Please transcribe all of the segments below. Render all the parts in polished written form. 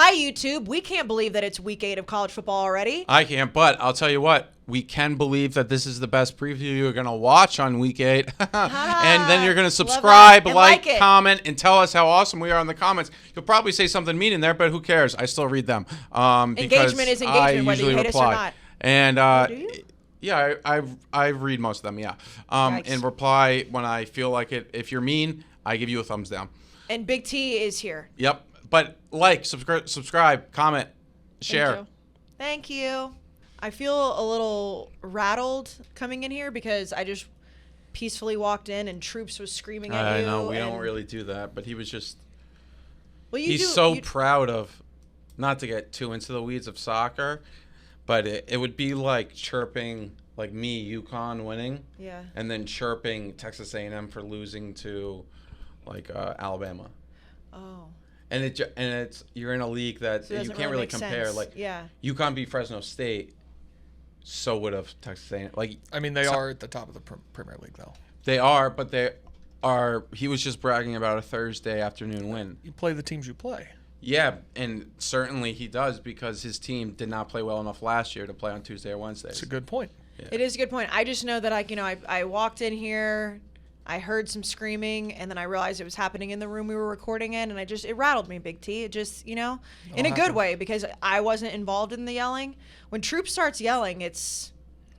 Hi, YouTube. We can't believe that it's week 8 of college football already. I can't, but I'll tell you what. We can believe that this is the best preview you're going to watch on week 8. And then you're going to subscribe, like, comment, and tell us how awesome we are in the comments. You'll probably say something mean in there, but who cares? I still read them. Engagement is engagement, whether you hate us or not. And do you? yeah, I read most of them, yeah. And reply when I feel like it. If you're mean, I give you a thumbs down. And Big T is here. Yep. But like, subscribe, comment, share. Thank you. I feel a little rattled coming in here because I just peacefully walked in and Troops was screaming at you. I know, we don't really do that, but he was just... Well, he's so proud of, not to get too into the weeds of soccer, but it would be like chirping, like me, UConn winning, and then chirping Texas A&M for losing to, like, Alabama. Oh. And it's you're in a league that you can't really compare. Sense. Like, UConn beat Fresno State, so would have Texas A&M. Like, I mean, they are at the top of the Premier League, though. They are, but they are. He was just bragging about a Thursday afternoon win. You play the teams you play. Yeah, and certainly he does because his team did not play well enough last year to play on Tuesday or Wednesday. That's a good point. Yeah. It is a good point. I just know that I walked in here, I heard some screaming, and then I realized it was happening in the room we were recording in, and it rattled me, Big T. It just, in a good way, because I wasn't involved in the yelling. When Troop starts yelling, it's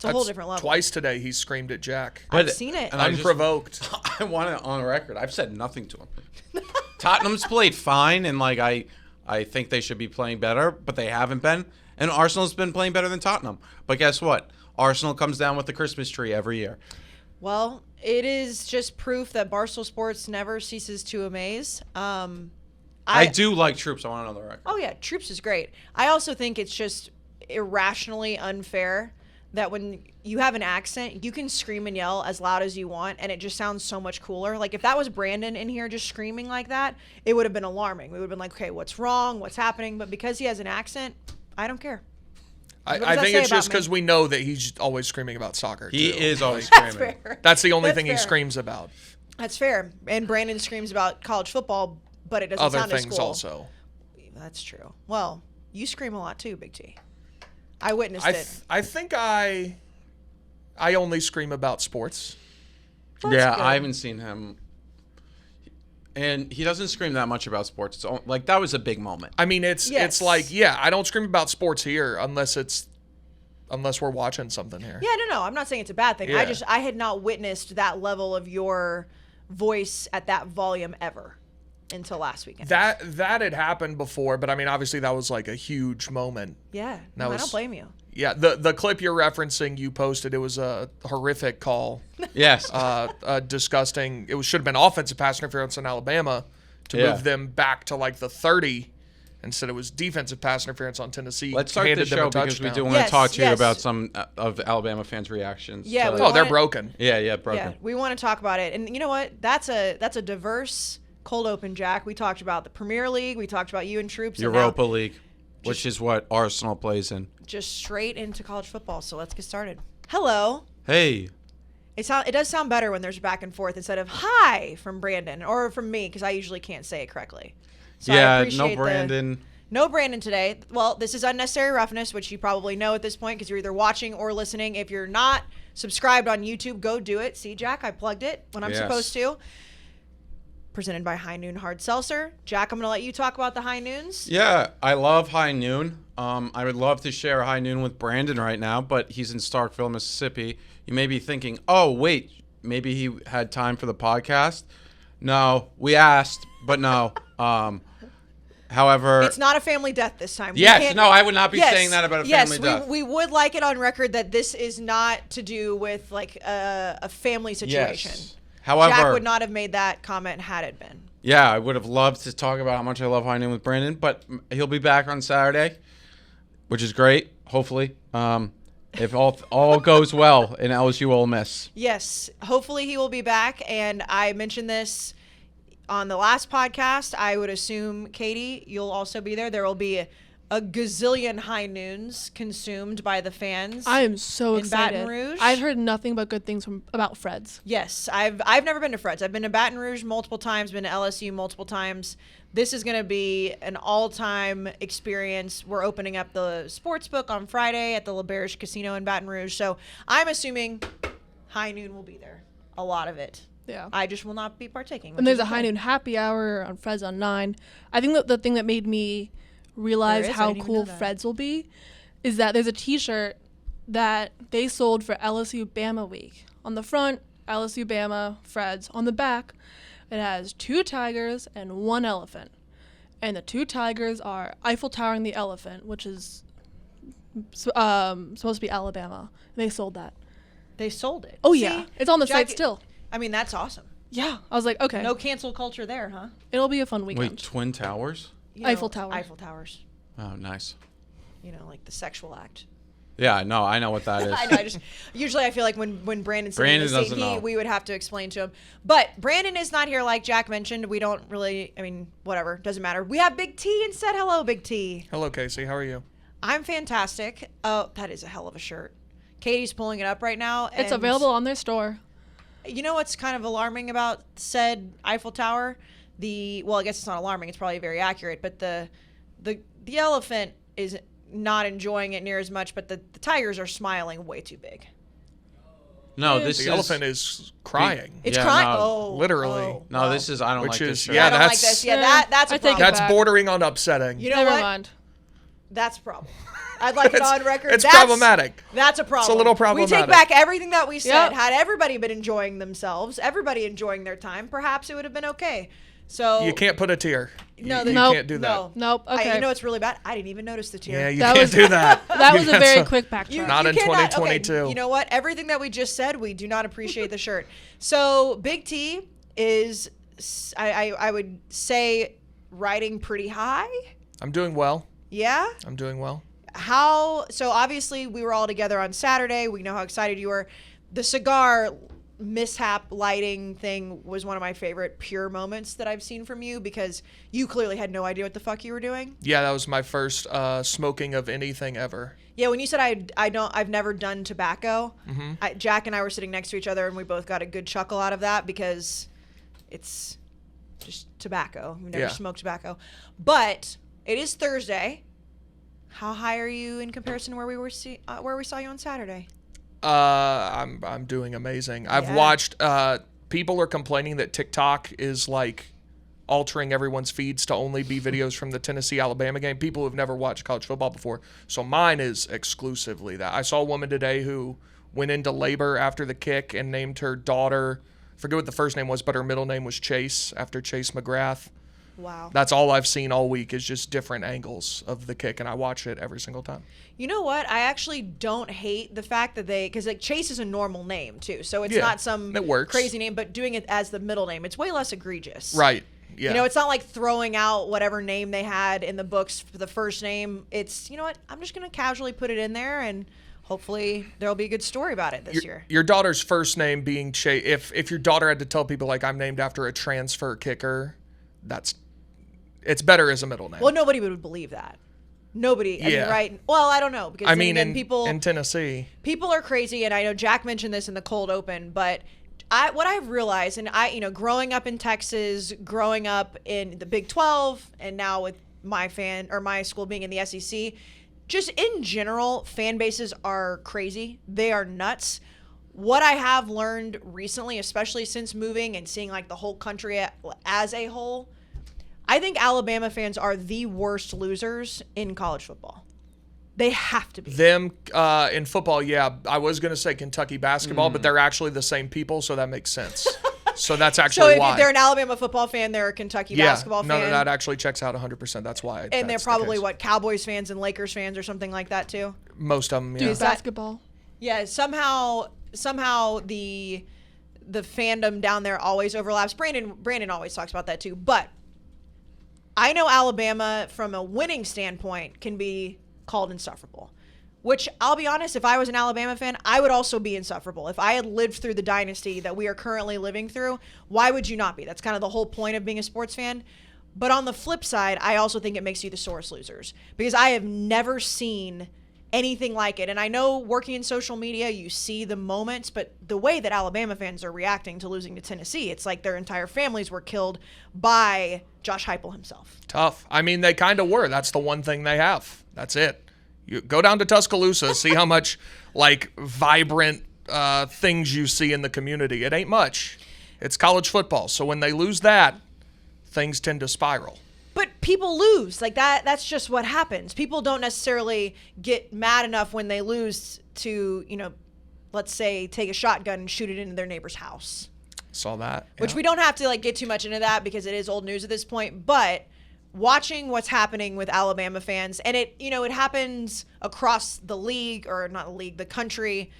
a whole different level. Twice today he screamed at Jack. I've seen it. And unprovoked. I want it on record. I've said nothing to him. Tottenham's played fine, and like I think they should be playing better, but they haven't been. And Arsenal's been playing better than Tottenham. But guess what? Arsenal comes down with the Christmas tree every year. Well, it is just proof that Barstool Sports never ceases to amaze. I do like Troops. I want it on the record. Oh, yeah. Troops is great. I also think it's just irrationally unfair that when you have an accent, you can scream and yell as loud as you want, and it just sounds so much cooler. Like, if that was Brandon in here just screaming like that, it would have been alarming. We would have been like, okay, what's wrong? What's happening? But because he has an accent, I don't care. I think it's just because we know that he's always screaming about soccer. He is always screaming. screaming. That's the only thing he screams about. That's fair. And Brandon screams about college football, but it doesn't sound as cool. Other things also. That's true. Well, you scream a lot too, Big T. I witnessed it. I think I only scream about sports. That's good. I haven't seen him. And he doesn't scream that much about sports. It's like, that was a big moment. I mean, it's like, I don't scream about sports here unless we're watching something here. Yeah, no, I'm not saying it's a bad thing. Yeah. I had not witnessed that level of your voice at that volume ever until last weekend. That had happened before, but I mean, obviously that was like a huge moment. Yeah, I don't blame you. Yeah, the clip you're referencing, you posted, it was a horrific call. Yes. Disgusting. It should have been offensive pass interference in Alabama to move them back to like the 30. Instead, it was defensive pass interference on Tennessee. Let's start the show because we do want to talk to you about some of Alabama fans' reactions. Yeah. They're broken. Yeah, broken. Yeah, we want to talk about it. And you know what? That's a diverse cold open, Jack. We talked about the Premier League. We taled about you and Troops. Europa League, which is what Arsenal plays in. Just straight into college football. So let's get started. Hello. Hey. It does sound better when there's back and forth instead of hi from Brandon or from me, because I usually can't say it correctly. So no Brandon. No Brandon today. Well, this is Unnecessary Roughness, which you probably know at this point because you're either watching or listening. If you're not subscribed on YouTube, go do it. See, Jack, I plugged it when I'm supposed to. Presented by High Noon Hard Seltzer. Jack, I'm going to let you talk about the High Noons. Yeah, I love High Noon. I would love to share High Noon with Brandon right now, but he's in Starkville, Mississippi. You may be thinking, oh, wait, maybe he had time for the podcast. No, we asked, but no. However, it's not a family death this time. Yes, no, I would not be saying that about a family death. We would like it on record that this is not to do with like a family situation. Yes. However, Jack would not have made that comment had it been. Yeah, I would have loved to talk about how much I love High Noon with Brandon, but he'll be back on Saturday, which is great, hopefully, if all goes well in LSU Ole Miss. Yes, hopefully he will be back, and I mentioned this on the last podcast. I would assume, Katie, you'll also be there. There will be a gazillion high noons consumed by the fans. I am so excited. Baton Rouge. I've heard nothing but good things about Fred's. Yes, I've never been to Fred's. I've been to Baton Rouge multiple times, been to LSU multiple times. This is going to be an all-time experience. We're opening up the sports book on Friday at the LaBerge Casino in Baton Rouge. So I'm assuming high noon will be there. A lot of it. Yeah. I just will not be partaking. And there's a high noon happy hour on Fred's on 9. I think that the thing that made me realize how cool Fred's will be is that there's a t-shirt that they sold for LSU Bama week. On the front, LSU Bama, Fred's. On the back, it has 2 tigers and 1 elephant. And the 2 tigers are Eiffel Towering the elephant, which is supposed to be Alabama. And they sold that. They sold it. Oh, yeah. It's on the site still. I mean, that's awesome. Yeah. I was like, okay. No cancel culture there, huh? It'll be a fun weekend. Wait, Twin Towers? Eiffel Tower. Eiffel Towers. Oh, nice. You know, like the sexual act. Yeah, no, I know what that is. I know. Usually I feel like when Brandon's doesn't know. We would have to explain to him. But Brandon is not here, like Jack mentioned. We don't really, I mean, whatever. Doesn't matter. We have Big T instead. Hello, Big T. Hello, Casey. How are you? I'm fantastic. Oh, that is a hell of a shirt. Katie's pulling it up right now. It's available on their store. You know what's kind of alarming about said Eiffel Tower? Well, I guess it's not alarming. It's probably very accurate. But the elephant is not enjoying it near as much, but the tigers are smiling way too big. No, the elephant is crying. It's crying. No, oh, literally. Oh, no, this is I don't like this shirt. Yeah, I don't like this. Yeah, that's a problem. That's bordering on upsetting. You know Never what? mind. That's a problem. I'd like it on record. It's problematic. That's a problem. It's a little problematic. We take back everything that we said. Yep. Had everybody been enjoying themselves, everybody enjoying their time, perhaps it would have been okay. So you can't put a tear. No, you can't do that. Nope. Okay. You know what's really bad? I didn't even notice the tear. Yeah, you can't do that. That was a very quick backtrack. Not in 2022. Okay, you know what? Everything that we just said, we do not appreciate the shirt. So Big T is, I would say, riding pretty high. I'm doing well. Yeah? I'm doing well. So obviously we were all together on Saturday. We know how excited you were. The cigar mishap lighting thing was one of my favorite pure moments that I've seen from you, because you clearly had no idea what the fuck you were doing. Yeah, that was my first smoking of anything ever. Yeah, when you said I've never done tobacco, Mm-hmm. Jack and I were sitting next to each other and we both got a good chuckle out of that, because it's just tobacco. We've never smoked tobacco. But it is Thursday. How high are you in comparison to where we saw you on Saturday? I'm doing amazing. I've watched people are complaining that TikTok is like altering everyone's feeds to only be videos from the Tennessee-Alabama game. People who've never watched college football before. So mine is exclusively that. I saw a woman today who went into labor after the kick and named her daughter, I forget what the first name was, but her middle name was Chase, after Chase McGrath. Wow. That's all I've seen all week is just different angles of the kick, and I watch it every single time. You know what? I actually don't hate the fact that because like Chase is a normal name too, so it's not some crazy name, but doing it as the middle name, it's way less egregious. Right. Yeah. You know, it's not like throwing out whatever name they had in the books for the first name. It's, you know what? I'm just going to casually put it in there, and hopefully there'll be a good story about it this year. Your daughter's first name being Chase, if your daughter had to tell people like I'm named after a transfer kicker, it's better as a middle name. Well, nobody would believe that. Nobody. I mean, right? Well, I don't know, because people in Tennessee, people are crazy, and I know Jack mentioned this in the cold open, but what I've realized, and growing up in Texas, growing up in the Big 12, and now with my school being in the SEC, just in general, fan bases are crazy. They are nuts. What I have learned recently, especially since moving and seeing like the whole country as a whole, I think Alabama fans are the worst losers in college football. They have to be. Them in football, yeah. I was going to say Kentucky basketball, but they're actually the same people, so that makes sense. So that's actually why. So if they're an Alabama football fan, they're a Kentucky basketball fan. No, that actually checks out 100%. That's why. And they're probably, Cowboys fans and Lakers fans or something like that too? Most of them, yeah. Dude, basketball. Yeah, somehow the fandom down there always overlaps. Brandon always talks about that too. But I know Alabama, from a winning standpoint, can be called insufferable. Which, I'll be honest, if I was an Alabama fan, I would also be insufferable. If I had lived through the dynasty that we are currently living through, why would you not be? That's kind of the whole point of being a sports fan. But on the flip side, I also think it makes you the sorest losers because I have never seen anything like it. And I know working in social media, you see the moments, but the way that Alabama fans are reacting to losing to Tennessee, it's like their entire families were killed by Josh Heupel himself. Tough. I mean, they kind of were. That's the one thing they have. That's it. You go down to Tuscaloosa, see how much like vibrant things you see in the community. It ain't much. It's college football. So when they lose that, things tend to spiral. But people lose. Like that's just what happens. People don't necessarily get mad enough when they lose to, let's say take a shotgun and shoot it into their neighbor's house. Saw that. Yeah. Which we don't have to like get too much into that because it is old news at this point, but watching what's happening with Alabama fans, and it happens across the league, or not the league, the country,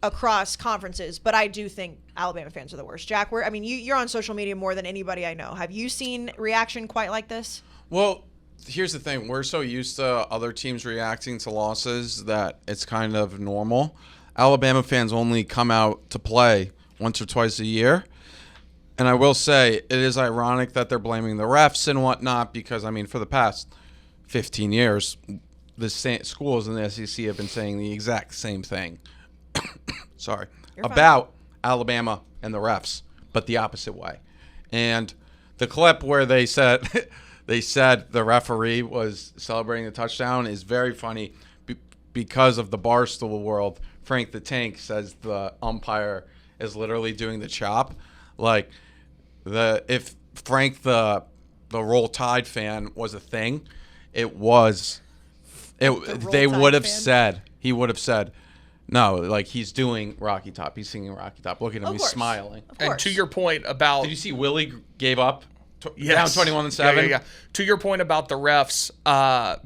across conferences, but I do think Alabama fans are the worst. Jack, you're on social media more than anybody I know. Have you seen reaction quite like this? Well, here's the thing. We're so used to other teams reacting to losses that it's kind of normal. Alabama fans only come out to play once or twice a year. And I will say it is ironic that they're blaming the refs and whatnot because, for the past 15 years, the schools in the SEC have been saying the exact same thing. Sorry. About Alabama and the refs, but the opposite way. And the clip where they said the referee was celebrating the touchdown is very funny because of the Barstool world. Frank the Tank says the umpire is literally doing the chop. Like if Frank the Roll Tide fan was a thing, he would have said, no, like he's doing Rocky Top. He's singing Rocky Top. Look at him. He's smiling. And to your point about... Did you see Willie gave up? Yes. Down 21-7? Yeah. To your point about the refs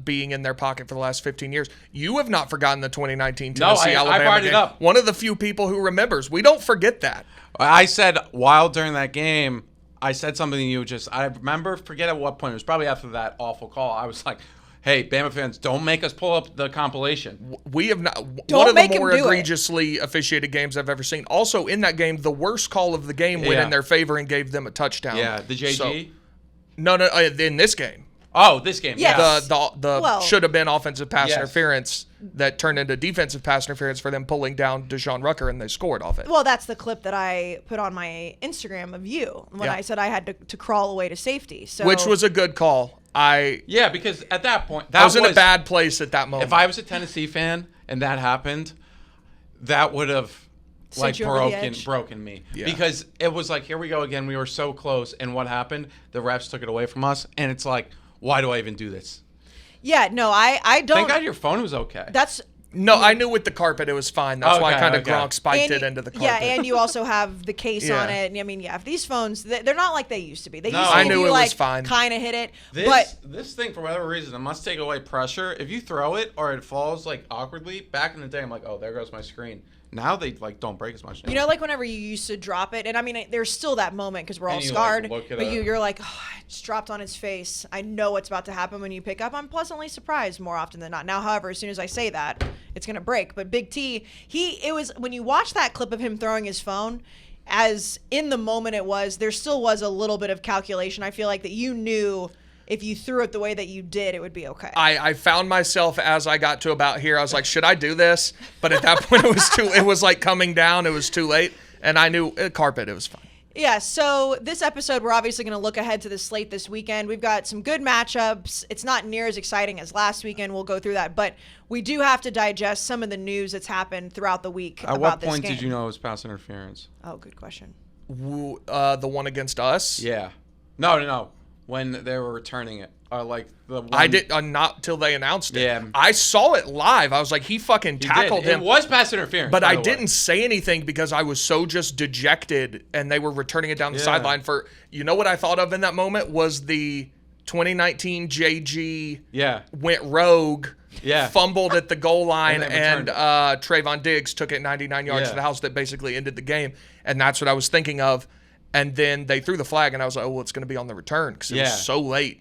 being in their pocket for the last 15 years, you have not forgotten the 2019 Tennessee Alabama I brought game. it up. One of the few people who remembers. We don't forget that. I said during that game, I said something to you I remember, forget at what point. It was probably after that awful call. I was like, hey, Bama fans, don't make us pull up the compilation. We have not. One of the more egregiously officiated games I've ever seen. Also, in that game, the worst call of the game went in their favor and gave them a touchdown. Yeah, the JG? No, in this game. Oh, this game. Yes. The should have been offensive pass interference that turned into defensive pass interference for them pulling down Deshaun Rucker, and they scored off it. Well, that's the clip that I put on my Instagram of you when I said I had to crawl away to safety. So which was a good call. Because at that point, I was in a bad place at that moment. If I was a Tennessee fan and that happened, that would have broken me. Yeah. Because it was like, here we go again. We were so close, and what happened? The refs took it away from us, and it's like, why do I even do this? Yeah, no, I don't. Thank God your phone was okay. I knew with the carpet it was fine. That's why I kind of Gronk spiked it into the carpet. Yeah, and you also have the case on it. If these phones, they're not like they used to be. I knew it was fine. Kind of hit it. This thing, for whatever reason, it must take away pressure. If you throw it or it falls like awkwardly, back in the day, I'm like, oh, there goes my screen. Now they don't break as much. Like whenever you used to drop it, and there's still that moment because we're all scarred. But you're like, oh, it just dropped on his face. I know what's about to happen when you pick up. I'm pleasantly surprised more often than not. Now, however, as soon as I say that, it's gonna break. But Big T, it was when you watch that clip of him throwing his phone, as in the moment it was, there still was a little bit of calculation. I feel like that you knew. If you threw it the way that you did, it would be okay. I found myself as I got to about here. I was like, should I do this? But at that point, it was like coming down. It was too late. And I knew carpet. It was fine. Yeah, so this episode, we're obviously going to look ahead to the slate this weekend. We've got some good matchups. It's not near as exciting as last weekend. We'll go through that. But we do have to digest some of the news that's happened throughout the week about this game. At what point did you know it was pass interference? Oh, good question. The one against us? Yeah. No. When they were returning it. Like the one... I did not till they announced it. Yeah. I saw it live. I was like, he fucking tackled him. It was pass interference. But I didn't say anything because I was so just dejected, and they were returning it down the sideline for. You know what I thought of in that moment was the 2019 JG went rogue. Yeah. Fumbled at the goal line, and Trayvon Diggs took it 99 yards to the house that basically ended the game. And that's what I was thinking of. And then they threw the flag, and I was like, oh, well, it's going to be on the return because it was so late.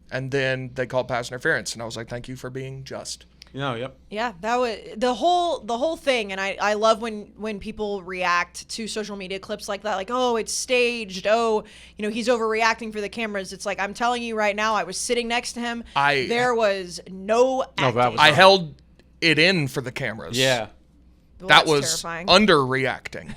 And then they called pass interference, and I was like, thank you for being just. Yep. Yeah, that was the whole thing, and I love when people react to social media clips like that, like, oh, it's staged, oh, he's overreacting for the cameras. It's like, I'm telling you right now, I was sitting next to him. There was no acting. I held it in for the cameras. Yeah. Well, that was terrifying. Underreacting.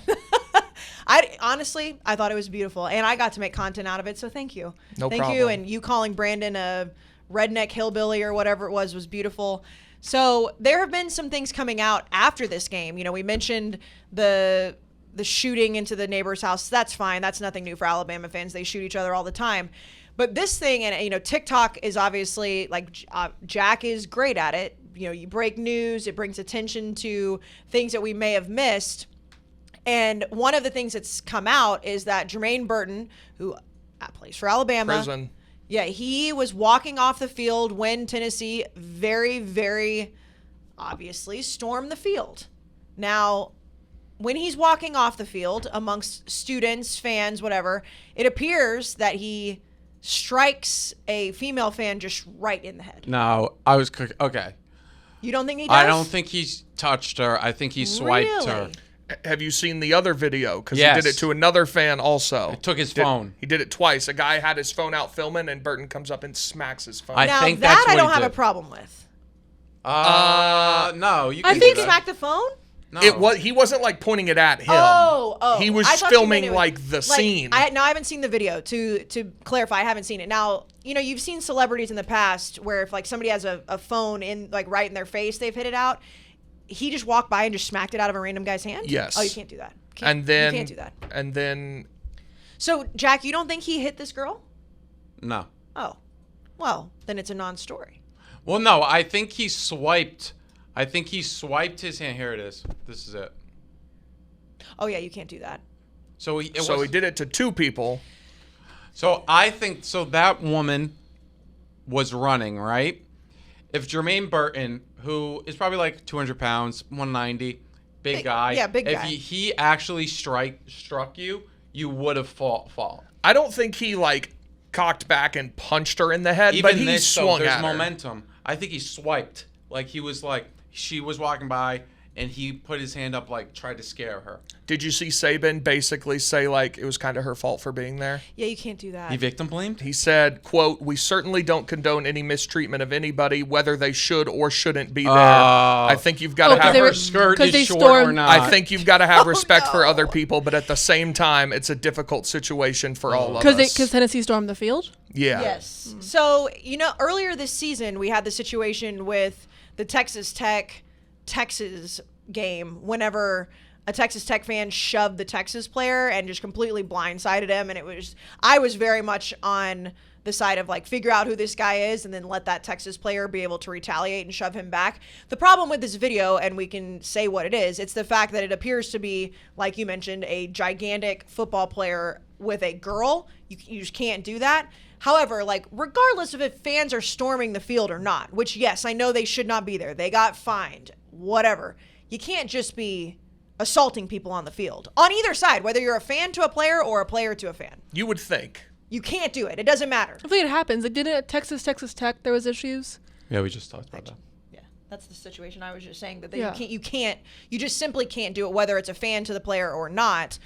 I thought it was beautiful, and I got to make content out of it, so thank you. No thank problem. you, and you calling Brandon a redneck hillbilly or whatever it was beautiful. So there have been some things coming out after this game. We mentioned the shooting into the neighbor's house. That's fine. That's nothing new for Alabama fans. They shoot each other all the time. But this thing, and TikTok is obviously Jack is great at it. You break news. It brings attention to things that we may have missed. And one of the things that's come out is that Jermaine Burton, who plays for Alabama. Prison. Yeah, he was walking off the field when Tennessee very, very obviously stormed the field. Now, when he's walking off the field amongst students, fans, whatever, it appears that he strikes a female fan just right in the head. No, okay. You don't think he does? I don't think he's touched her. I think he swiped her. Have you seen the other video? Because Yes. he did it to another fan also. He took his phone. He did it twice. A guy had his phone out filming, and Burton comes up and smacks his phone. Now, think that that's what I don't he have did. a problem with. No, you can I think do he that. smacked the phone? No. He wasn't pointing it at him. Oh. He was I thought you meant filming it was- the scene. I haven't seen the video. To clarify, I haven't seen it. Now, you've seen celebrities in the past where if somebody has a phone in right in their face, they've hit it out. He just walked by and just smacked it out of a random guy's hand? Yes. Oh, you can't do that. You can't do that. And then So, Jack, you don't think he hit this girl? No. Oh. Well, then it's a non-story. Well, no, I think he swiped. His hand. Here it is. This is it. Oh, yeah, you can't do that. So he did it to two people. So I think that woman was running, right? If Jermaine Burton, who is probably 200 pounds, 190, big guy. Yeah, big guy. If he actually struck you, you would have fall. I don't think he cocked back and punched her in the head, but he swung there's at her. momentum. I think he swiped. He was she was walking by and he put his hand up tried to scare her. Did you see Saban basically say it was kind of her fault for being there? Yeah, you can't do that. He victim blamed? He said, quote, "We certainly don't condone any mistreatment of anybody, whether they should or shouldn't be there. I think you've got to have her skirt is short or not. I think you've got to have respect for other people, but at the same time, it's a difficult situation for all of us." Because Tennessee stormed the field? Yeah. Yes. So, earlier this season, we had the situation with the Texas game whenever a Texas Tech fan shoved the Texas player and just completely blindsided him. And I was very much on the side of figure out who this guy is and then let that Texas player be able to retaliate and shove him back. The problem with this video, and we can say what it is, it's the fact that it appears to be, like you mentioned, a gigantic football player with a girl. You just can't do that. However, regardless of if fans are storming the field or not, which, yes, I know they should not be there. They got fined, whatever. You can't just be assaulting people on the field on either side, whether you're a fan to a player or a player to a fan. You would think. You can't do it. It doesn't matter. I think it happens. Didn't at Texas Tech there was issues? Yeah, we just talked about that. Yeah, that's the situation. I was just saying that you just simply can't do it, whether it's a fan to the player or not.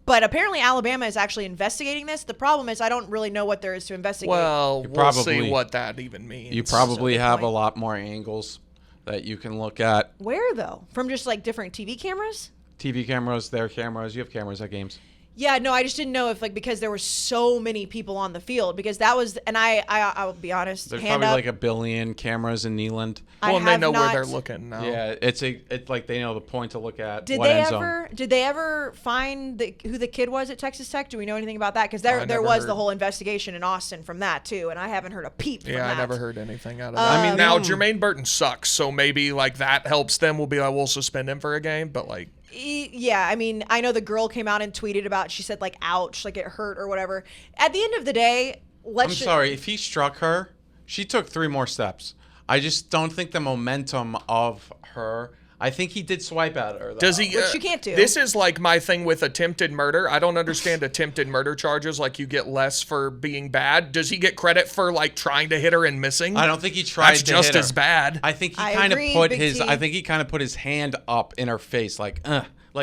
But apparently Alabama is actually investigating this. The problem is I don't really know what there is to investigate. Well, we'll see what that even means. You probably have a lot more angles that you can look at. Where, though? From just different TV cameras? TV cameras, their cameras. You have cameras at games. Yeah, no, I just didn't know if because there were so many people on the field, because that was, and I'll be honest. There's probably 1 billion cameras in Neyland. Well, and they know where they're looking now. Yeah, it's they know the point to look at. Did they ever find who the kid was at Texas Tech? Do we know anything about that? Because there was the whole investigation in Austin from that too, and I haven't heard a peep from that. Yeah, I never heard anything out of that. Now Jermaine Burton sucks, so maybe that helps them. We'll be we'll suspend him for a game, but yeah, I know the girl came out and tweeted about, she said ouch, it hurt or whatever. At the end of the day, I'm sorry, if he struck her, she took 3 more steps. I just don't think the momentum of her, I think he did swipe at her, though. Does he? Which you can't do. This is like my thing with attempted murder. I don't understand attempted murder charges. Like you get less for being bad. Does he get credit for like trying to hit her and missing? I don't think he tried That's to just hit her. as bad. I think he I kind of agree, put Big his. T. I think he kind of put his hand up in her face, like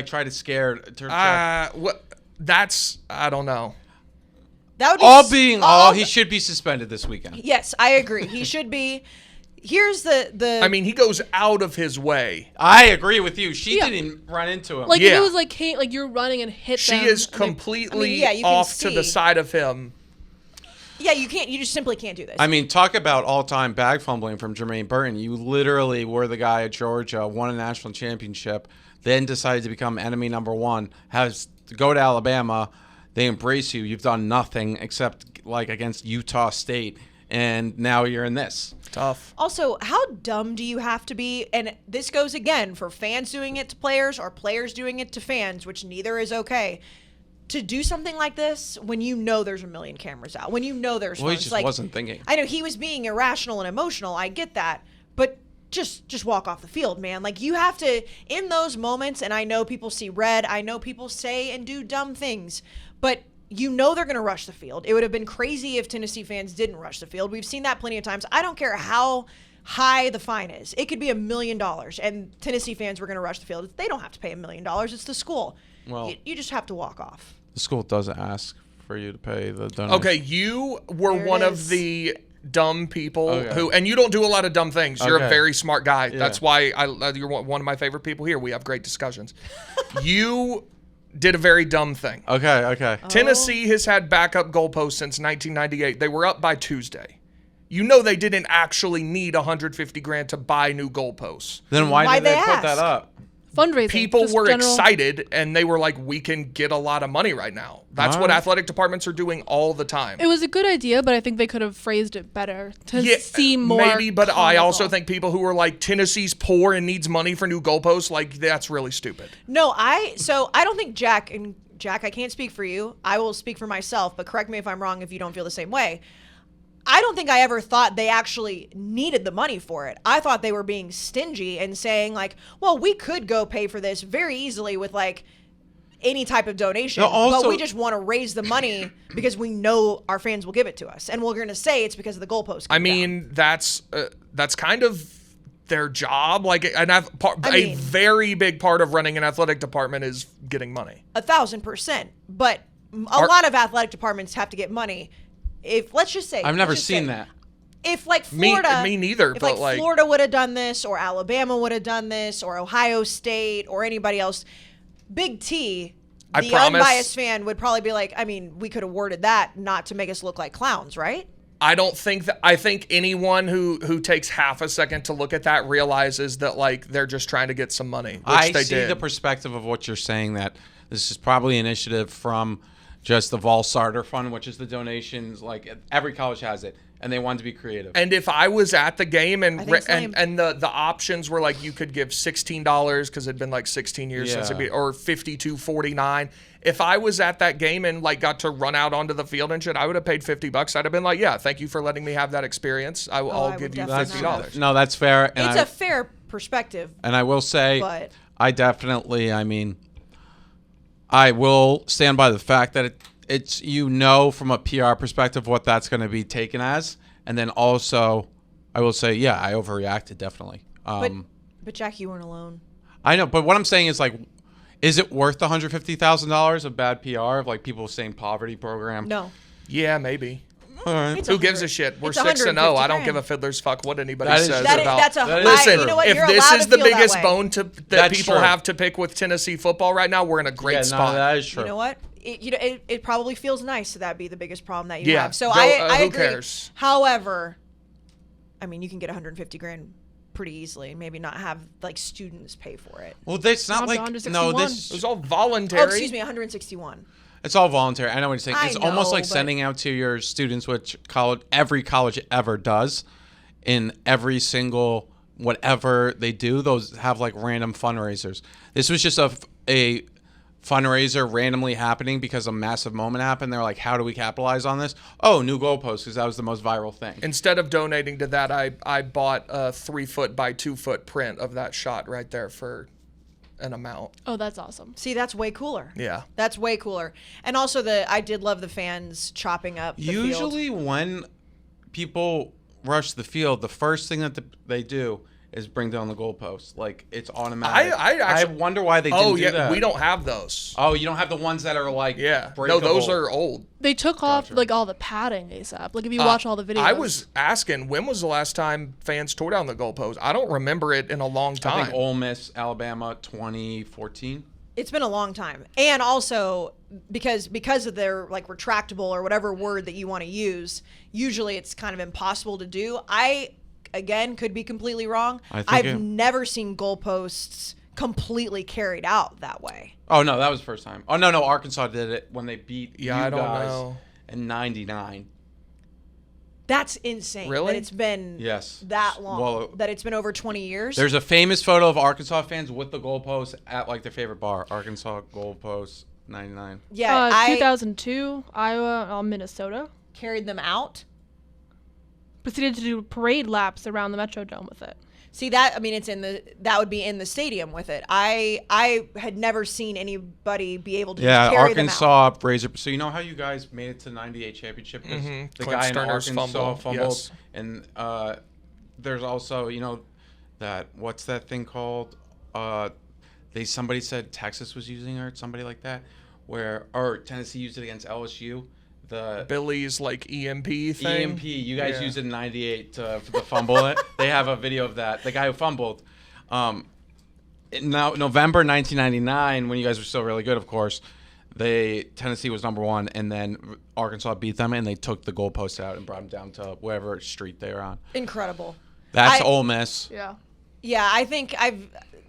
try to scare her. That's I don't know. That would be All being all, he should be suspended this weekend. Yes, I agree. He should be. Here's the. I mean, he goes out of his way. I agree with you. She Yeah. didn't run into him. Like Yeah. if it was like hey, like you're running and hit She them. is and they- completely you can off to the see. side of him. Yeah, you can't. You just simply can't do this. I mean, talk about all-time bag fumbling from Jermaine Burton. You literally were the guy at Georgia, won a national championship, then decided to become enemy number one, has to go to Alabama. They embrace you. You've done nothing except like against Utah State, and now you're in this. Tough. Also, how dumb do you have to be? And this goes again for fans doing it to players or players doing it to fans, which neither is okay. To do something like this when you know there's a million cameras out, when you know there's Well, he phones. just wasn't thinking. I know he was being irrational and emotional. I get that, but just walk off the field, man. Like you have to in those moments. And I know people see red. I know people say and do dumb things, but you know they're going to rush the field. It would have been crazy if Tennessee fans didn't rush the field. We've seen that plenty of times. I don't care how high the fine is. It could be $1 million, and Tennessee fans were going to rush the field. They don't have to pay $1 million. It's the school. Well, you just have to walk off. the school doesn't ask for you to pay the donation. Okay, you were There it one of is. the dumb people Okay. who, and you don't do a lot of dumb things. You're a Okay. very smart guy. Yeah. That's why you're one of my favorite people here. We have great discussions. You did a very dumb thing. Okay. Tennessee has had backup goalposts since 1998. They were up by Tuesday. You know they didn't actually need $150,000 to buy new goalposts. Then why Why'd did they they put that ask? up? fundraising. People just were general- excited, and they were like, we can get a lot of money right now. That's what Alright. athletic departments are doing all the time. It was a good idea, but I think they could have phrased it better to seem more. Maybe, but I also comical. think people who are like, Tennessee's poor and needs money for new goalposts, like, that's really stupid. No, I don't think Jack, I can't speak for you. I will speak for myself, but correct me if I'm wrong if you don't feel the same way. I don't think I ever thought they actually needed the money for it. I thought they were being stingy and saying like, well, we could go pay for this very easily with like any type of donation, No, also- but we just want to raise the money because we know our fans will give it to us. And we're going to say it's because of the goalpost. I mean, that's kind of their job. Like, a very big part of running an athletic department is getting money. 1,000%. But a lot of athletic departments have to get money. If let's just say I've never seen that. If like Florida, Me neither, If but like Florida would have done this, or Alabama would have done this, or Ohio State, or anybody else, Big T, I the promise- unbiased fan would probably be like, I mean, we could have worded that not to make us look like clowns, right? I don't think that. I think anyone who takes half a second to look at that realizes that like they're just trying to get some money, which I they see did. the perspective of what you're saying, that this is probably an initiative from just the Vol Sarter Fund, which is the donations. Like every college has it, and they wanted to be creative. And if I was at the game and I think same. and the options were like you could give $16 because it'd been like 16 years since Yeah. or $52.49. If I was at that game and like got to run out onto the field and shit, I would have paid $50. I'd have been like, yeah, thank you for letting me have that experience. I'll I give would you definitely not. $50. No, that's fair. And It's a fair perspective, and I will say, but I definitely, I mean, I will stand by the fact that it's, you know, from a PR perspective what that's going to be taken as. And then also, I will say, yeah, I overreacted, definitely. but Jack, you weren't alone. I know, but what I'm saying is, like, is it worth the $150,000 of bad PR of, like, people saying poverty program? No. Yeah, maybe. All right. It's Who gives a shit? We're it's 6-0. I don't $150,000. give a fiddler's fuck what anybody That is says true. about. That's a That is Listen, true. You know what? if You're this allowed is to the feel that biggest way. bone that That's people true. have to pick with Tennessee football right now, we're in a great Yeah, spot. no, that is true. You know what? It probably feels nice to that be the biggest problem that you Yeah. have. So Go- I who agree. cares? However, I mean, you can get $150,000 pretty easily, and maybe not have like students pay for it. Well, it's not Not like, to no, 161. this, It was all Oh, voluntary. excuse me, 161. it's all voluntary. I know what you're saying. I It's almost know, like but- sending out to your students, which every college ever does, in every single whatever they do. Those have like random fundraisers. This was just a fundraiser randomly happening because a massive moment happened. They're like, how do we capitalize on this? Oh, new goalpost, because that was the most viral thing. Instead of donating to that, I bought a 3-foot by 2-foot print of that shot right there for an amount. Oh, that's awesome. See, that's way cooler. Yeah. That's way cooler. And also I did love the fans chopping up the Usually field. when people rush the field, the first thing that they do is bring down the goalpost. Like, it's automatic. I wonder why they didn't do that. We don't have those. Oh, you don't have the ones that are like breakable. No, those are old. They took off like all the padding ASAP. Like if you watch all the videos. I was asking, when was the last time fans tore down the goalpost? I don't remember it in a long time. I think Ole Miss, Alabama, 2014. It's been a long time. And also because of their like retractable or whatever word that you want to use, usually it's kind of impossible to do. Again, could be completely wrong. I've never seen goalposts completely carried out that way. Oh, no, that was the first time. Oh, no, Arkansas did it when they beat you I don't guys know. in 99. That's insane. Really? That it's been that long. Well, that it's been over 20 years. There's a famous photo of Arkansas fans with the goalpost at like their favorite bar. Arkansas goalpost 99. Yeah, 2002, Iowa, Minnesota. Carried them out. Proceeded to do parade laps around the Metrodome with it. See that? I mean, that would be in the stadium with it. I had never seen anybody be able to just carry them out. Arkansas Razor. So you know how you guys made it to 98 championship? Because the Clint guy in Sterner's Arkansas fumbled. Yes. And there's also, that what's that thing called? Somebody said Texas was using it or somebody like that, or Tennessee used it against LSU. The Billy's like EMP thing. EMP. You guys used it in 98 for the fumble. It. They have a video of that. The guy who fumbled. Now November 1999, when you guys were still really good, of course, Tennessee was number 1, and then Arkansas beat them, and they took the goalpost out and brought them down to whatever street they were on. Incredible. That's Ole Miss. Yeah. Yeah, I think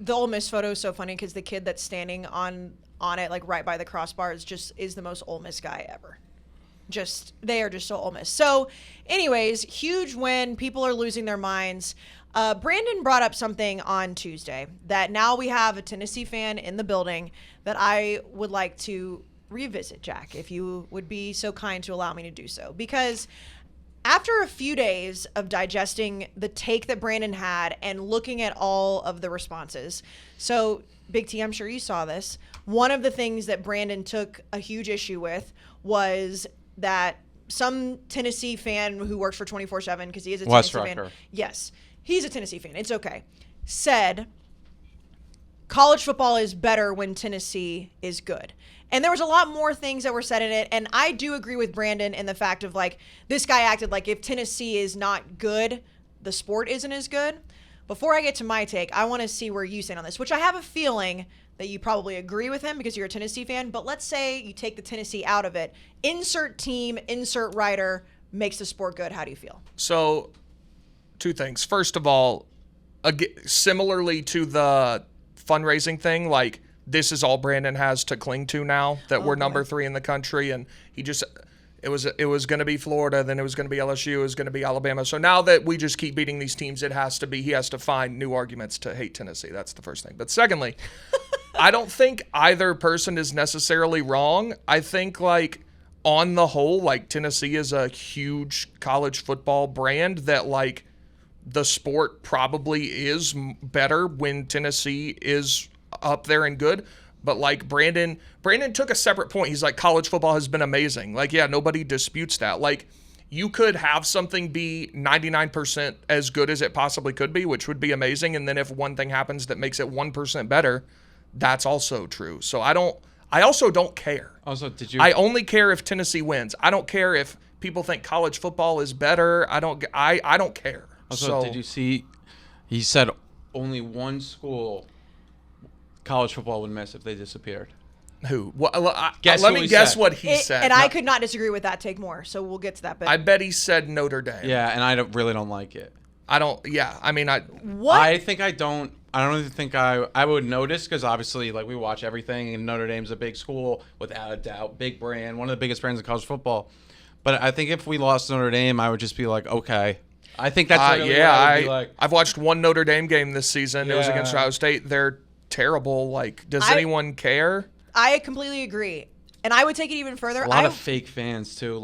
the Ole Miss photo is so funny because the kid that's standing on it, like right by the crossbar, is the most Ole Miss guy ever. They are just so Ole Miss. So, anyways, huge win. People are losing their minds. Brandon brought up something on Tuesday that now we have a Tennessee fan in the building that I would like to revisit, Jack, if you would be so kind to allow me to do so. Because after a few days of digesting the take that Brandon had and looking at all of the responses, so Big T, I'm sure you saw this. One of the things that Brandon took a huge issue with was that some Tennessee fan who works for 24/7, because he is a Tennessee fan. Yes, he's a Tennessee fan. It's okay. Said college football is better when Tennessee is good. And there was a lot more things that were said in it. And I do agree with Brandon in the fact of like, this guy acted like if Tennessee is not good, the sport isn't as good. Before I get to my take, I want to see where you stand on this, which I have a feeling that you probably agree with him because you're a Tennessee fan. But let's say you take the Tennessee out of it. Insert team, insert writer makes the sport good. How do you feel? So, 2 things. First of all, similarly to the fundraising thing, like this is all Brandon has to cling to now that we're number 3 in the country, and it was going to be Florida, then it was going to be LSU, it was going to be Alabama. So now that we just keep beating these teams, he has to find new arguments to hate Tennessee. That's the first thing. But secondly, I don't think either person is necessarily wrong. I think like on the whole, like Tennessee is a huge college football brand that like the sport probably is better when Tennessee is up there and good. But like Brandon took a separate point. He's like, college football has been amazing. Like, yeah, nobody disputes that. Like, you could have something be 99% as good as it possibly could be, which would be amazing. And then if one thing happens that makes it 1% better, that's also true. So I also don't care. Also, I only care if Tennessee wins. I don't care if people think college football is better. I don't care. Also, did you see? He said only one school college football would miss if they disappeared. Who? Well, let me guess what he said. And I could not disagree with that take more. So we'll get to that. But I bet he said Notre Dame. Yeah, and I really don't like it. I don't. Yeah, I mean, What? I think I don't. I don't even think I would notice because obviously, like we watch everything, and Notre Dame's a big school without a doubt, big brand, one of the biggest brands in college football. But I think if we lost Notre Dame, I would just be like, okay. I think that's really what I would be like. I've watched one Notre Dame game this season. Yeah. It was against Ohio State. They're terrible. Like, does anyone care? I completely agree. And I would take it even further. A lot of fake fans, too.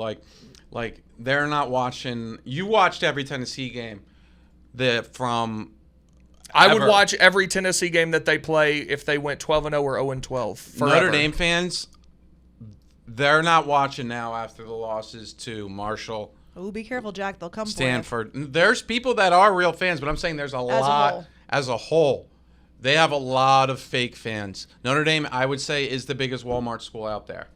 Like they're not watching. You watched every Tennessee game I would watch every Tennessee game that they play if they went 12-0 or 0-12. Forever. Notre Dame fans, they're not watching now after the losses to Marshall. Oh, be careful, Jack. They'll come Stanford. For you. There's people that are real fans, but I'm saying there's a lot as a whole. They have a lot of fake fans. Notre Dame, I would say, is the biggest Walmart school out there,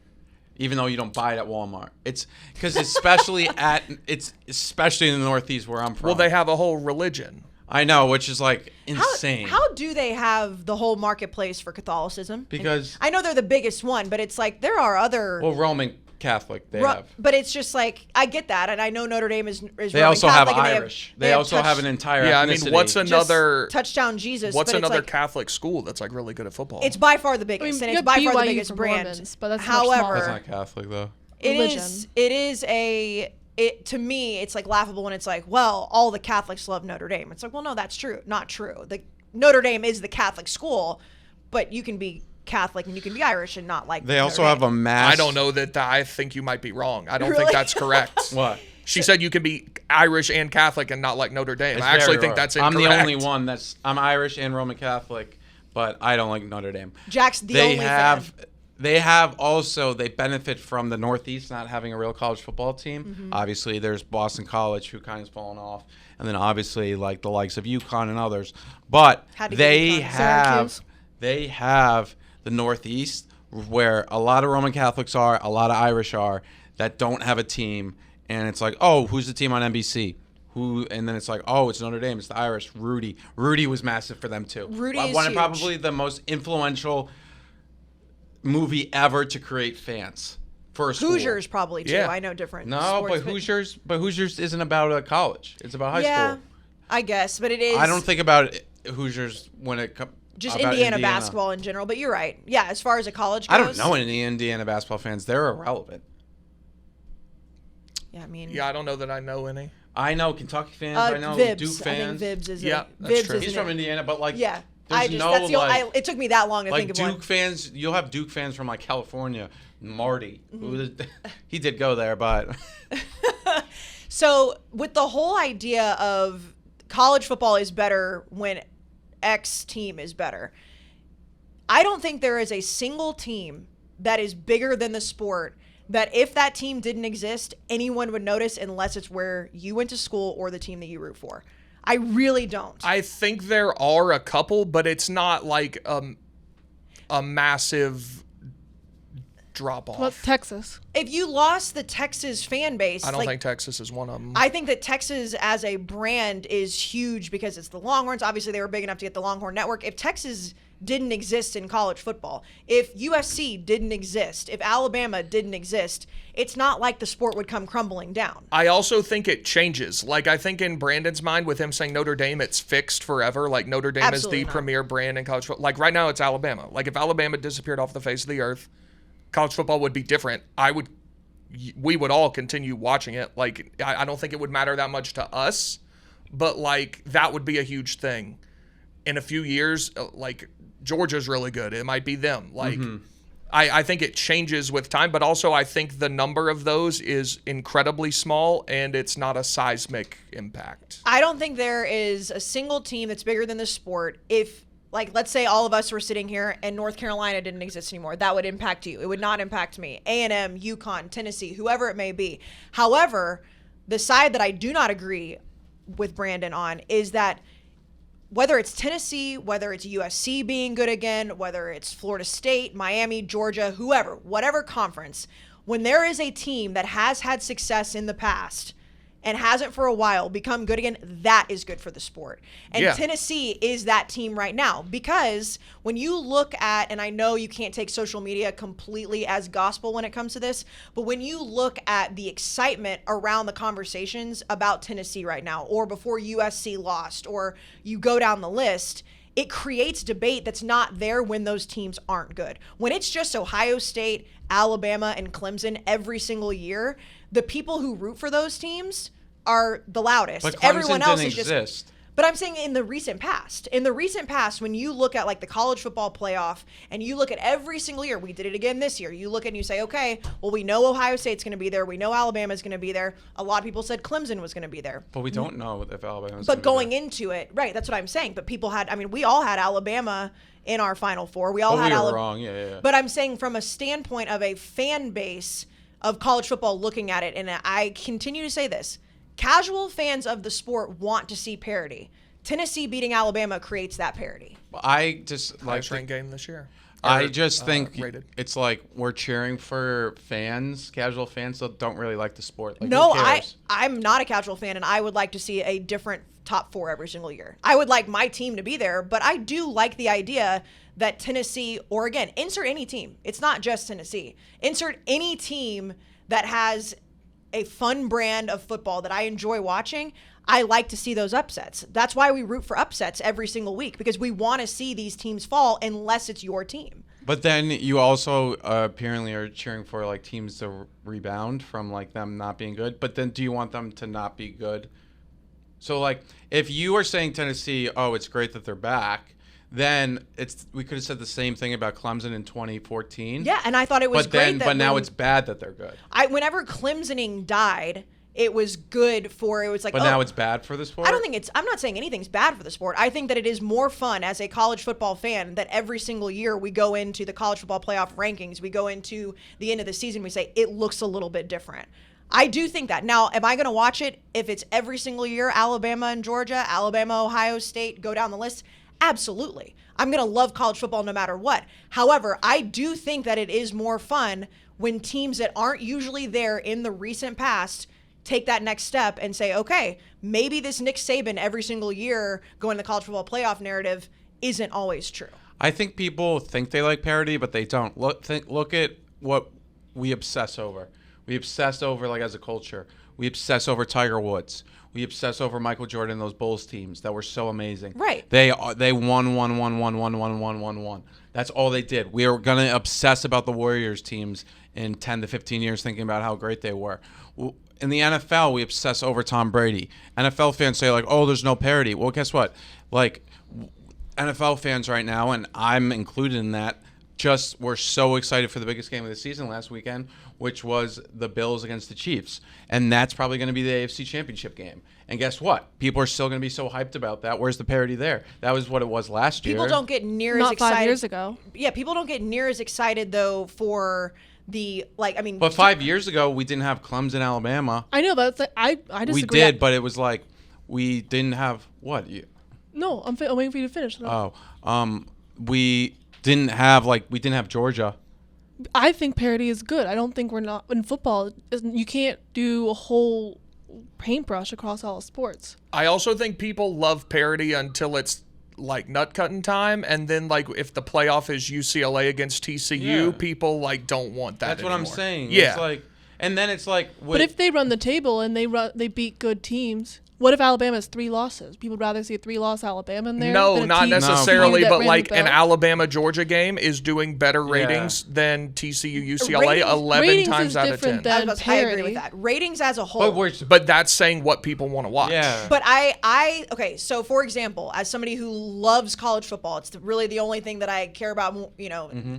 even though you don't buy it at Walmart. It's because especially in the Northeast where I'm from. Well, they have a whole religion. I know, which is like insane. How do they have the whole marketplace for Catholicism? Because I know they're the biggest one, but it's like there are other. Well, Roman Catholic they have. But it's just like I get that, and I know Notre Dame is They Roman also Catholic, have Irish. They also have an entire ethnicity. I mean, what's another touchdown Jesus? What's another Catholic school that's like really good at football? It's by far the biggest, and it's by far the biggest brand. Mormons, but that's however, that's not Catholic though. To me, it's like laughable when it's like, well, all the Catholics love Notre Dame. It's like, well, no, that's true. Not true. Notre Dame is the Catholic school, but you can be Catholic and you can be Irish and not like. They also have a mass. I don't know that. I think you might be wrong. I don't think that's correct. What? She said you can be Irish and Catholic and not like Notre Dame. It's I actually think that's incorrect. I'm the only one I'm Irish and Roman Catholic, but I don't like Notre Dame. Jack's the only fan. They benefit from the Northeast not having a real college football team. Mm-hmm. Obviously, there's Boston College, who kind of has fallen off. And then obviously like the likes of UConn and others. But they have the Northeast where a lot of Roman Catholics are, a lot of Irish are, that don't have a team. And it's like, oh, who's the team on NBC? And then it's like, oh, it's Notre Dame. It's the Irish. Rudy was massive for them too. Rudy is one of huge. Probably the most influential movie ever to create fans for a school. Hoosiers probably too. Yeah. I know different. No, sports, but Hoosiers isn't about a college. It's about high school. I guess, but it is. I don't think about Hoosiers when it comes. Just Indiana basketball in general, but you're right. Yeah, as far as a college goes. I don't know any Indiana basketball fans. They're irrelevant. Yeah, I mean. Yeah, I don't know that I know any. I know Kentucky fans. I know Vibbs. Duke fans. I think Vibbs is that's true. He's from Indiana, but like. Yeah. It took me that long to think of Duke fans, you'll have Duke fans from like California. Marty, he did go there, but. So with the whole idea of college football is better when X team is better, I don't think there is a single team that is bigger than the sport that if that team didn't exist, anyone would notice unless it's where you went to school or the team that you root for. I really don't. I think there are a couple, but it's not like a massive drop off. Well, Texas. If you lost the Texas fan base, I don't think Texas is one of them. I think that Texas as a brand is huge because it's the Longhorns. Obviously, they were big enough to get the Longhorn Network. If Texas didn't exist in college football, if USC didn't exist, if Alabama didn't exist, it's not like the sport would come crumbling down. I also think it changes. Like, I think in Brandon's mind, with him saying Notre Dame, it's fixed forever. Like, Notre Dame Absolutely is the not. premier brand in college football. Like, right now, it's Alabama. Like, if Alabama disappeared off the face of the earth, college football would be different. We would all continue watching it. Like, I don't think it would matter that much to us, but, like, that would be a huge thing. In a few years, like, Georgia's really good. It might be them. Like, I think it changes with time, but also I think the number of those is incredibly small, and it's not a seismic impact. I don't think there is a single team that's bigger than the sport. If, like, let's say all of us were sitting here and North Carolina didn't exist anymore, that would impact you. It would not impact me. A&M, UConn, Tennessee, whoever it may be. However, the side that I do not agree with Brandon on is that whether it's Tennessee, whether it's USC being good again, whether it's Florida State, Miami, Georgia, whoever, whatever conference, when there is a team that has had success in the past and hasn't for a while become good again, that is good for the sport. And Tennessee is that team right now, because when you look at, and I know you can't take social media completely as gospel when it comes to this, but when you look at the excitement around the conversations about Tennessee right now, or before USC lost, or you go down the list, it creates debate that's not there when those teams aren't good. When it's just Ohio State, Alabama, and Clemson every single year, the people who root for those teams are the loudest. But Clemson Everyone else didn't is just. exist. But I'm saying in the recent past, when you look at like the college football playoff and you look at every single year, we did it again this year. You look and you say, okay, well, we know Ohio State's going to be there. We know Alabama's going to be there. A lot of people said Clemson was going to be there. But we don't know if Alabama's But going into it, right, that's what I'm saying. But we all had Alabama in our Final Four. We all had Alabama. We were wrong, yeah. But I'm saying from a standpoint of a fan base of college football looking at it, and I continue to say this, casual fans of the sport want to see parity. Tennessee beating Alabama creates that parity. I just highest ranked game this year. I just think rated. It's like we're cheering for fans, casual fans that don't really like the sport. Like, no, I'm not a casual fan, and I would like to see a different top 4 every single year. I would like my team to be there, but I do like the idea that Tennessee, or again, insert any team. It's not just Tennessee. Insert any team that has a fun brand of football that I enjoy watching. I like to see those upsets. That's why we root for upsets every single week, because we want to see these teams fall unless it's your team. But then you also apparently are cheering for like teams to rebound from like them not being good. But then do you want them to not be good? So like if you are saying Tennessee, oh, it's great that they're back, then we could have said the same thing about Clemson in 2014. Yeah, and I thought it was great. But now it's bad that they're good. Whenever Clemsoning died, it was good for, it was like, but now it's bad for the sport? I'm not saying anything's bad for the sport. I think that it is more fun as a college football fan that every single year we go into the college football playoff rankings, we go into the end of the season, we say it looks a little bit different. I do think that. Now, am I going to watch it if it's every single year, Alabama and Georgia, Alabama, Ohio State, go down the list? Absolutely. I'm going to love college football no matter what. However, I do think that it is more fun when teams that aren't usually there in the recent past take that next step and say, okay, maybe this Nick Saban every single year going to the college football playoff narrative isn't always true. I think people think they like parity, but they don't. Look at what we obsess over. We obsess over, like, as a culture. We obsess over Tiger Woods. We obsess over Michael Jordan and those Bulls teams that were so amazing. Right. They won. That's all they did. We are going to obsess about the Warriors teams in 10 to 15 years thinking about how great they were. In the NFL, we obsess over Tom Brady. NFL fans say, like, oh, there's no parity. Well, guess what? Like, NFL fans right now, and I'm included in that, just were so excited for the biggest game of the season last weekend, which was the Bills against the Chiefs. And that's probably going to be the AFC Championship game. And guess what? People are still going to be so hyped about that. Where's the parity there? That was what it was last year. People don't get near as excited. Not 5 years ago. Yeah, people don't get near as excited, though, for the, like, I mean. But 5 years ago, we didn't have Clemson, Alabama. I know, but it's like, I disagree. We did, but it was like we didn't have what? No, I'm waiting for you to finish. We didn't have Georgia. I think parity is good. I don't think we're not in football. You can't do a whole paintbrush across all sports. I also think people love parity until it's like nut cutting time, and then like if the playoff is UCLA against TCU, people like don't want that. That's anymore. what I'm saying. Yeah. It's like, and then it's like, but if they run the table and they beat good teams. What if Alabama has 3 losses? People would rather see a 3-loss Alabama in there? No, not necessarily, but like an Alabama-Georgia game is doing better ratings than TCU-UCLA 11 times out of 10. I agree with that. Ratings as a whole. But that's saying what people want to watch. Yeah. But okay, so for example, as somebody who loves college football, it's really the only thing that I care about, Mm-hmm.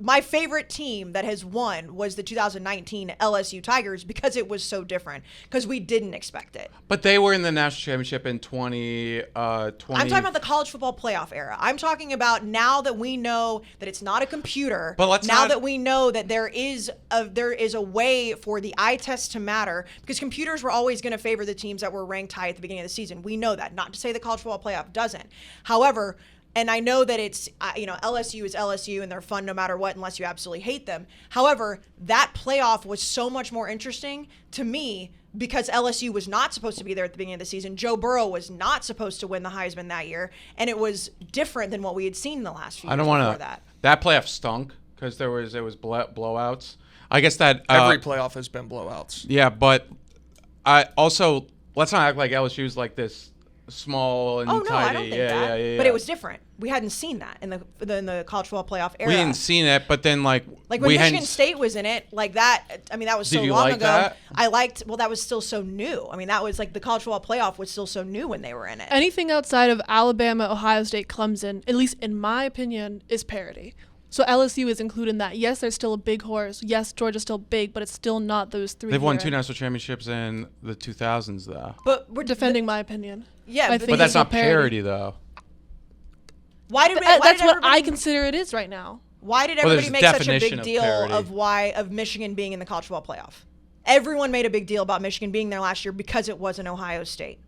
My favorite team that has won was the 2019 LSU Tigers because it was so different, because we didn't expect it. But they were in the national championship in 2020. I'm talking about the college football playoff era. I'm talking about now that we know that it's not a computer. But that we know that there is a way for the eye test to matter, because computers were always going to favor the teams that were ranked high at the beginning of the season. We know that. Not to say the college football playoff doesn't. However, and I know that it's, LSU is LSU and they're fun no matter what, unless you absolutely hate them. However, that playoff was so much more interesting to me because LSU was not supposed to be there at the beginning of the season. Joe Burrow was not supposed to win the Heisman that year, and it was different than what we had seen in the last few years before that. That playoff stunk because it was blowouts. I guess that every playoff has been blowouts. Yeah, but I also let's not act like LSU's like this small and Oh no, tidy. I don't think that. Yeah. But it was different. We hadn't seen that in the college football playoff era. We hadn't seen it, but then like when we Michigan State was in it, like that. I mean, that was so Did you long like ago. that? I liked. Well, that was still so new. I mean, that was like the college football playoff was still so new when they were in it. Anything outside of Alabama, Ohio State, Clemson, at least in my opinion, is parity. So LSU is included in that. Yes, there's still a big horse. Yes, Georgia's still big, but it's still not those three. They've won 2 national championships in the 2000s, though. But we're defending my opinion. Yeah, but that's not parity, though. That's what I consider it is right now. Why did everybody make such a big deal of Michigan being in the college football playoff? Everyone made a big deal about Michigan being there last year because it was in Ohio State.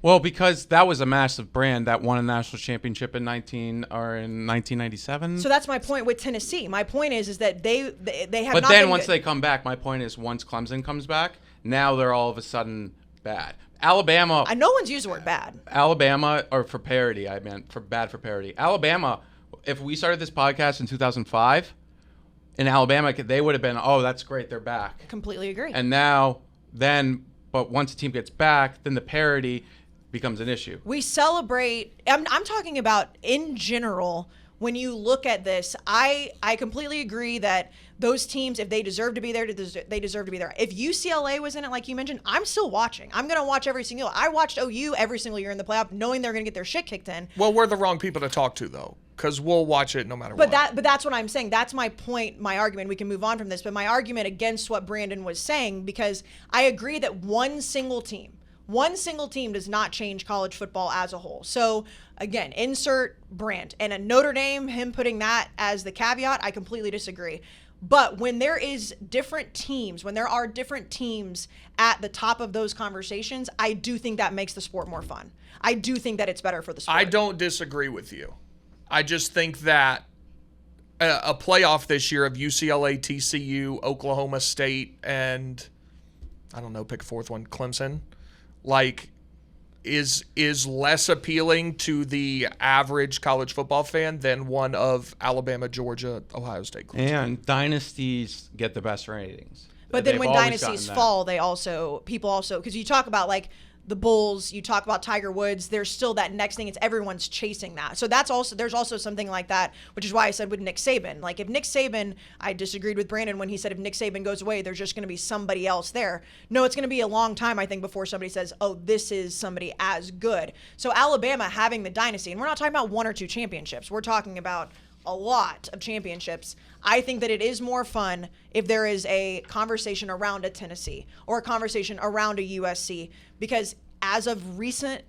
Well, because that was a massive brand that won a national championship in 1997. So that's my point with Tennessee. My point is that they have. But not then been once good. they come back, my point is once Clemson comes back, now they're all of a sudden bad. Alabama. No one's used the word bad. Alabama, or for parity, I meant for parity. Alabama. If we started this podcast in 2005, in Alabama, they would have been, oh, that's great, they're back. Completely agree. And but once a team gets back, then the parity becomes an issue. We celebrate. I'm talking about in general. When you look at this, I completely agree that those teams, if they deserve to be there, they deserve to be there. If UCLA was in it, like you mentioned, I'm still watching. I'm going to watch every single. I watched OU every single year in the playoff, knowing they're going to get their shit kicked in. Well, we're the wrong people to talk to, though, because we'll watch it no matter what. But that's what I'm saying. That's my point, my argument. We can move on from this, but my argument against what Brandon was saying, because I agree that one single team does not change college football as a whole. So again, insert brand. And a Notre Dame, him putting that as the caveat, I completely disagree. But when there are different teams at the top of those conversations, I do think that makes the sport more fun. I do think that it's better for the sport. I don't disagree with you. I just think that a playoff this year of UCLA, TCU, Oklahoma State, and I don't know, pick a fourth one, Clemson, is less appealing to the average college football fan than one of Alabama, Georgia, Ohio State, Clemson. And dynasties get the best ratings. But then when dynasties fall, people also, because you talk about like the Bulls, you talk about Tiger Woods, there's still that next thing. It's everyone's chasing that. So there's also something like that, which is why I said with Nick Saban. Like if Nick Saban, I disagreed with Brandon when he said if Nick Saban goes away, there's just going to be somebody else there. No, it's going to be a long time, I think, before somebody says, oh, this is somebody as good. So Alabama having the dynasty, and we're not talking about 1 or 2 championships. We're talking about a lot of championships. I think that it is more fun if there is a conversation around a Tennessee or a conversation around a USC, because as of recent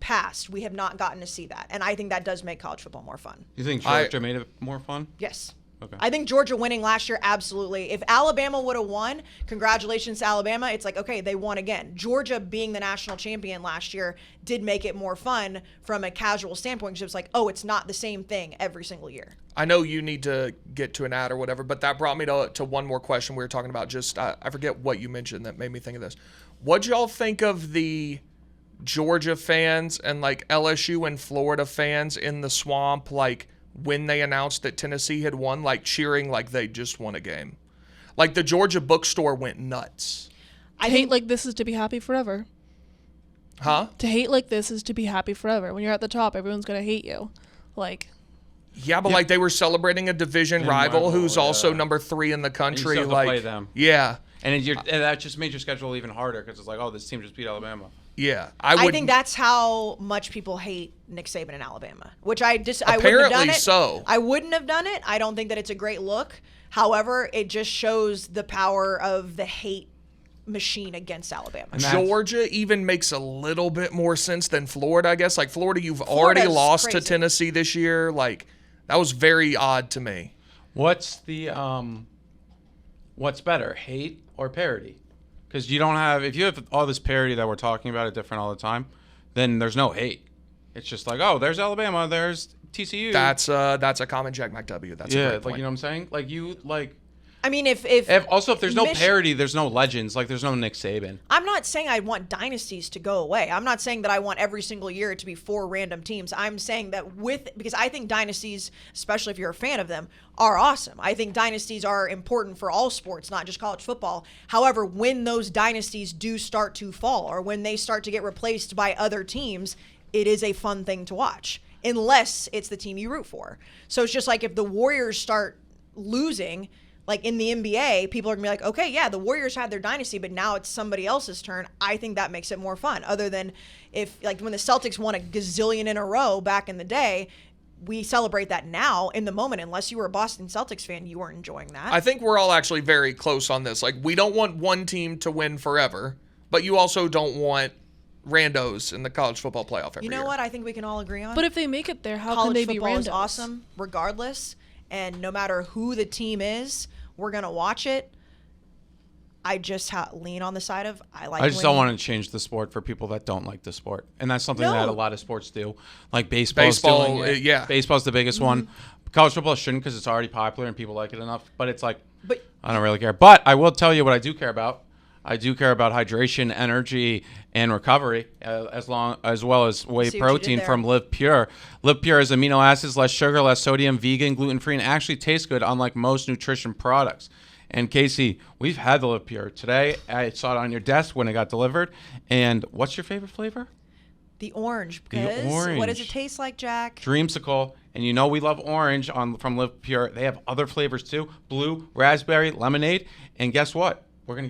past, we have not gotten to see that. And I think that does make college football more fun. You think Georgia made it more fun? Yes. Okay. I think Georgia winning last year, absolutely. If Alabama would have won, congratulations to Alabama. It's like, okay, they won again. Georgia being the national champion last year did make it more fun from a casual standpoint. Because it's like, oh, it's not the same thing every single year. I know you need to get to an ad or whatever, but that brought me to one more question we were talking about. Just I forget what you mentioned that made me think of this. What'd y'all think of the Georgia fans and like LSU and Florida fans in the swamp, like when they announced that Tennessee had won, like cheering like they just won a game? Like the Georgia bookstore went nuts. I hate like this is to be happy forever. Huh? To hate like this is to be happy forever. When you're at the top, everyone's going to hate you. Like... Yeah, but like they were celebrating a division rival who's also number 3 in the country. And you still have to play them. Yeah. And that just made your schedule even harder because it's like, oh, this team just beat Alabama. Yeah. I think that's how much people hate Nick Saban in Alabama, which I wouldn't have done Apparently it. so. I wouldn't have done it. I don't think that it's a great look. However, it just shows the power of the hate machine against Alabama. Georgia even makes a little bit more sense than Florida, I guess. Like Florida, you've already lost to Tennessee this year. Like that was very odd to me. What's better, hate or parity? Because you don't have, if you have all this parity that we're talking about, it different all the time, then there's no hate. It's just like, oh, there's Alabama, there's TCU. That's a common Jack McW. That's a great point. Like, you know what I'm saying? Like you like. I mean, if there's no parity, there's no legends. Like there's no Nick Saban. I'm not saying I want dynasties to go away. I'm not saying that I want every single year to be 4 random teams. I'm saying that because I think dynasties, especially if you're a fan of them, are awesome. I think dynasties are important for all sports, not just college football. However, when those dynasties do start to fall or when they start to get replaced by other teams, it is a fun thing to watch, unless it's the team you root for. So it's just like if the Warriors start losing, like in the NBA, people are going to be like, okay, yeah, the Warriors had their dynasty, but now it's somebody else's turn. I think that makes it more fun. Other than if, like, when the Celtics won a gazillion in a row back in the day, we celebrate that now in the moment. Unless you were a Boston Celtics fan, you weren't enjoying that. I think we're all actually very close on this. Like, we don't want one team to win forever, but you also don't want randos in the college football playoff every year. You know what I think we can all agree on? But if they make it there, how college can they be football randos? is awesome regardless, and no matter who the team is, we're going to watch it. I just lean on the side of I like. I just don't want to change the sport for people that don't like the sport, and that's something that a lot of sports do. Like baseball, yeah, baseball's the biggest one. College football shouldn't because it's already popular and people like it enough. But it's like, I don't really care. But I will tell you what I do care about. I do care about hydration, energy, and recovery, as well as whey protein from Live Pure. Live Pure has amino acids, less sugar, less sodium, vegan, gluten-free, and actually tastes good, unlike most nutrition products. And Casey, we've had the Live Pure. Today, I saw it on your desk when it got delivered. And what's your favorite flavor? The orange. Because what does it taste like, Jack? Dreamsicle. And you know we love orange from Live Pure. They have other flavors too: blue, raspberry, lemonade. And guess what? We're gonna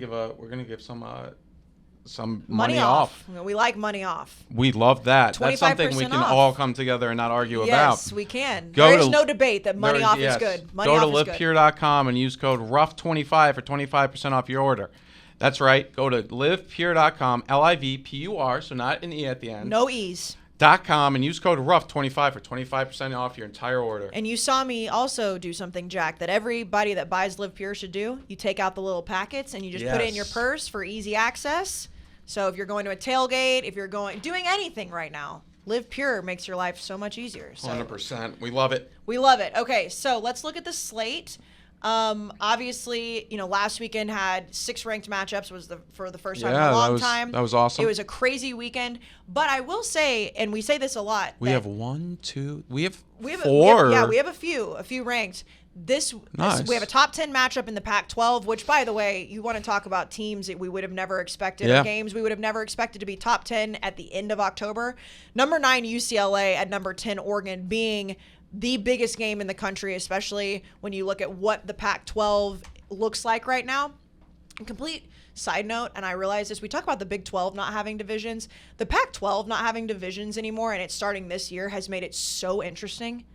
give some money off. We like money off. We love that. That's something we can all come together and not argue about. Yes, we can. There is no debate that money off is good. Go to livepure.com and use code ROUGH25 for 25% off your order. That's right. Go to livepure.com, LIVPUR, so not an E at the end. No E's. .com and use code ROUGH25 for 25% off your entire order. And you saw me also do something, Jack, that everybody that buys Live Pure should do. You take out the little packets and you just put it in your purse for easy access. So if you're going to a tailgate, if you're doing anything right now, Live Pure makes your life so much easier. So 100%. We love it. We love it. Okay, so let's look at the slate. Obviously, last weekend had 6 ranked matchups for the first time in a long time. That was awesome. It was a crazy weekend, but I will say, and we say this a lot. We have 1, 2, we have 4. We have a few ranked. Nice. We have a top 10 matchup in the Pac-12, which, by the way, you want to talk about teams that we would have never expected, or games we would have never expected to be top 10 at the end of October. Number 9, UCLA, at number 10, Oregon, being the biggest game in the country, especially when you look at what the Pac-12 looks like right now. A complete side note, and I realize this, we talk about the Big 12 not having divisions. The Pac-12 not having divisions anymore, and it's starting this year, has made it so interesting.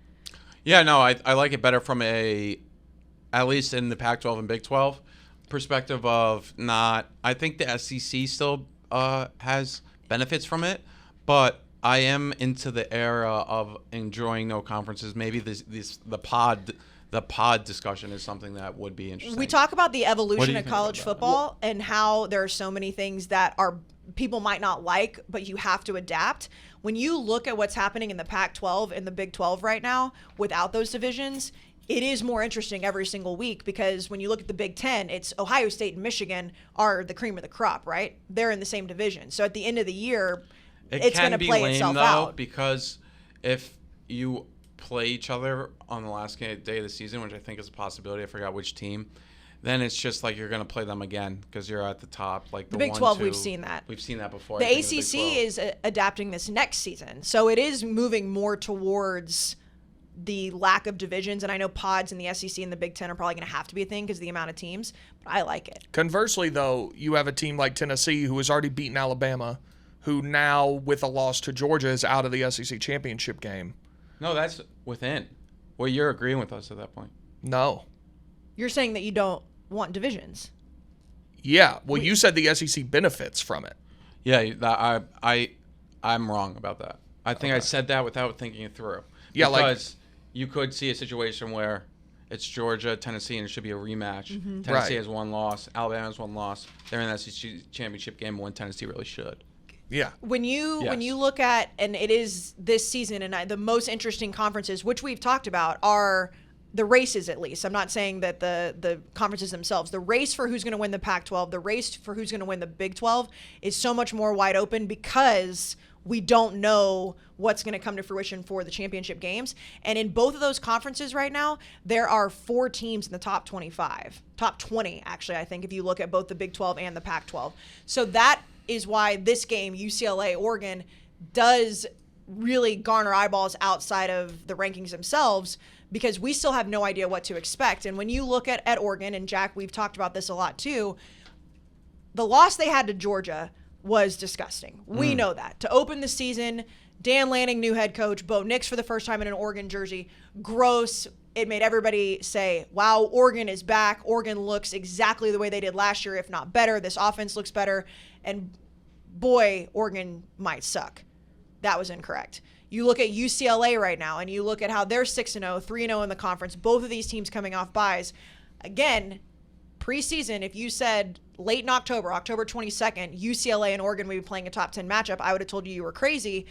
Yeah, no, I like it better from at least in the Pac-12 and Big 12 perspective of not, I think the SEC still has benefits from it, but I am into the era of enjoying no conferences. Maybe the pod discussion is something that would be interesting. We talk about the evolution of college football and how there are so many things that people might not like, but you have to adapt. When you look at what's happening in the Pac-12 and the Big 12 right now, without those divisions, it is more interesting every single week, because when you look at the Big 10, it's Ohio State and Michigan are the cream of the crop, right? They're in the same division. So at the end of the year, it's going to play itself out. Because if you play each other on the last day of the season, which I think is a possibility, I forgot which team, then it's just like you're going to play them again because you're at the top. Like the Big 12, we've seen that. We've seen that before. The ACC is adapting this next season. So it is moving more towards the lack of divisions. And I know pods in the SEC and the Big 10 are probably going to have to be a thing because of the amount of teams. But I like it. Conversely, though, you have a team like Tennessee who has already beaten Alabama, who now, with a loss to Georgia, is out of the SEC championship game. No, that's within. Well, you're agreeing with us at that point. No. You're saying that you don't want divisions. Yeah. Well, you said the SEC benefits from it. Yeah, I'm wrong about that. I think I said that without thinking it through. Yeah, because you could see a situation where it's Georgia, Tennessee, and it should be a rematch. Mm-hmm. Tennessee has 1 loss. Alabama has 1 loss. They're in the SEC championship game when Tennessee really should. Yeah. When you look at, and it is this season, and the most interesting conferences, which we've talked about, are the races, at least. I'm not saying that the conferences themselves. The race for who's going to win the Pac-12, the race for who's going to win the Big 12 is so much more wide open because we don't know what's going to come to fruition for the championship games. And in both of those conferences right now, there are 4 teams in the top 25. Top 20, actually, I think, if you look at both the Big 12 and the Pac-12. So that is why this game, UCLA, Oregon, does really garner eyeballs outside of the rankings themselves, because we still have no idea what to expect. And when you look at Oregon, and Jack, we've talked about this a lot too, the loss they had to Georgia was disgusting. We know that. To open the season, Dan Lanning, new head coach, Bo Nix for the first time in an Oregon jersey, gross. It made everybody say, wow, Oregon is back. Oregon looks exactly the way they did last year, if not better. This offense looks better. And boy, Oregon might suck. That was incorrect. You look at UCLA right now, and you look at how they're 6-0, 3-0 in the conference. Both of these teams coming off byes. Again, preseason, if you said late in October 22nd, UCLA and Oregon would be playing a top 10 matchup, I would have told you were crazy.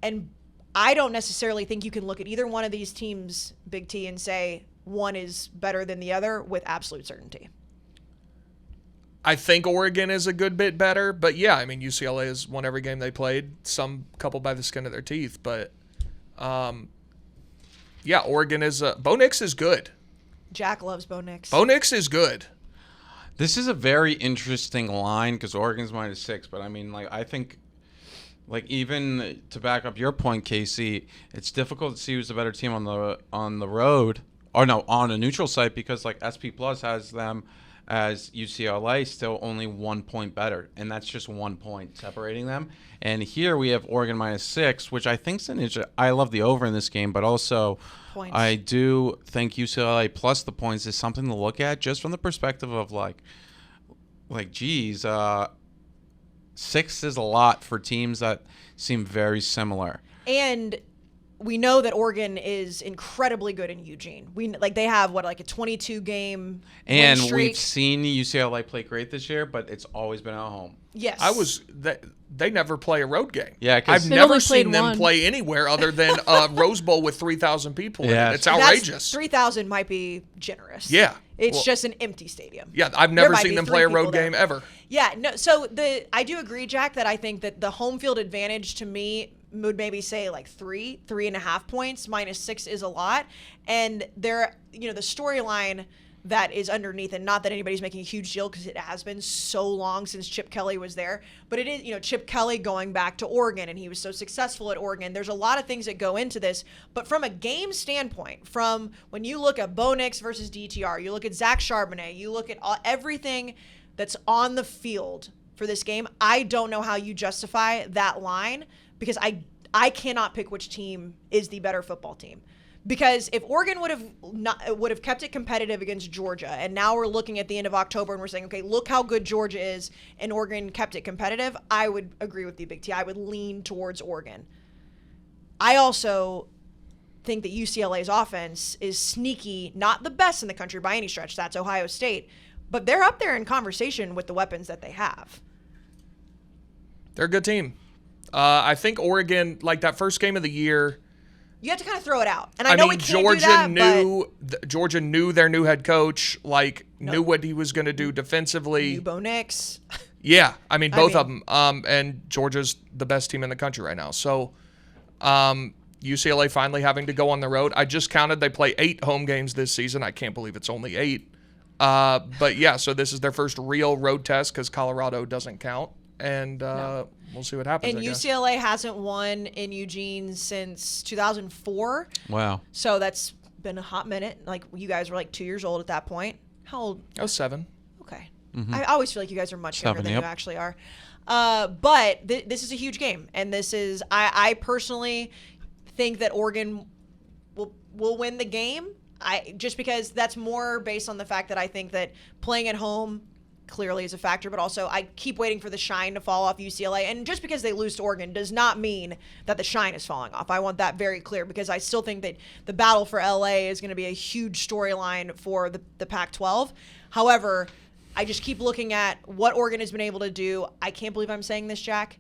And I don't necessarily think you can look at either one of these teams, Big T, and say one is better than the other with absolute certainty. I think Oregon is a good bit better, but yeah, I mean, UCLA has won every game they played, some couple by the skin of their teeth, but yeah, Oregon is Bo Nix is good. Jack loves Bo Nix. Bo Nix is good. This is a very interesting line because Oregon's -6, but I mean, like, I think, like, even to back up your point, Casey, it's difficult to see who's the better team on the road, or no, on a neutral site, because like SP Plus has them as UCLA still only 1 point better, and that's just 1 point separating them. And here we have Oregon -6, which I think's an issue. I love the over in this game, but also Points. I do think UCLA plus the points is something to look at, just from the perspective of like geez, 6 is a lot for teams that seem very similar. And we know that Oregon is incredibly good in Eugene. They have a 22 game And win streak. we've seen UCLA play great this year, but it's always been at home. Yes. They never play a road game. Yeah, 'cause I've They've never only seen played them one. play anywhere other than a Rose Bowl with 3,000 people in Yeah. it. It's outrageous. 3,000 might be generous. Yeah. It's Well, just an empty stadium. Yeah, I've There never might seen be them 3 play a people road there. game ever. Yeah, no. So I do agree, Jack, that I think that the home field advantage to me would maybe say like 3.5 points. -6 is a lot, and the storyline that is underneath, and not that anybody's making a huge deal because it has been so long since Chip Kelly was there, but it is, Chip Kelly going back to Oregon, and he was so successful at Oregon. There's a lot of things that go into this, but from a game standpoint, from when you look at Bo Nix versus DTR, you look at Zach Charbonnet, you look at everything that's on the field for this game, I don't know how you justify that line, because I cannot pick which team is the better football team. Because if Oregon would have kept it competitive against Georgia, and now we're looking at the end of October and we're saying, okay, look how good Georgia is, and Oregon kept it competitive, I would agree with you, Big T. I would lean towards Oregon. I also think that UCLA's offense is sneaky, not the best in the country by any stretch. That's Ohio State. But they're up there in conversation with the weapons that they have. They're a good team. I think Oregon, like that first game of the year, you have to kind of throw it out. And I know we can't Georgia do that, Georgia knew their new head coach, knew what he was going to do defensively. New Bo Nix. Yeah, both of them. And Georgia's the best team in the country right now. So UCLA finally having to go on the road. I just counted. They play 8 home games this season. I can't believe it's only 8. But yeah, so this is their first real road test because Colorado doesn't count. And we'll see what happens. And UCLA hasn't won in Eugene since 2004. Wow. So that's been a hot minute. Like, you guys were like 2 years old at that point. How old? I was 7. Okay. Mm-hmm. I always feel like you guys are much younger 7, than yep. you actually are. But this is a huge game. And this is, I personally think that Oregon will win the game. Just because that's more based on the fact that I think that playing at home clearly is a factor, but also I keep waiting for the shine to fall off UCLA. And just because they lose to Oregon does not mean that the shine is falling off. I want that very clear, because I still think that the battle for LA is going to be a huge storyline for the Pac-12. However, I just keep looking at what Oregon has been able to do. I can't believe I'm saying this, Jack,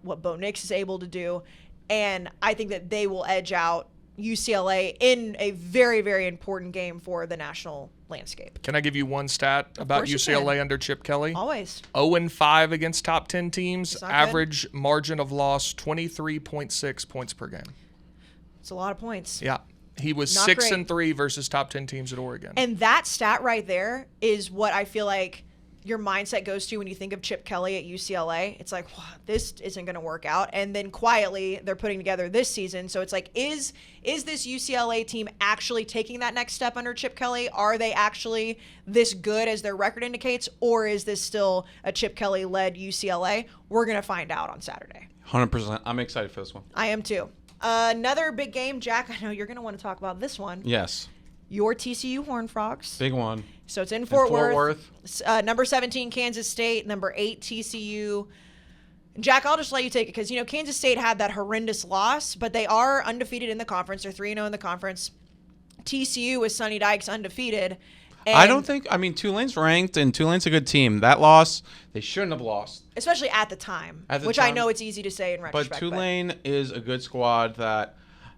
what Bo Nix is able to do. And I think that they will edge out UCLA in a very, very important game for the national landscape. Can I give you one stat about UCLA under Chip Kelly? Always. 0-5 against top 10 teams. Average good. Margin of loss, 23.6 points per game. It's a lot of points. Yeah. He was Not 6-3 versus top 10 teams at Oregon. And that stat right there is what I feel like your mindset goes to when you think of Chip Kelly at UCLA. It's like, wow, this isn't going to work out. And then quietly they're putting together this season. So it's like, is this UCLA team actually taking that next step under Chip Kelly? Are they actually this good as their record indicates? Or is this still a Chip Kelly-led UCLA? We're going to find out on Saturday. 100%. I'm excited for this one. I am too. Another big game, Jack. I know you're going to want to talk about this one. Yes. Your TCU Horned Frogs. Big one. So it's in Fort Worth. Number 17, Kansas State. Number 8, TCU. Jack, I'll just let you take it because, Kansas State had that horrendous loss, but they are undefeated in the conference. They're 3-0 in the conference. TCU with Sonny Dykes undefeated. And Tulane's ranked, and Tulane's a good team. That loss, they shouldn't have lost. Especially at the time, I know it's easy to say in retrospect. But Tulane is a good squad that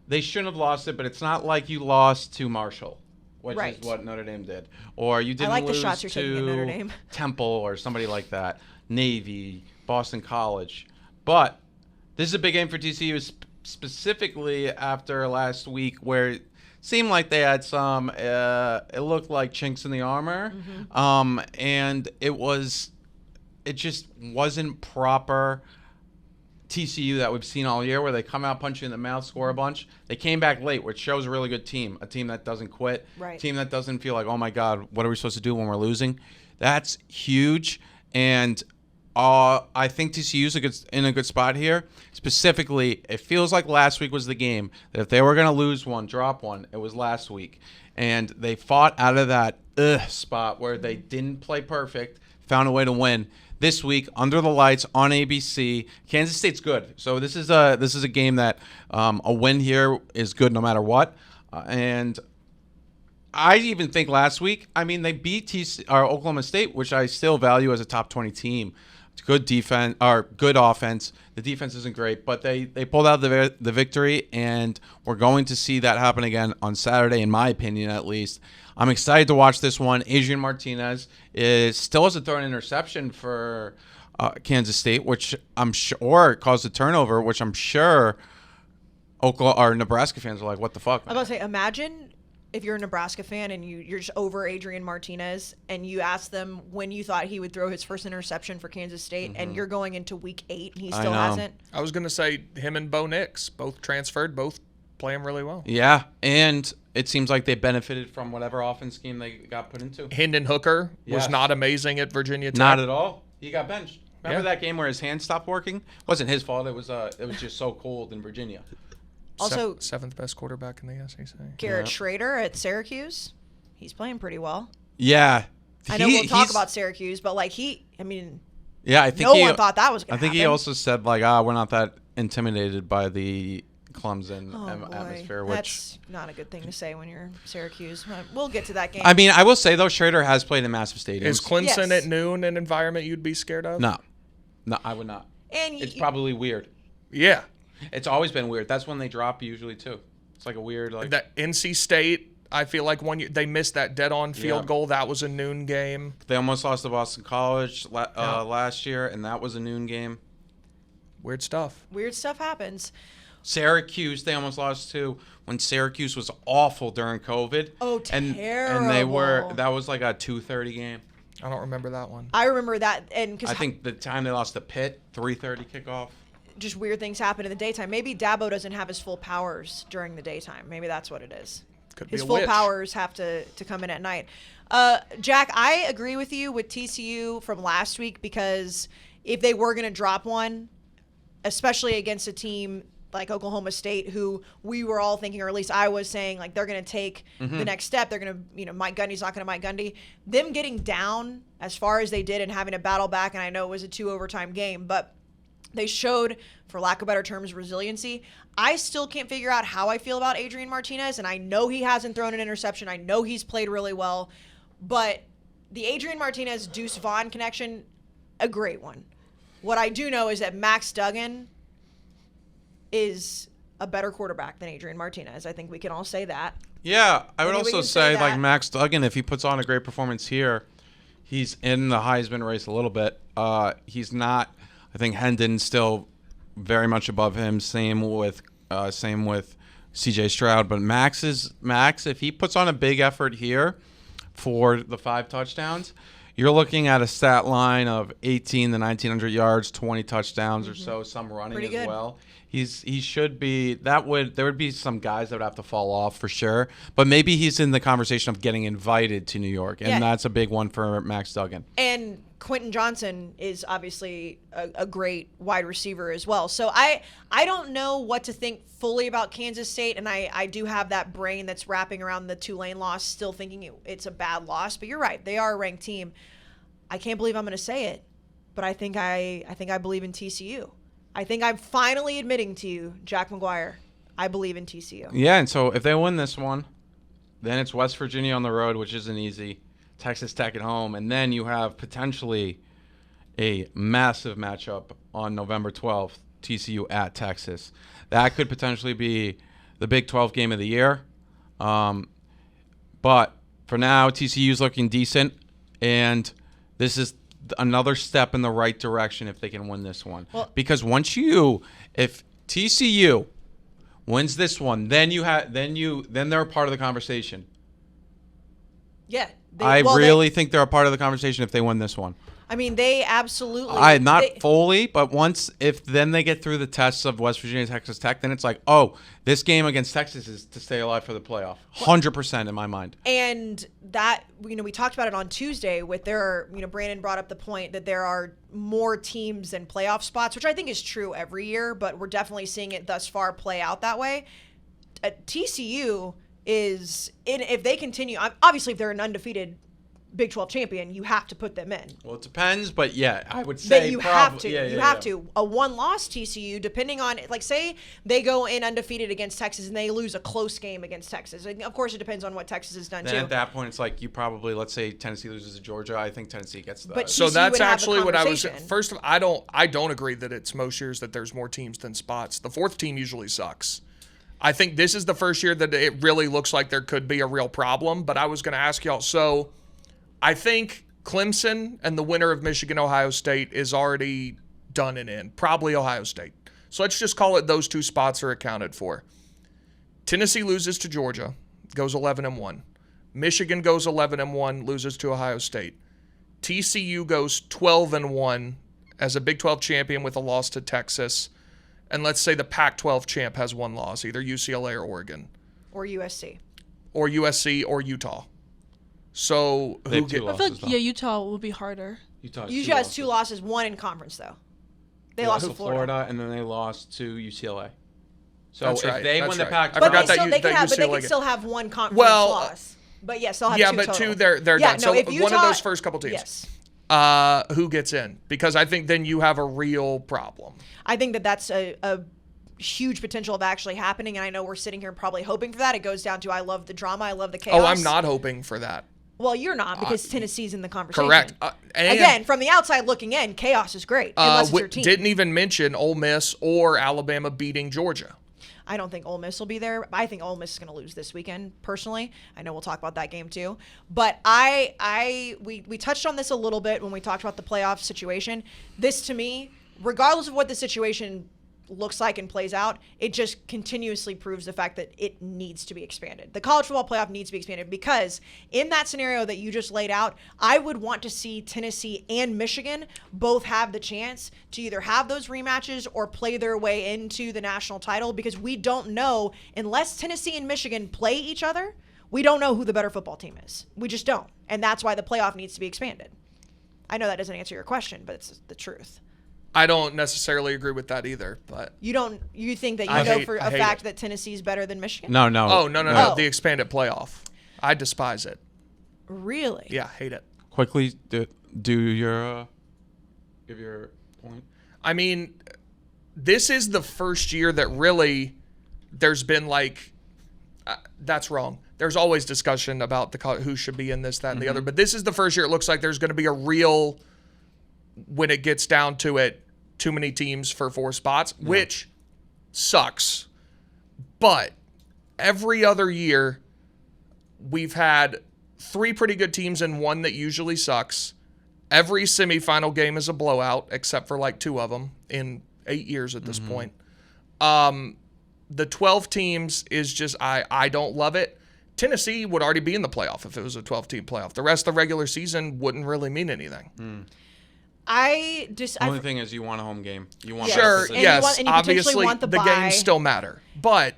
they shouldn't have lost it, but it's not like you lost to Marshall, which is what Notre Dame did. Or you didn't lose the shots you're taking at Notre Dame. Temple or somebody like that, Navy, Boston College. But this is a big game for TCU, specifically after last week where it seemed like they had some, it looked like chinks in the armor. Mm-hmm. And it just wasn't proper TCU that we've seen all year where they come out, punch you in the mouth, score a bunch. They came back late, which shows a really good team, a team that doesn't quit, a team that doesn't feel like, oh, my God, what are we supposed to do when we're losing? That's huge, and I think TCU's in a good spot here. Specifically, it feels like last week was the game that if they were going to lose one, drop one, it was last week. And they fought out of that spot where they didn't play perfect, found a way to win. This week, under the lights on ABC, Kansas State's good. So this is a game that a win here is good no matter what. And I even think last week, they beat Oklahoma State, which I still value as a top 20 team. It's good defense or good offense. The defense isn't great, but they pulled out the victory, and we're going to see that happen again on Saturday, in my opinion, at least. I'm excited to watch this one. Adrian Martinez still has a thrown interception for Kansas State, which I'm sure caused a turnover, which I'm sure Oklahoma or Nebraska fans are like, "What the fuck?" I was about to say, imagine if you're a Nebraska fan and you're just over Adrian Martinez, and you ask them when you thought he would throw his first interception for Kansas State, and you're going into week 8 and he still hasn't. I was gonna say him and Bo Nix both transferred, both playing really well. Yeah, and it seems like they benefited from whatever offense scheme they got put into. Hendon Hooker was not amazing at Virginia Tech. Not at all. He got benched. Remember that game where his hand stopped working? It wasn't his fault. It was just so cold in Virginia. Also, seventh best quarterback in the SEC. Garrett Schrader at Syracuse. He's playing pretty well. Yeah. I know we'll talk about Syracuse, but I think no one thought that was going to happen. I think he also said, we're not that intimidated by the Clemson atmosphere. That's not a good thing to say when you're Syracuse. We'll get to that game. I will say, though, Schrader has played in massive stadiums. Is Clemson at noon an environment you'd be scared of? No, I would not. And it's probably weird. Yeah. It's always been weird. That's when they drop usually, too. It's like a weird... That NC State, I feel like they missed that dead-on field goal. That was a noon game. They almost lost to Boston College last year, and that was a noon game. Weird stuff. Weird stuff happens. Syracuse, they almost lost to when Syracuse was awful during COVID. Oh, terrible. And that was like a 2:30 game. I don't remember that one. I remember that. I think the time they lost to Pitt, 3:30 kickoff. Just weird things happen in the daytime. Maybe Dabo doesn't have his full powers during the daytime. Maybe that's what it is. Could his be a full witch. powers have to come in at night. Jack, I agree with you with TCU from last week, because if they were going to drop one, especially against a team like Oklahoma State, who we were all thinking, or at least I was saying, they're going to take the next step. They're going to, Mike Gundy's not going to Mike Gundy. Them getting down as far as they did and having to battle back, and I know it was a 2 overtime game, but they showed, for lack of better terms, resiliency. I still can't figure out how I feel about Adrian Martinez, and I know he hasn't thrown an interception. I know he's played really well, but the Adrian Martinez-Deuce Vaughn connection, a great one. What I do know is that Max Duggan is a better quarterback than Adrian Martinez. I think we can all say that. Yeah, I would also say Max Duggan, if he puts on a great performance here, he's in the Heisman race a little bit. He's not. I think Hendon's still very much above him. Same with C.J. Stroud. But Max, if he puts on a big effort here for the 5 touchdowns, you're looking at a stat line of 18 to 1,900 yards, 20 touchdowns or so, some running Pretty as good. well. He should be there would be some guys that would have to fall off for sure, but maybe he's in the conversation of getting invited to New York, and that's a big one for Max Duggan. And Quentin Johnson is obviously a great wide receiver as well. So I don't know what to think fully about Kansas State, and I do have that brain that's wrapping around the Tulane loss, still thinking it's a bad loss. But you're right, they are a ranked team. I can't believe I'm going to say it, but I think I believe in TCU. I think I'm finally admitting to you, Jack McGuire, I believe in TCU. Yeah, and so if they win this one, then it's West Virginia on the road, which isn't easy, Texas Tech at home, and then you have potentially a massive matchup on November 12th, TCU at Texas. That could potentially be the Big 12 game of the year. But for now, TCU's looking decent, and this is another step in the right direction if they can win this one. Well, because if TCU wins this one, then they're a part of the conversation. Yeah. I really think they're a part of the conversation if they win this one. I mean, they absolutely. Fully, but then they get through the tests of West Virginia, Texas Tech, then it's like, oh, this game against Texas is to stay alive for the playoff. 100% in my mind. And that, we talked about it on Tuesday with Brandon brought up the point that there are more teams than playoff spots, which I think is true every year, but we're definitely seeing it thus far play out that way. TCU is, if they continue, obviously if they're an undefeated Big 12 champion, you have to put them in. Well, it depends, but yeah, I would say that you probably, have to. Yeah, you have to. A one-loss TCU, depending on, like, say they go in undefeated against Texas and they lose a close game against Texas. And of course, it depends on what Texas has done then too. At that point, it's like you probably, let's say Tennessee loses to Georgia. I think Tennessee gets the. But so TCU that's would have actually the what I was. conversation. First of all, I don't agree that it's most years that there's more teams than spots. The fourth team usually sucks. I think this is the first year that it really looks like there could be a real problem. But I was going to ask y'all. So I think Clemson and the winner of Michigan-Ohio State is already done and in. Probably Ohio State. So let's just call it those two spots are accounted for. Tennessee loses to Georgia, goes 11-1. Michigan goes 11-1, loses to Ohio State. TCU goes 12-1 as a Big 12 champion with a loss to Texas. And let's say the Pac-12 champ has one loss, either UCLA or Oregon. Or USC. Or USC or Utah. So I feel like Utah will be harder. Utah has two losses, one in conference though. They lost to Florida, and then they lost to UCLA. So That's if right. they That's win the right. Pac-12, I forgot that they can still have one conference loss. But yes, they'll have two but total. two they're done. So if Utah, one of those first couple teams. Yes. Who gets in? Because I think then you have a real problem. I think that's a huge potential of actually happening, and I know we're sitting here probably hoping for that. It goes down to I love the drama, I love the chaos. Oh, I'm not hoping for that. Well, you're not because Tennessee's in the conversation. Correct. Again, from the outside looking in, chaos is great unless it's your team. Didn't even mention Ole Miss or Alabama beating Georgia. I don't think Ole Miss will be there. I think Ole Miss is going to lose this weekend, personally. I know we'll talk about that game too. But we touched on this a little bit when we talked about the playoff situation. This, to me, regardless of what the situation looks like and plays out, it just continuously proves the fact that it needs to be expanded. The college football playoff needs to be expanded because in that scenario that you just laid out, I would want to see Tennessee and Michigan both have the chance to either have those rematches or play their way into the national title, because we don't know, unless Tennessee and Michigan play each other, we don't know who the better football team is. We just don't. And that's why the playoff needs to be expanded. I know that doesn't answer your question, but it's the truth. I don't necessarily agree with that either, but you think that you go for a fact that Tennessee's better than Michigan? No. Oh, no. The expanded playoff. I despise it. Really? Yeah, hate it. Quickly do your give your point. I mean, this is the first year that really there's been like that's wrong. There's always discussion about who should be in this, that, and the other, but this is the first year it looks like there's going to be a real, when it gets down to it, too many teams for 4 spots, which sucks. But every other year, we've had 3 pretty good teams and 1 that usually sucks. Every semifinal game is a blowout, except for like 2 of them in 8 years at this point. The 12 teams is just, I don't love it. Tennessee would already be in the playoff if it was a 12-team playoff. The rest of the regular season wouldn't really mean anything. The only thing is you want a home game. You want sure, yes. And you obviously, want the games still matter. But,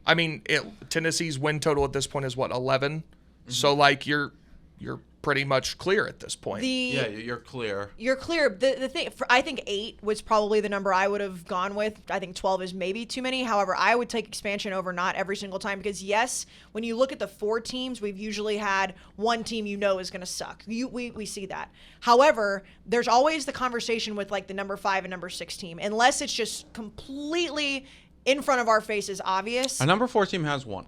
I mean, Tennessee's win total at this point is, 11? Mm-hmm. So, like, you're pretty much clear at this point. You're clear. You're clear. The thing, I think 8 was probably the number I would have gone with. I think 12 is maybe too many. However, I would take expansion over not every single time because, yes, when you look at the 4 teams, we've usually had one team is going to suck. We see that. However, there's always the conversation with, like, the number 5 and number 6 team, unless it's just completely in front of our faces obvious. A number 4 team has one.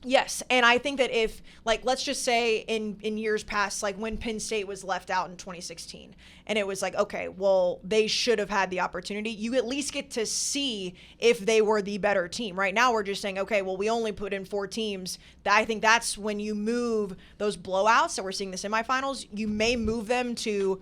Yes, and I think that if, like, let's just say in years past, like when Penn State was left out in 2016, and it was like, okay, well, they should have had the opportunity. You at least get to see if they were the better team. Right now, we're just saying, okay, well, we only put in 4 teams. I think that's when you move those blowouts that we're seeing the semifinals. You may move them to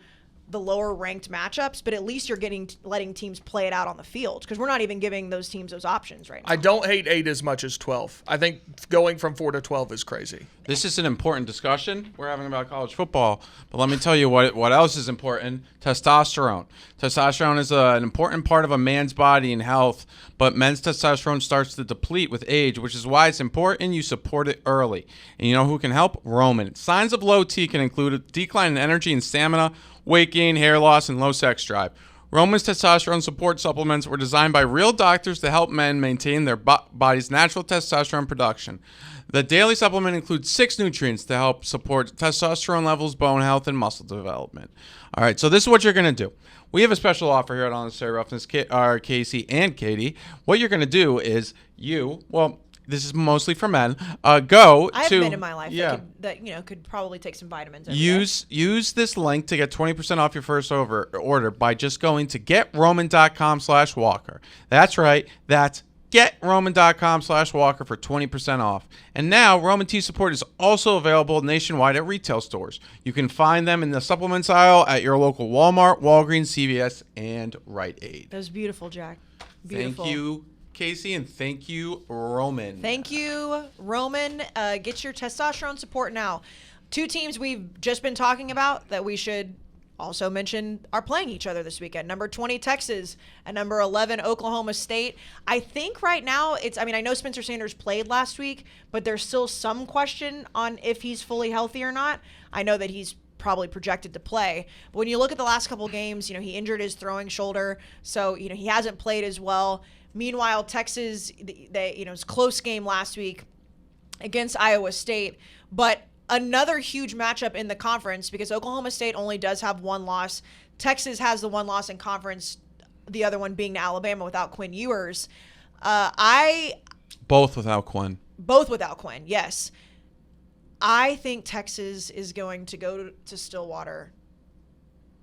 the lower ranked matchups, but at least you're letting teams play it out on the field because we're not even giving those teams those options right now. I don't hate 8 as much as 12. I think going from 4 to 12 is crazy. This is an important discussion we're having about college football, but let me tell you what else is important. Testosterone. Testosterone is an important part of a man's body and health, but men's testosterone starts to deplete with age, which is why it's important you support it early. And you know who can help? Roman. Signs of low T can include a decline in energy and stamina, weight gain, hair loss, and low sex drive. Roman's testosterone support supplements were designed by real doctors to help men maintain their body's natural testosterone production. The daily supplement includes 6 nutrients to help support testosterone levels, bone health, and muscle development. All right, so this is what you're going to do. We have a special offer here at Unnecessary Roughness, Casey and Katie. What you're going to do is this is mostly for men. I have men in my life that could probably take some vitamins. Use this link to get 20% off your first order by just going to GetRoman.com/Walker. That's right. That's GetRoman.com/Walker for 20% off. And now Roman Tea Support is also available nationwide at retail stores. You can find them in the supplements aisle at your local Walmart, Walgreens, CVS, and Rite Aid. That was beautiful, Jack. Beautiful. Thank you, Casey, and thank you, Roman. Thank you, Roman. Get your testosterone support now. 2 teams we've just been talking about that we should also mention are playing each other this weekend. Number 20, Texas, and number 11, Oklahoma State. I think right now I know Spencer Sanders played last week, but there's still some question on if he's fully healthy or not. I know that he's probably projected to play. But when you look at the last couple games, he injured his throwing shoulder, so he hasn't played as well. Meanwhile, Texas, it was a close game last week against Iowa State, but another huge matchup in the conference because Oklahoma State only does have 1 loss. Texas has the 1 loss in conference, the other one being to Alabama without Quinn Ewers. Both without Quinn. Both without Quinn, yes. I think Texas is going to go to Stillwater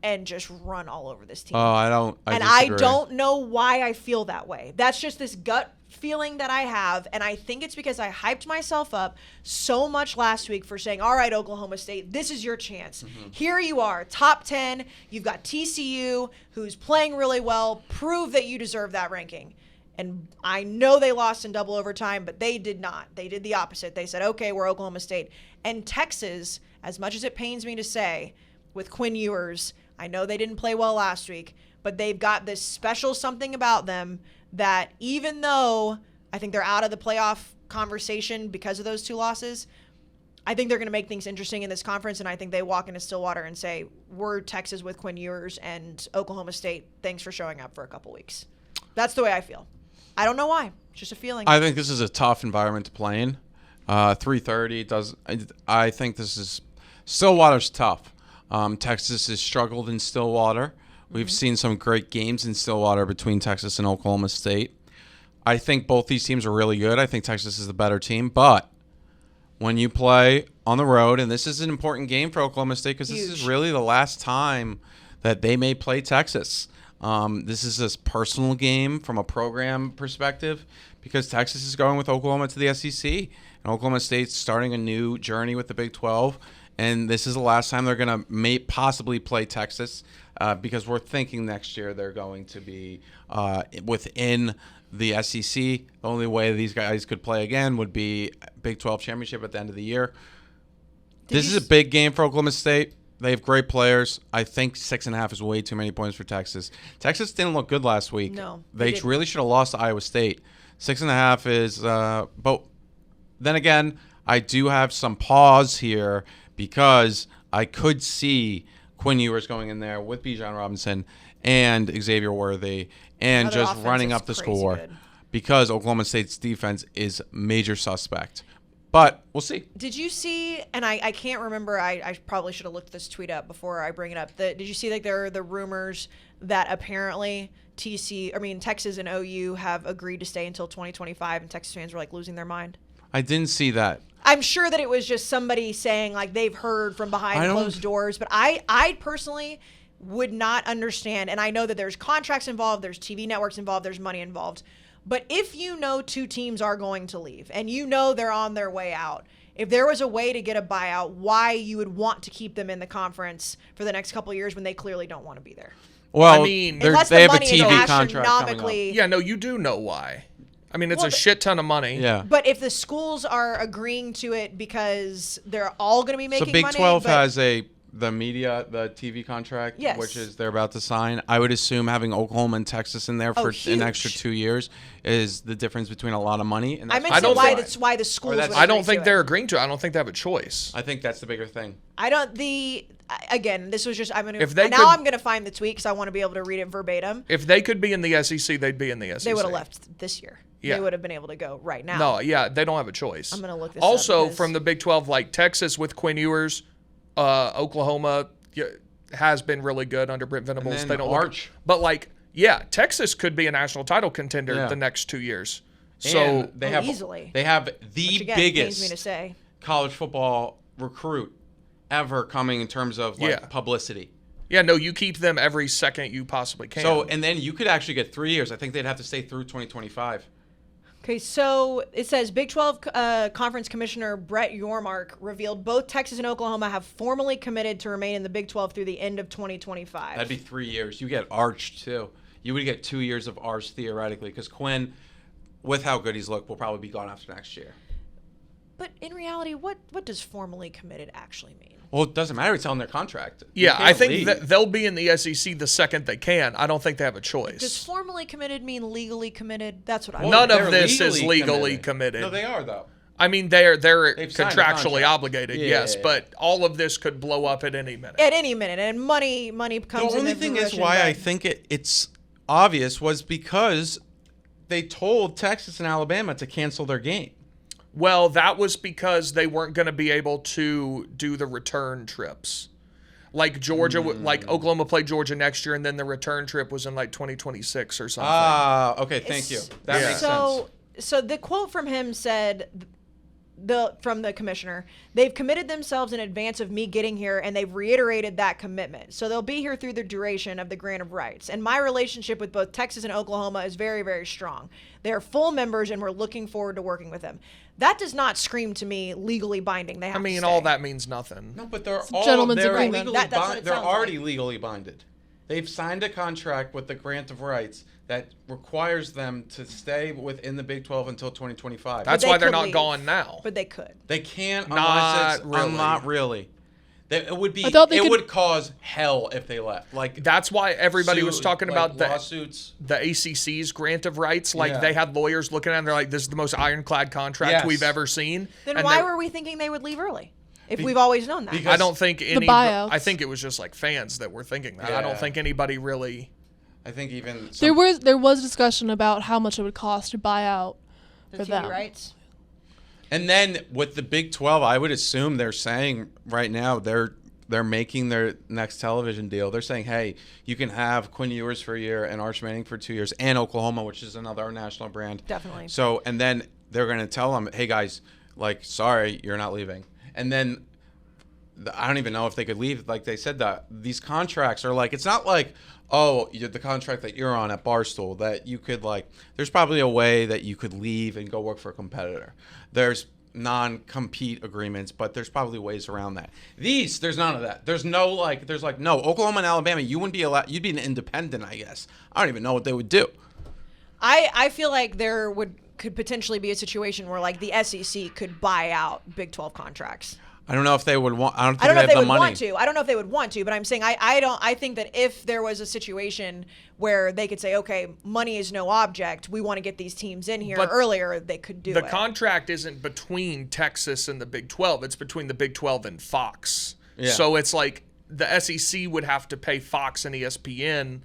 and just run all over this team. I don't know why I feel that way. That's just this gut feeling that I have, and I think it's because I hyped myself up so much last week for saying, all right, Oklahoma State, this is your chance. Mm-hmm. Here you are, top 10. You've got TCU, who's playing really well. Prove that you deserve that ranking. And I know they lost in double overtime, but they did not. They did the opposite. They said, okay, we're Oklahoma State. And Texas, as much as it pains me to say, with Quinn Ewers, I know they didn't play well last week, but they've got this special something about them that even though I think they're out of the playoff conversation because of those 2 losses, I think they're going to make things interesting in this conference, and I think they walk into Stillwater and say, we're Texas with Quinn Ewers, and Oklahoma State, thanks for showing up for a couple weeks. That's the way I feel. I don't know why. It's just a feeling. I think this is a tough environment to play in. 3:30 I think this is Stillwater's tough. Texas has struggled in Stillwater. We've seen some great games in Stillwater between Texas and Oklahoma State. I think both these teams are really good. I think Texas is the better team. But when you play on the road, and this is an important game for Oklahoma State because this is really the last time that they may play Texas. This is a personal game from a program perspective because Texas is going with Oklahoma to the SEC. And Oklahoma State's starting a new journey with the Big 12. And this is the last time they're going to possibly play Texas because we're thinking next year they're going to be within the SEC. The only way these guys could play again would be Big 12 championship at the end of the year. This is a big game for Oklahoma State. They have great players. I think 6.5 is way too many points for Texas. Texas didn't look good last week. No. They really should have lost to Iowa State. 6.5 is, but then again, I do have some pause here because I could see Quinn Ewers going in there with Bijan Robinson and Xavier Worthy and just running up the score because Oklahoma State's defense is major suspect. But we'll see. Did you see, and I can't remember, I probably should have looked this tweet up before I bring it up. Did you see, like, there are the rumors that apparently Texas and OU have agreed to stay until 2025, and Texas fans were, like, losing their mind? I didn't see that. I'm sure that it was just somebody saying, like, they've heard from behind closed doors. But I personally would not understand, and I know that there's contracts involved, there's TV networks involved, there's money involved. But if you know two teams are going to leave and you know they're on their way out, if there was a way to get a buyout, why you would want to keep them in the conference for the next couple of years when they clearly don't want to be there? Well, I mean, they have a TV contract coming up. Yeah, no, you do know why. I mean, it's a shit ton of money. Yeah. But if the schools are agreeing to it because they're all going to be making money. So Big 12 has the TV contract, which is they're about to sign. I would assume having Oklahoma and Texas in there for an extra 2 years is the difference between a lot of money. And I mentioned that's why the schools would I don't think they're agreeing to it. I don't think they have a choice. I think that's the bigger thing. Again, this was just, I'm going to find the tweet because I want to be able to read it verbatim. If they could be in the SEC, they'd be in the SEC. They would have left this year. Yeah. They would have been able to go right now. No, yeah, they don't have a choice. I'm going to look this also, up from the Big 12, like Texas with Quinn Ewers, Oklahoma has been really good under Brent Venables. They don't Arch. But Texas could be a national title contender the next 2 years. So and they have easily. They have the Which, again, biggest pains me to say. college football recruit ever coming in terms of publicity. Yeah, no, you keep them every second you possibly can. So, and then you could actually get 3 years. I think they'd have to stay through 2025. Okay, so it says Big 12 Conference Commissioner Brett Yormark revealed both Texas and Oklahoma have formally committed to remain in the Big 12 through the end of 2025. That'd be 3 years. You get Arch, too. You would get 2 years of Arch, theoretically, because Quinn, with how good he's looked, will probably be gone after next year. But in reality, what does formally committed actually mean? Well, it doesn't matter. It's on their contract. Yeah, I think that they'll be in the SEC the second they can. I don't think they have a choice. Does formally committed mean legally committed? That's what I None of this is legally committed. No, they are, though. I mean, they're contractually obligated, yes, but all of this could blow up at any minute. At any minute, and money comes in. The only thing is why I think it's obvious was because they told Texas and Alabama to cancel their game. Well, that was because they weren't going to be able to do the return trips. Like Georgia, like Oklahoma played Georgia next year, and then the return trip was in like 2026 or something. Ah, okay, thank you. That makes sense. So the quote from him said, from the commissioner, they've committed themselves in advance of me getting here, and they've reiterated that commitment. So they'll be here through the duration of the grant of rights. And my relationship with both Texas and Oklahoma is very, very strong. They're full members, and we're looking forward to working with them. That does not scream to me legally binding. They have to stay. All that means nothing. No, but they're gentleman's agreement. They're already legally binded. They've signed a contract with the grant of rights that requires them to stay within the Big 12 until 2025. That's why they're not gone now. But they could. They can't not really. Not really. It would cause hell if they left. Like that's why everybody was talking about the lawsuits, the ACC's grant of rights. Like they had lawyers looking at it and they're like, "This is the most ironclad contract we've ever seen." Then why were we thinking they would leave early? If we've always known that. I don't think any. Buyouts. I think it was just like fans that were thinking that. I don't think anybody really. I think even there was discussion about how much it would cost to buy out for them. Rights. And then with the Big 12, I would assume they're saying right now they're making their next television deal. They're saying, hey, you can have Quinn Ewers for a year and Arch Manning for 2 years, and Oklahoma, which is another national brand. Definitely. So, and then they're going to tell them, hey, guys, like, sorry, you're not leaving. And then I don't even know if they could leave. Like they said, that these contracts are like, it's not like, oh, the contract that you're on at Barstool that you could there's probably a way that you could leave and go work for a competitor. There's non-compete agreements, but there's probably ways around that. There's none of that. There's no no, Oklahoma and Alabama, you wouldn't be allowed, you'd be an independent, I guess. I don't even know what they would do. I feel like there would could potentially be a situation where like the SEC could buy out Big 12 contracts. I don't know if they would want. I don't know if they they would want to. I don't know if they would want to, but I'm saying I think that if there was a situation where they could say, okay, money is no object, we want to get these teams in here earlier, they could do it. The contract isn't between Texas and the Big 12. It's between the Big 12 and Fox. Yeah. So it's like the SEC would have to pay Fox and ESPN,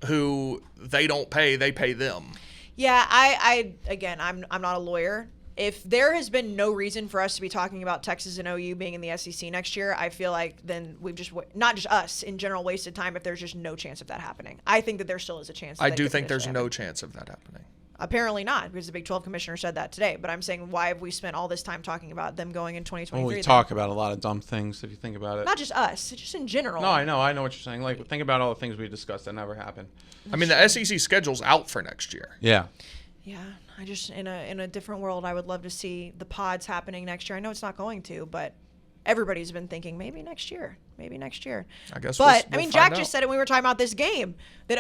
who they don't pay, they pay them. Yeah, again, I'm not a lawyer. If there has been no reason for us to be talking about Texas and OU being in the SEC next year, I feel like then we've just, not just us in general, wasted time if there's just no chance of that happening. I think that there still is a chance. I do think there's no chance of that happening. Apparently not, because the Big 12 commissioner said that today. But I'm saying, why have we spent all this time talking about them going in 2023? Well, we talk about a lot of dumb things if you think about it. Not just us, just in general. No, I know what you're saying. Like, think about all the things we discussed that never happened. I mean, the SEC schedule's out for next year. Yeah. Yeah, I just in a different world, I would love to see the pods happening next year. I know it's not going to, but everybody's been thinking maybe next year. I guess. But we'll I mean, Jack just said it when we were talking about this game that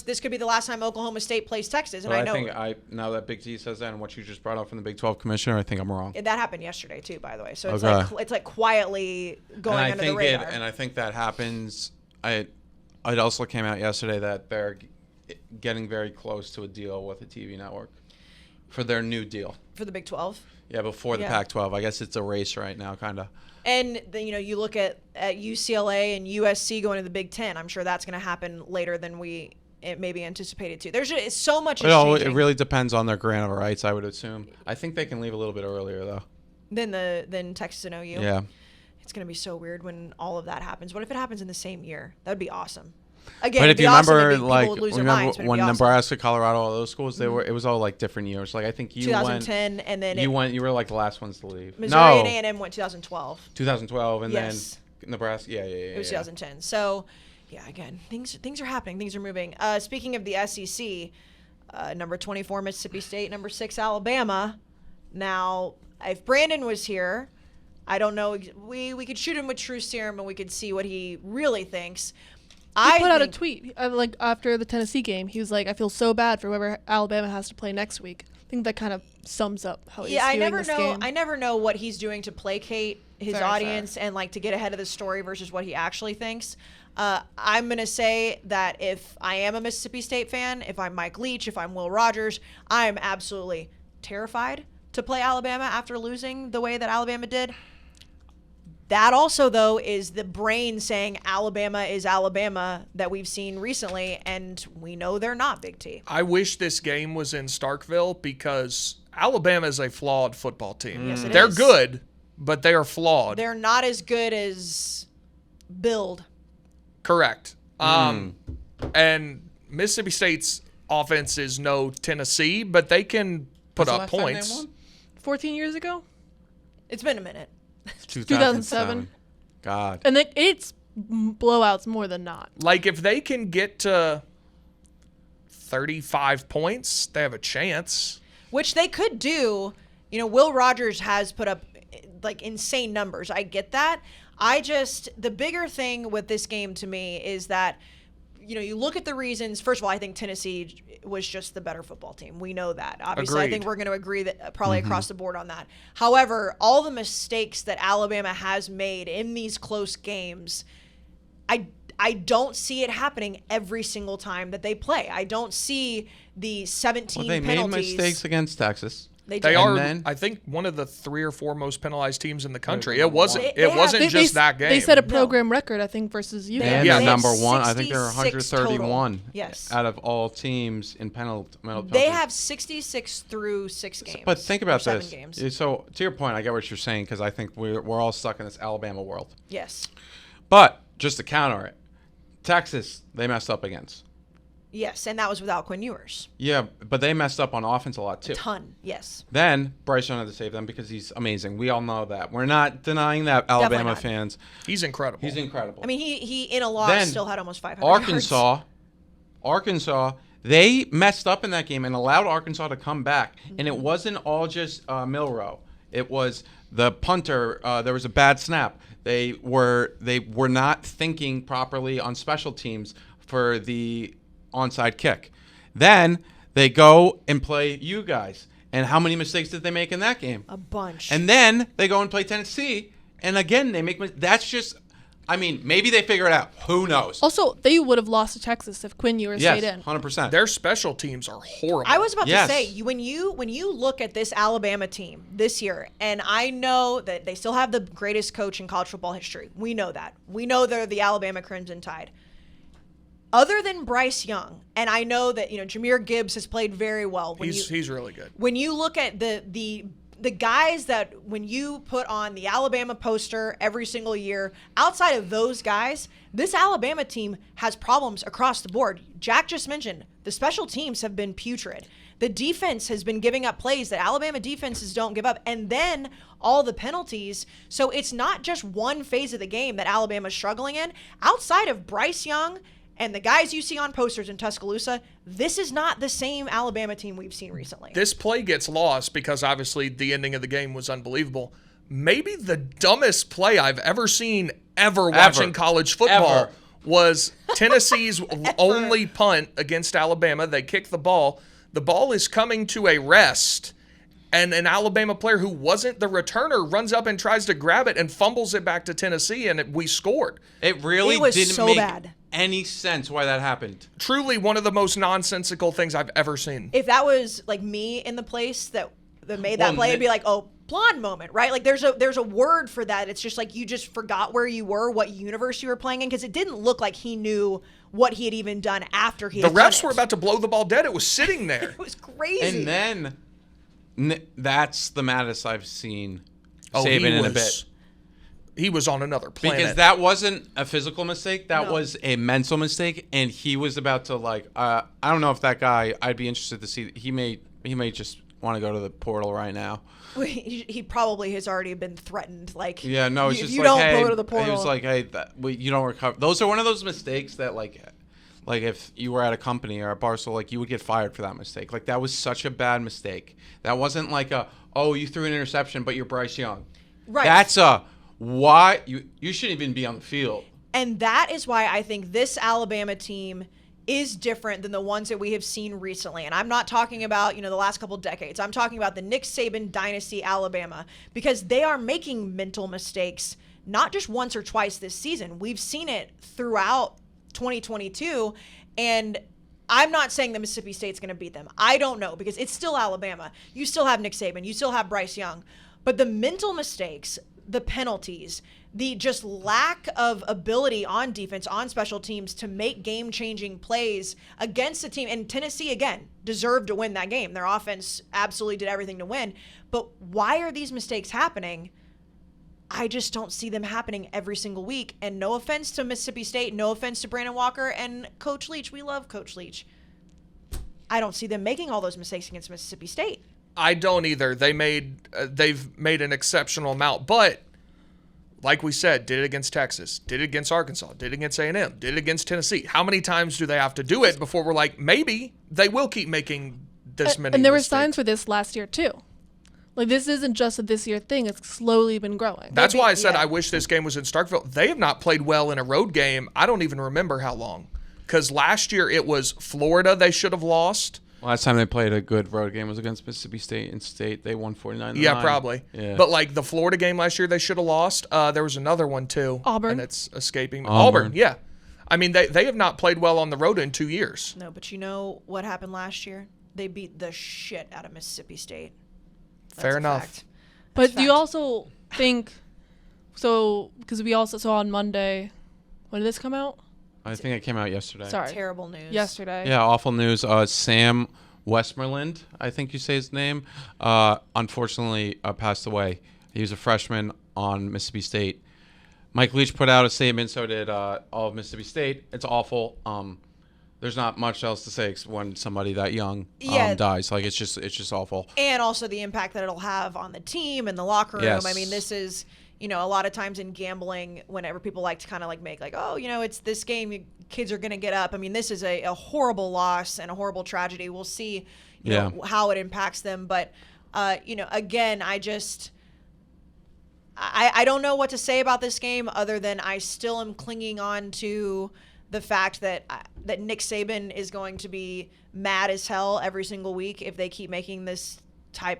this could be the last time Oklahoma State plays Texas, and but I know. I think now that Big T says that and what you just brought up from the Big 12 commissioner, I think I'm wrong. That happened yesterday too, by the way. So it's like quietly going under the radar. And I think that happens. It also came out yesterday that they're getting very close to a deal with a TV network for their new deal for the Big 12. Yeah, before the Pac-12. I guess it's a race right now, kind of. And you look at UCLA and USC going to the Big 10. I'm sure that's going to happen later than we maybe anticipated to. There's just so much. It really depends on their grant of rights, I would assume. I think they can leave a little bit earlier though. Than Texas and OU. Yeah. It's going to be so weird when all of that happens. What if it happens in the same year? That would be awesome. Again, but if you remember, like, when Nebraska, Colorado, all those schools, it was all like different years. Like I think you 2010, and then you were like the last ones to leave. Missouri and A&M went 2012. 2012, and then Nebraska. Yeah. It was 2010. So, yeah, again, things are happening. Things are moving. Speaking of the SEC, number 24 Mississippi State, number 6 Alabama. Now, if Brandon was here, I don't know. We could shoot him with truth serum, and we could see what he really thinks. He put out a tweet like after the Tennessee game. He was like, "I feel so bad for whoever Alabama has to play next week." I think that kind of sums up how he's viewing this game. I never know what he's doing to placate his audience and like to get ahead of the story versus what he actually thinks. I'm gonna say that if I am a Mississippi State fan, if I'm Mike Leach, if I'm Will Rogers, I am absolutely terrified to play Alabama after losing the way that Alabama did. That also, though, is the brain saying Alabama is Alabama that we've seen recently, and we know they're not, Big T. I wish this game was in Starkville because Alabama is a flawed football team. Yes, they're good, but they are flawed. They're not as good as build. Correct. And Mississippi State's offense is no Tennessee, but they can put up points. 14 years ago? It's been a minute. 2007. God. And it's blowouts more than not. Like, if they can get to 35 points, they have a chance. Which they could do. Will Rogers has put up, like, insane numbers. I get that. The bigger thing with this game to me is that, you look at the reasons. First of all, I think Tennessee was just the better football team. We know that. Obviously, Agreed. I think we're going to agree that probably across the board on that. However, all the mistakes that Alabama has made in these close games, I don't see it happening every single time that they play. I don't see the 17 they penalties. made mistakes against Texas. They are, I think, one of the 3 or 4 most penalized teams in the country. It wasn't just that game. They set a program record, I think, versus you guys. Yeah, number one. I think they're 131 yes. out of all teams in penalty. They have 66 through 6 games. But think about this. 7 games. So, to your point, I get what you're saying because I think we're all stuck in this Alabama world. Yes. But just to counter it, Texas, they messed up against. Yes, and that was without Quinn Ewers. Yeah, but they messed up on offense a lot, too. A ton, yes. Then Bryce Young had to save them because he's amazing. We all know that. We're not denying that, Alabama fans. He's incredible. I mean, he in a loss then, still had almost 500 yards. Arkansas, they messed up in that game and allowed Arkansas to come back. Mm-hmm. And it wasn't all just Milroe. It was the punter. There was a bad snap. They were not thinking properly on special teams for the onside kick. Then they go and play you guys. And how many mistakes did they make in that game? A bunch. And then they go and play Tennessee, and again they make. That's just. I mean, maybe they figure it out. Who knows? Also, they would have lost to Texas if Quinn Ewers stayed in. 100%. Their special teams are horrible. I was about to say, when you look at this Alabama team this year, and I know that they still have the greatest coach in college football history. We know that. We know they're the Alabama Crimson Tide. Other than Bryce Young, and I know that Jahmyr Gibbs has played very well. He's really good. When you look at the guys that when you put on the Alabama poster every single year, outside of those guys, this Alabama team has problems across the board. Jack just mentioned the special teams have been putrid. The defense has been giving up plays that Alabama defenses don't give up. And then all the penalties. So it's not just one phase of the game that Alabama's struggling in. Outside of Bryce Young and the guys you see on posters in Tuscaloosa, this is not the same Alabama team we've seen recently. This play gets lost because obviously the ending of the game was unbelievable. Maybe the dumbest play I've ever seen watching college football was Tennessee's only punt against Alabama. They kick the ball. The ball is coming to a rest, and an Alabama player who wasn't the returner runs up and tries to grab it and fumbles it back to Tennessee, and we scored. It really was didn't so make bad. Any sense why that happened. Truly one of the most nonsensical things I've ever seen. If that was like me in the place that made that play, it'd be like, oh, blonde moment, right? Like there's a word for that. It's just like you just forgot where you were, what universe you were playing in, because it didn't look like he knew what he had even done after he had done it. The refs were about to blow the ball dead. It was sitting there. It was crazy. And then that's the maddest I've seen Saban in a bit. He was on another planet. Because that wasn't a physical mistake. That was a mental mistake. And he was about to I don't know if that guy, I'd be interested to see. He may just want to go to the portal right now. He probably has already been threatened. Like, yeah, no, it's just you like, don't hey, go to the portal. He was like, hey, you don't recover. Those are one of those mistakes that like if you were at a company or at Barstool, like you would get fired for that mistake. Like that was such a bad mistake. That wasn't like you threw an interception, but you're Bryce Young. Right. That's why you shouldn't even be on the field. And that is why I think this Alabama team is different than the ones that we have seen recently. And I'm not talking about, the last couple decades. I'm talking about the Nick Saban dynasty Alabama, because they are making mental mistakes, not just once or twice this season. We've seen it throughout 2022. And I'm not saying that Mississippi State's going to beat them. I don't know, because it's still Alabama. You still have Nick Saban. You still have Bryce Young. But the mental mistakes, the penalties, the just lack of ability on defense, on special teams to make game-changing plays against a team. And Tennessee, again, deserved to win that game. Their offense absolutely did everything to win. But why are these mistakes happening? I just don't see them happening every single week. And no offense to Mississippi State, no offense to Brandon Walker and Coach Leach. We love Coach Leach. I don't see them making all those mistakes against Mississippi State. I don't either. They've made an exceptional amount, but like we said, did it against Texas, did it against Arkansas, did it against A&M, did it against Tennessee. How many times do they have to do it before we're like, maybe they will keep making this many And there mistakes? were signs for this last year too. Like, this isn't just a this year thing. It's slowly been growing. That's why I said I wish this game was in Starkville. They have not played well in a road game. I don't even remember how long. Because last year it was Florida they should have lost. Last time they played a good road game was against Mississippi State. In State, they won 49-9. Yeah, probably. Yeah. But like the Florida game last year, they should have lost. There was another one too. Auburn. And it's escaping me. Auburn, yeah. I mean, they have not played well on the road in 2 years. No, but you know what happened last year? They beat the shit out of Mississippi State. Fair enough. But do you also think, because we also saw on Monday, when did this come out? I think it came out yesterday. Sorry. Terrible news. Yesterday. Yeah, awful news. Sam Westmoreland, I think you say his name, unfortunately passed away. He was a freshman on Mississippi State. Mike Leach put out a statement, so did all of Mississippi State. It's awful. There's not much else to say when somebody that young dies. Like it's just awful. And also the impact that it'll have on the team and the locker room. Yes. I mean, this is, a lot of times in gambling, whenever people like to kind of like make like, oh, it's this game, kids are going to get up. I mean, this is a horrible loss and a horrible tragedy. We'll see how it impacts them. But, again, I don't know what to say about this game other than I still am clinging on to the fact that Nick Saban is going to be mad as hell every single week if they keep making this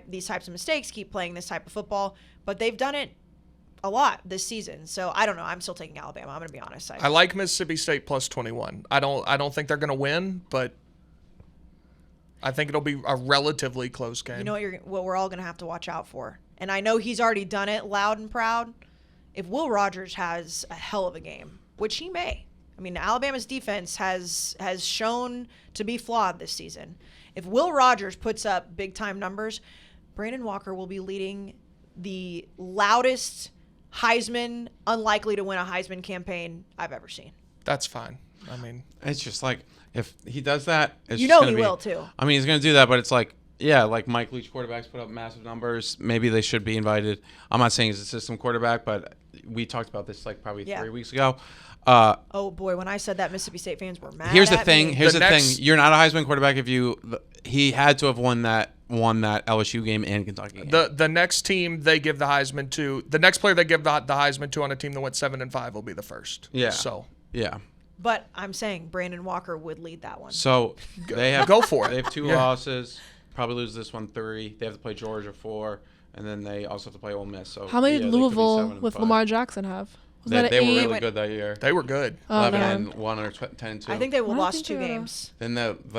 these types of mistakes, keep playing this type of football. But they've done it a lot this season. So I don't know. I'm still taking Alabama. I'm going to be honest. I like Mississippi State plus 21. I don't think they're going to win, but I think it'll be a relatively close game. You know what we're all going to have to watch out for. And I know he's already done it loud and proud. If Will Rogers has a hell of a game, which he may. I mean, Alabama's defense has shown to be flawed this season. If Will Rogers puts up big-time numbers, Brandon Walker will be leading the loudest Heisman, unlikely to win a Heisman campaign I've ever seen. That's fine. I mean, it's just like if he does that, it's you just know he will too. I mean, he's going to do that, but it's like, yeah, like Mike Leach quarterbacks put up massive numbers. Maybe they should be invited. I'm not saying he's a system quarterback, but we talked about this like probably 3 weeks ago. Oh boy, when I said that, Mississippi State fans were mad. Here's the at thing. me. Here's the thing. You're not a Heisman quarterback if he had to have won that LSU game and Kentucky game. The next team they give the Heisman to, the next player they give the Heisman to on a team that went 7-5 will be the first. Yeah. So yeah. But I'm saying Brandon Walker would lead that one. So they have go for it. They have 2 losses. Probably lose this one 3. They have to play Georgia 4, and then they also have to play Ole Miss. So how many yeah, Louisville with Lamar Jackson have? Was that they were 8? really good that year. They were good. 11-1 or 10-2. I think they lost 2 games. Then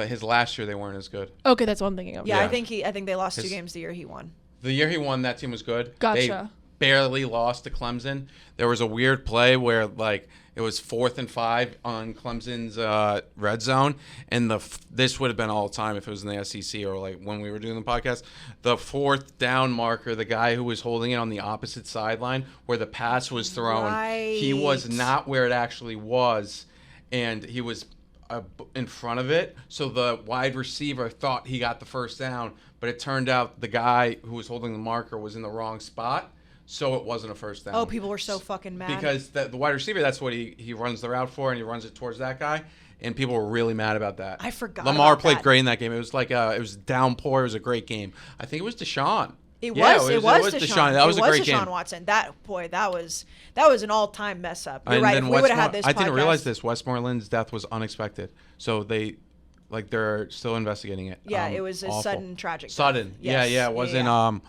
his last year they weren't as good. Okay, that's what I'm thinking of. Yeah, I think they lost 2 games the year he won. The year he won, that team was good. Gotcha. They barely lost to Clemson. There was a weird play where like it was 4th and 5 on Clemson's red zone, and this would have been all time if it was in the SEC or like when we were doing the podcast. The 4th down marker, the guy who was holding it on the opposite sideline where the pass was thrown, he was not where it actually was, and he was in front of it. So the wide receiver thought he got the first down, but it turned out the guy who was holding the marker was in the wrong spot. So it wasn't a first down. Oh, people were so fucking mad. Because the wide receiver, that's what he runs the route for, and he runs it towards that guy. And people were really mad about that. I forgot Lamar about played that. great in that game. It was like it was downpour. It was a great game. I think it was Deshaun. It was Deshaun. That was a great game. Deshaun Watson. That was an all-time mess up. You're And right. then If we would have had this I didn't podcast- realize this. Westmoreland's death was unexpected. So they're still investigating it. Yeah, it was a awful. sudden tragic. Sudden. Death. Yes. Yeah. It wasn't.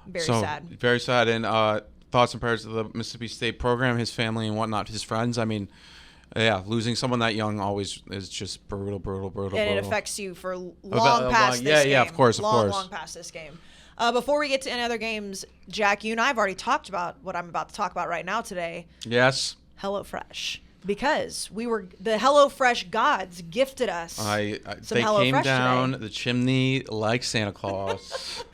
Very so, sad. Very sad. And thoughts and prayers to the Mississippi State program, his family, and whatnot, his friends. I mean, yeah, losing someone that young always is just brutal. And it affects you for long past this game. Yeah, of course. Long past this game. Before we get to any other games, Jack, you and I have already talked about what I'm about to talk about right now today. Yes. HelloFresh. Because the HelloFresh gods gifted us some they HelloFresh came down today. the chimney like Santa Claus.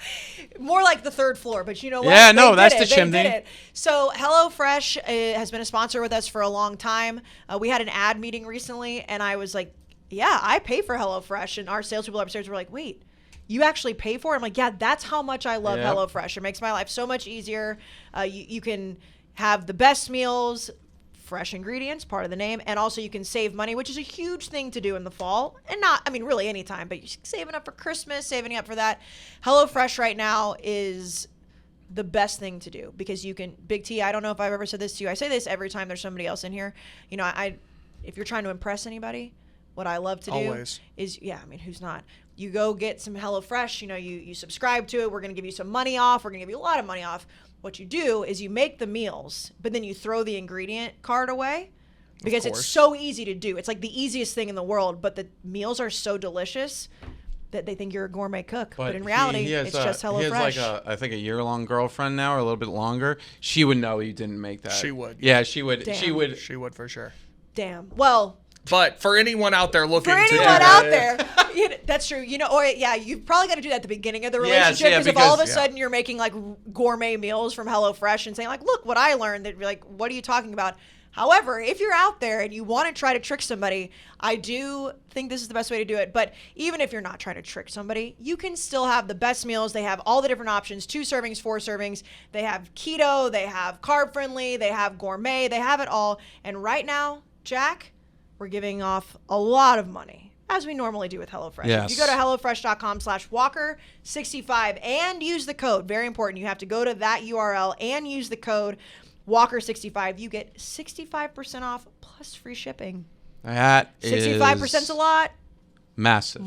More like the 3rd floor, but you know what? Yeah, no, They that's did the it. They chimney. did it. So HelloFresh has been a sponsor with us for a long time. We had an ad meeting recently, and I was like, yeah, I pay for HelloFresh. And our salespeople upstairs were like, wait, you actually pay for it? I'm like, yeah, that's how much I love HelloFresh. It makes my life so much easier. You can have the best meals, fresh ingredients, part of the name, and also you can save money, which is a huge thing to do in the fall, and really any time, but you're saving up for Christmas, saving up for that. HelloFresh right now is the best thing to do because you can, Big T, I don't know if I've ever said this to you. I say this every time there's somebody else in here. You know, if you're trying to impress anybody, what I love to do is, who's not? You go get some HelloFresh, you subscribe to it. We're going to give you some money off. We're going to give you a lot of money off. What you do is you make the meals, but then you throw the ingredient card away because it's so easy to do. It's like the easiest thing in the world, but the meals are so delicious that they think you're a gourmet cook. But in reality, it's just HelloFresh. He has I think a year-long girlfriend now or a little bit longer. She would know you didn't make that. She would. Yeah, she would. Damn. She would for sure. Damn. Well. But for anyone out there looking there, that's true. You probably got to do that at the beginning of the relationship because if all of a sudden you're making like gourmet meals from HelloFresh and saying like, look what I learned, that like, what are you talking about? However, if you're out there and you want to try to trick somebody, I do think this is the best way to do it. But even if you're not trying to trick somebody, you can still have the best meals. They have all the different options, 2 servings, 4 servings. They have keto, they have carb friendly, they have gourmet, they have it all. And right now, Jack, we're giving off a lot of money, as we normally do with HelloFresh. Yes. If you go to HelloFresh.com/Walker65 and use the code, very important, you have to go to that URL and use the code Walker65, you get 65% off plus free shipping. That 65% is a lot. Massive.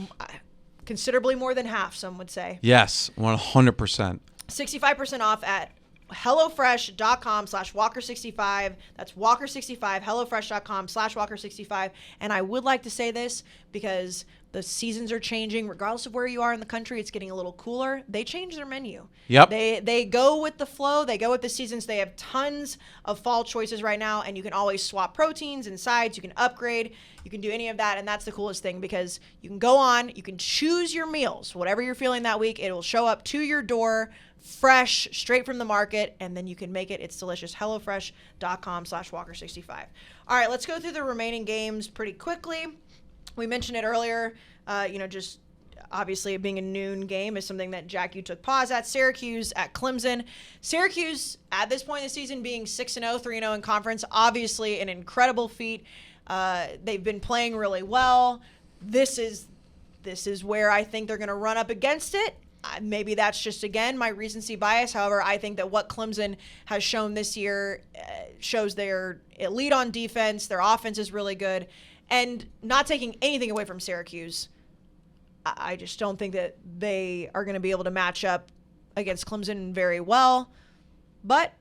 considerably more than half, some would say. Yes, 100%. 65% off at HelloFresh.com/Walker65. That's Walker65, HelloFresh.com/Walker65. And I would like to say this because the seasons are changing. Regardless of where you are in the country, it's getting a little cooler. They change their menu. Yep. They go with the flow. They go with the seasons. They have tons of fall choices right now, and you can always swap proteins and sides. You can upgrade. You can do any of that, and that's the coolest thing because you can go on. You can choose your meals. Whatever you're feeling that week, it will show up to your door fresh, straight from the market, and then you can make it. It's delicious. HelloFresh.com/Walker65. All right, let's go through the remaining games pretty quickly. We mentioned it earlier, just obviously it being a noon game is something that, Jack, you took pause at. Syracuse at Clemson. Syracuse, at this point in the season, being 6-0, 3-0 in conference, obviously an incredible feat. They've been playing really well. This is where I think they're going to run up against it. Maybe that's just, again, my recency bias. However, I think that what Clemson has shown this year shows they're elite on defense. Their offense is really good. And not taking anything away from Syracuse, I just don't think that they are going to be able to match up against Clemson very well. But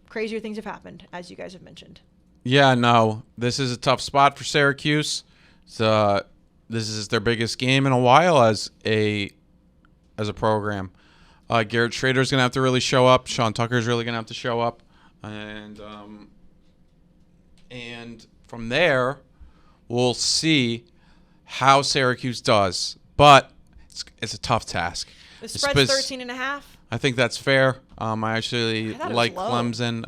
crazier things have happened, as you guys have mentioned. Yeah, no, this is a tough spot for Syracuse. This is their biggest game in a while as a program. Garrett Schrader's going to have to really show up. Sean Tucker's really going to have to show up. And from there, we'll see how Syracuse does. But it's a tough task. The spread's 13.5. I think that's fair. I actually like Clemson.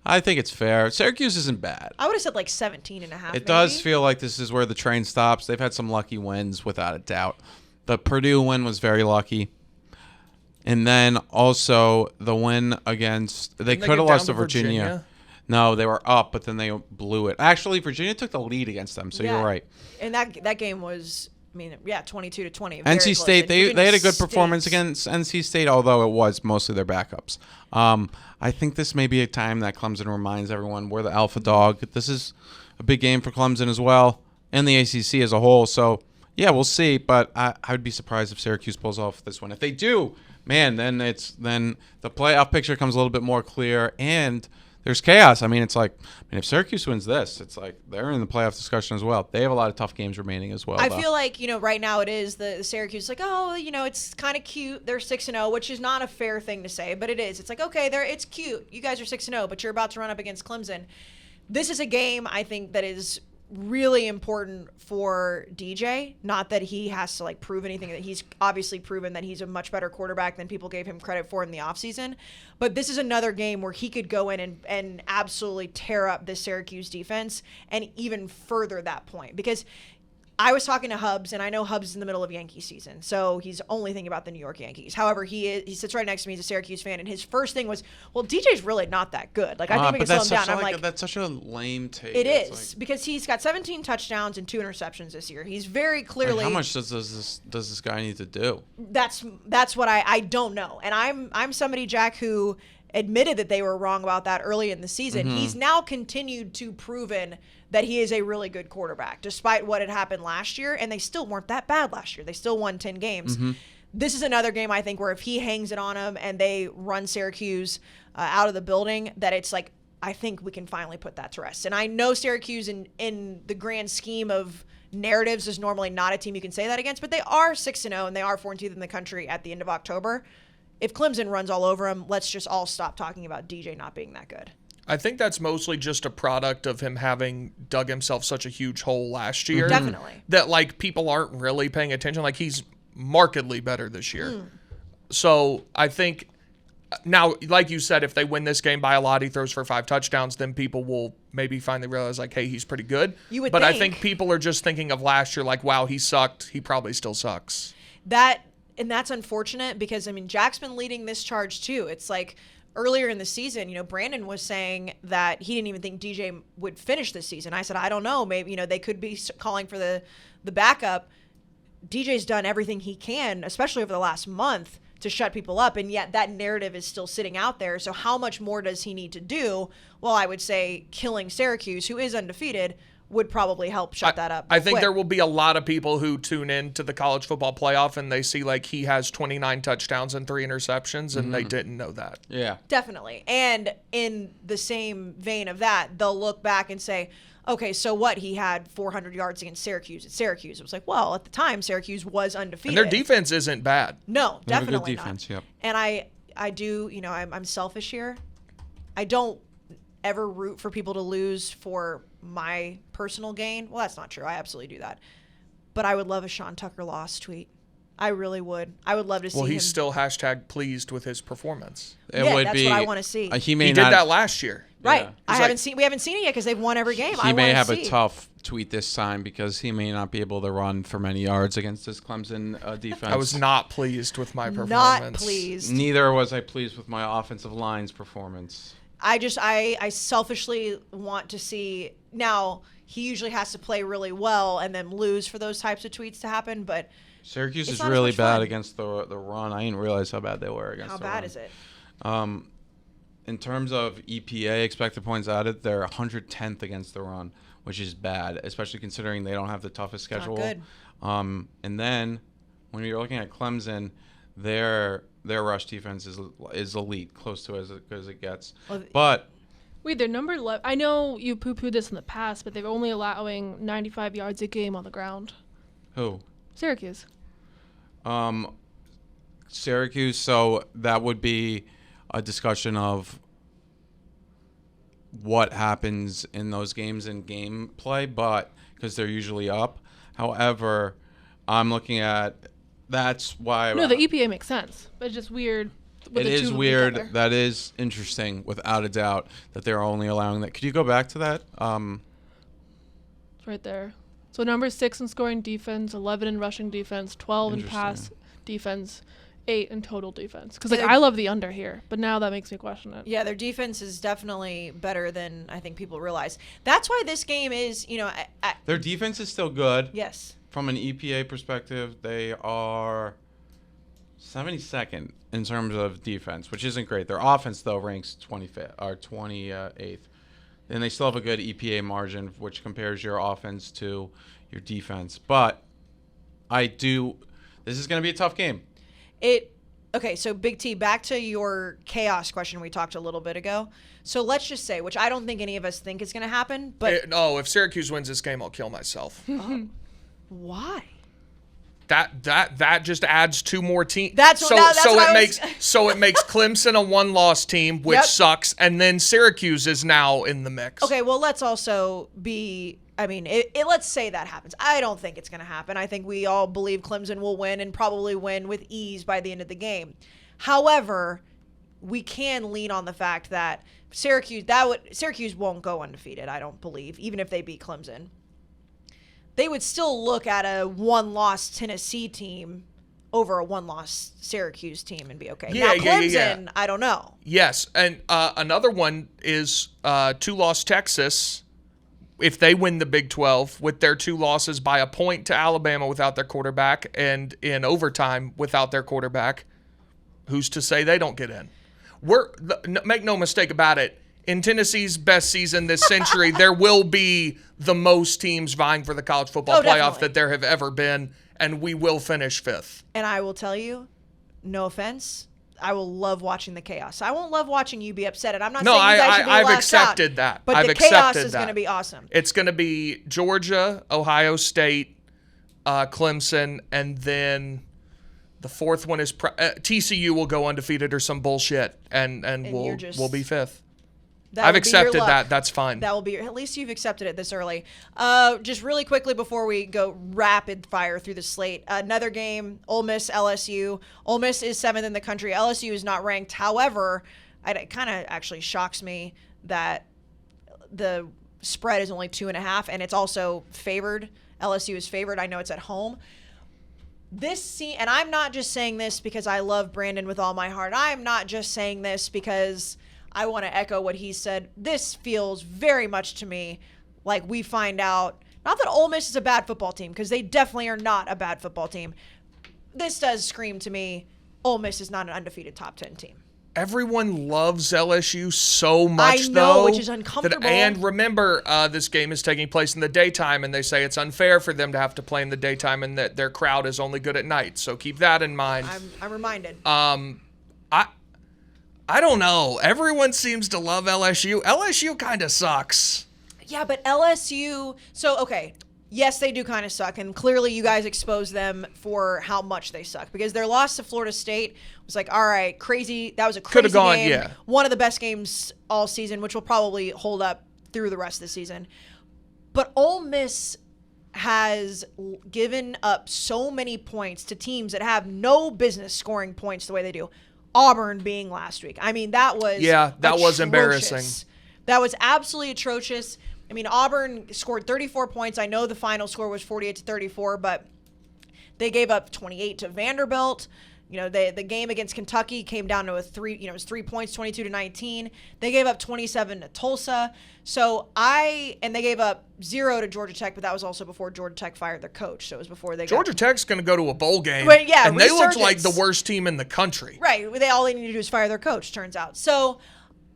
I think it's fair. Syracuse isn't bad. I would have said like 17.5. It does feel like this is where the train stops. They've had some lucky wins, without a doubt. The Purdue win was very lucky. And then also the win against... They could have lost to Virginia. No, they were up, but then they blew it. Actually, Virginia took the lead against them, so you're right. And that game was, 22-20. NC State, they had a good performance against NC State, although it was mostly their backups. I think this may be a time that Clemson reminds everyone we're the alpha dog. This is a big game for Clemson as well, and the ACC as a whole. So, yeah, we'll see, but I would be surprised if Syracuse pulls off this one. If they do, man, then the playoff picture comes a little bit more clear, and there's chaos. If Syracuse wins this, it's like they're in the playoff discussion as well. They have a lot of tough games remaining as well. I feel like, right now it is the Syracuse, like, it's kind of cute. They're 6-0, which is not a fair thing to say, but it is. It's like, okay, it's cute. You guys are 6-0, but you're about to run up against Clemson. This is a game, I think, that is really important for DJ. Not that he has to prove anything, that he's obviously proven that he's a much better quarterback than people gave him credit for in the offseason. But this is another game where he could go in and absolutely tear up the Syracuse defense and even further that point. Because I was talking to Hubs, and I know Hubs is in the middle of Yankee season, so he's only thinking about the New York Yankees. However, he sits right next to me. He's a Syracuse fan, and his first thing was, well, DJ's really not that good. I think we can slow him down. I'm like, that's such a lame take. It is, because he's got 17 touchdowns and 2 interceptions this year. He's very clearly. How much does this guy need to do? That's what I don't know, and I'm somebody, Jack, who admitted that they were wrong about that early in the season. Mm-hmm. He's now continued to proven that he is a really good quarterback, despite what had happened last year, and they still weren't that bad last year. They still won 10 games. Mm-hmm. This is another game, I think, where if he hangs it on them and they run Syracuse out of the building, that it's like, I think we can finally put that to rest. And I know Syracuse, in the grand scheme of narratives, is normally not a team you can say that against, but they are 6-0, and they are 14th in the country at the end of October. If Clemson runs all over them, let's just all stop talking about DJ not being that good. I think that's mostly just a product of him having dug himself such a huge hole last year. Definitely. That, people aren't really paying attention. He's markedly better this year. So I think now, like you said, if they win this game by a lot, he throws for 5 touchdowns, then people will maybe finally realize, hey, he's pretty good. You would but think. I think people are just thinking of last year, wow, he sucked. He probably still sucks. And that's unfortunate because, Jack's been leading this charge too. It's like earlier in the season, Brandon was saying that he didn't even think DJ would finish this season. I said, I don't know. Maybe, they could be calling for the backup. DJ's done everything he can, especially over the last month, to shut people up. And yet that narrative is still sitting out there. So how much more does he need to do? Well, I would say killing Syracuse, who is undefeated, would probably help shut that up. I think there will be a lot of people who tune in to the college football playoff and they see like he has 29 touchdowns and 3 interceptions and they didn't know that. Yeah. Definitely. And in the same vein of that, they'll look back and say, okay, so what? He had 400 yards against Syracuse at Syracuse. It was like, well, at the time, Syracuse was undefeated. And their defense isn't bad. No, They have definitely a good defense, not. yep. And I do, I'm selfish here. I don't ever root for people to lose for my personal gain. Well, that's not true. I absolutely do that. But I would love a Sean Tucker loss tweet. I really would. I would love to see him. Well, he's still #pleased with his performance. That's what I want to see. He did that last year. Right. Yeah. We haven't seen it yet because they've won every game. He may have a tough tweet this time because he may not be able to run for many yards against this Clemson defense. I was not pleased with my performance. Not pleased. Neither was I pleased with my offensive line's performance. I selfishly want to see. Now, he usually has to play really well and then lose for those types of tweets to happen, but Syracuse is really bad against the run. I didn't realize how bad they were against the run. How bad is it? In terms of EPA, expected points added, they're 110th against the run, which is bad, especially considering they don't have the toughest schedule. Not good. And then when you're looking at Clemson, their rush defense is elite, close to as good as it gets. Well, but wait, their number 11. I know you poo-pooed this in the past, but they're only allowing 95 yards a game on the ground. who? Syracuse. Syracuse. So that would be a discussion of what happens in those games in gameplay, but because they're usually up. However, I'm looking at that's why. No, the EPA makes sense, but it's just weird. It is weird. That is interesting, without a doubt, that they're only allowing that. Could you go back to that? It's right there. So number 6 in scoring defense, 11 in rushing defense, 12 in pass defense, 8 in total defense. Because I love the under here, but now that makes me question it. Yeah, their defense is definitely better than I think people realize. That's why this game is, their defense is still good. Yes. From an EPA perspective, they are 72nd in terms of defense, which isn't great. Their offense, though, ranks 25th or 28th. And they still have a good EPA margin, which compares your offense to your defense. But this is going to be a tough game. Okay, so Big T, back to your chaos question we talked a little bit ago. So let's just say, which I don't think any of us think is going to happen, but if Syracuse wins this game, I'll kill myself. Why? That just adds 2 more teams. So it makes Clemson a 1-loss team, which sucks, and then Syracuse is now in the mix. Okay, well, let's also be. I mean, let's say that happens. I don't think it's going to happen. I think we all believe Clemson will win and probably win with ease by the end of the game. However, we can lean on the fact that Syracuse won't go undefeated, I don't believe, even if they beat Clemson. They would still look at a 1-loss Tennessee team over a 1-loss Syracuse team and be okay. Now, Clemson, I don't know. Yes, and another one is 2-loss Texas. If they win the Big 12 with their 2 losses by a point to Alabama without their quarterback and in overtime without their quarterback, who's to say they don't get in? Make no mistake about it. In Tennessee's best season this century, there will be the most teams vying for the college football playoff that there have ever been, and we will finish 5th. And I will tell you, no offense, I will love watching the chaos. I won't love watching you be upset. And I'm not saying you guys should be I've left accepted out, that. But the chaos is going to be awesome. It's going to be Georgia, Ohio State, Clemson, and then the 4th one is TCU will go undefeated or some bullshit, and we'll be 5th. I've accepted that. That's fine. That will be at least you've accepted it this early. Just really quickly before we go rapid fire through the slate, another game, Ole Miss, LSU. Ole Miss is 7th in the country. LSU is not ranked. However, it kind of actually shocks me that the spread is only 2.5, and it's also favored. LSU is favored. I know it's at home. And I'm not just saying this because I love Brandon with all my heart. I'm not just saying this because I want to echo what he said. This feels very much to me like we find out, not that Ole Miss is a bad football team, because they definitely are not a bad football team. This does scream to me, Ole Miss is not an undefeated top 10 team. Everyone loves LSU so much, I know, though. which is uncomfortable. And remember, this game is taking place in the daytime, and they say it's unfair for them to have to play in the daytime and that their crowd is only good at night. So keep that in mind. I'm reminded. I don't know. Everyone seems to love LSU. LSU kind of sucks. Yeah, but LSU... So, okay, yes, they do kind of suck, and clearly you guys exposed them for how much they suck, because their loss to Florida State was like, all right, crazy. That was a crazy game. Yeah. One of the best games all season, which will probably hold up through the rest of the season. But Ole Miss has given up so many points to teams that have no business scoring points the way they do. Auburn being last week. I mean, that was was embarrassing. That was absolutely atrocious. I mean, Auburn scored 34 points. I know the final score was 48-34, but they gave up 28 to Vanderbilt. You know, the game against Kentucky came down to it was 3 points, 22-19. They gave up 27 to Tulsa. And they gave up 0 to Georgia Tech, but that was also before Georgia Tech fired their coach. So it was before Georgia Tech's going to go to a bowl game. But yeah, and they looked like the worst team in the country. Right. All they need to do is fire their coach, turns out. So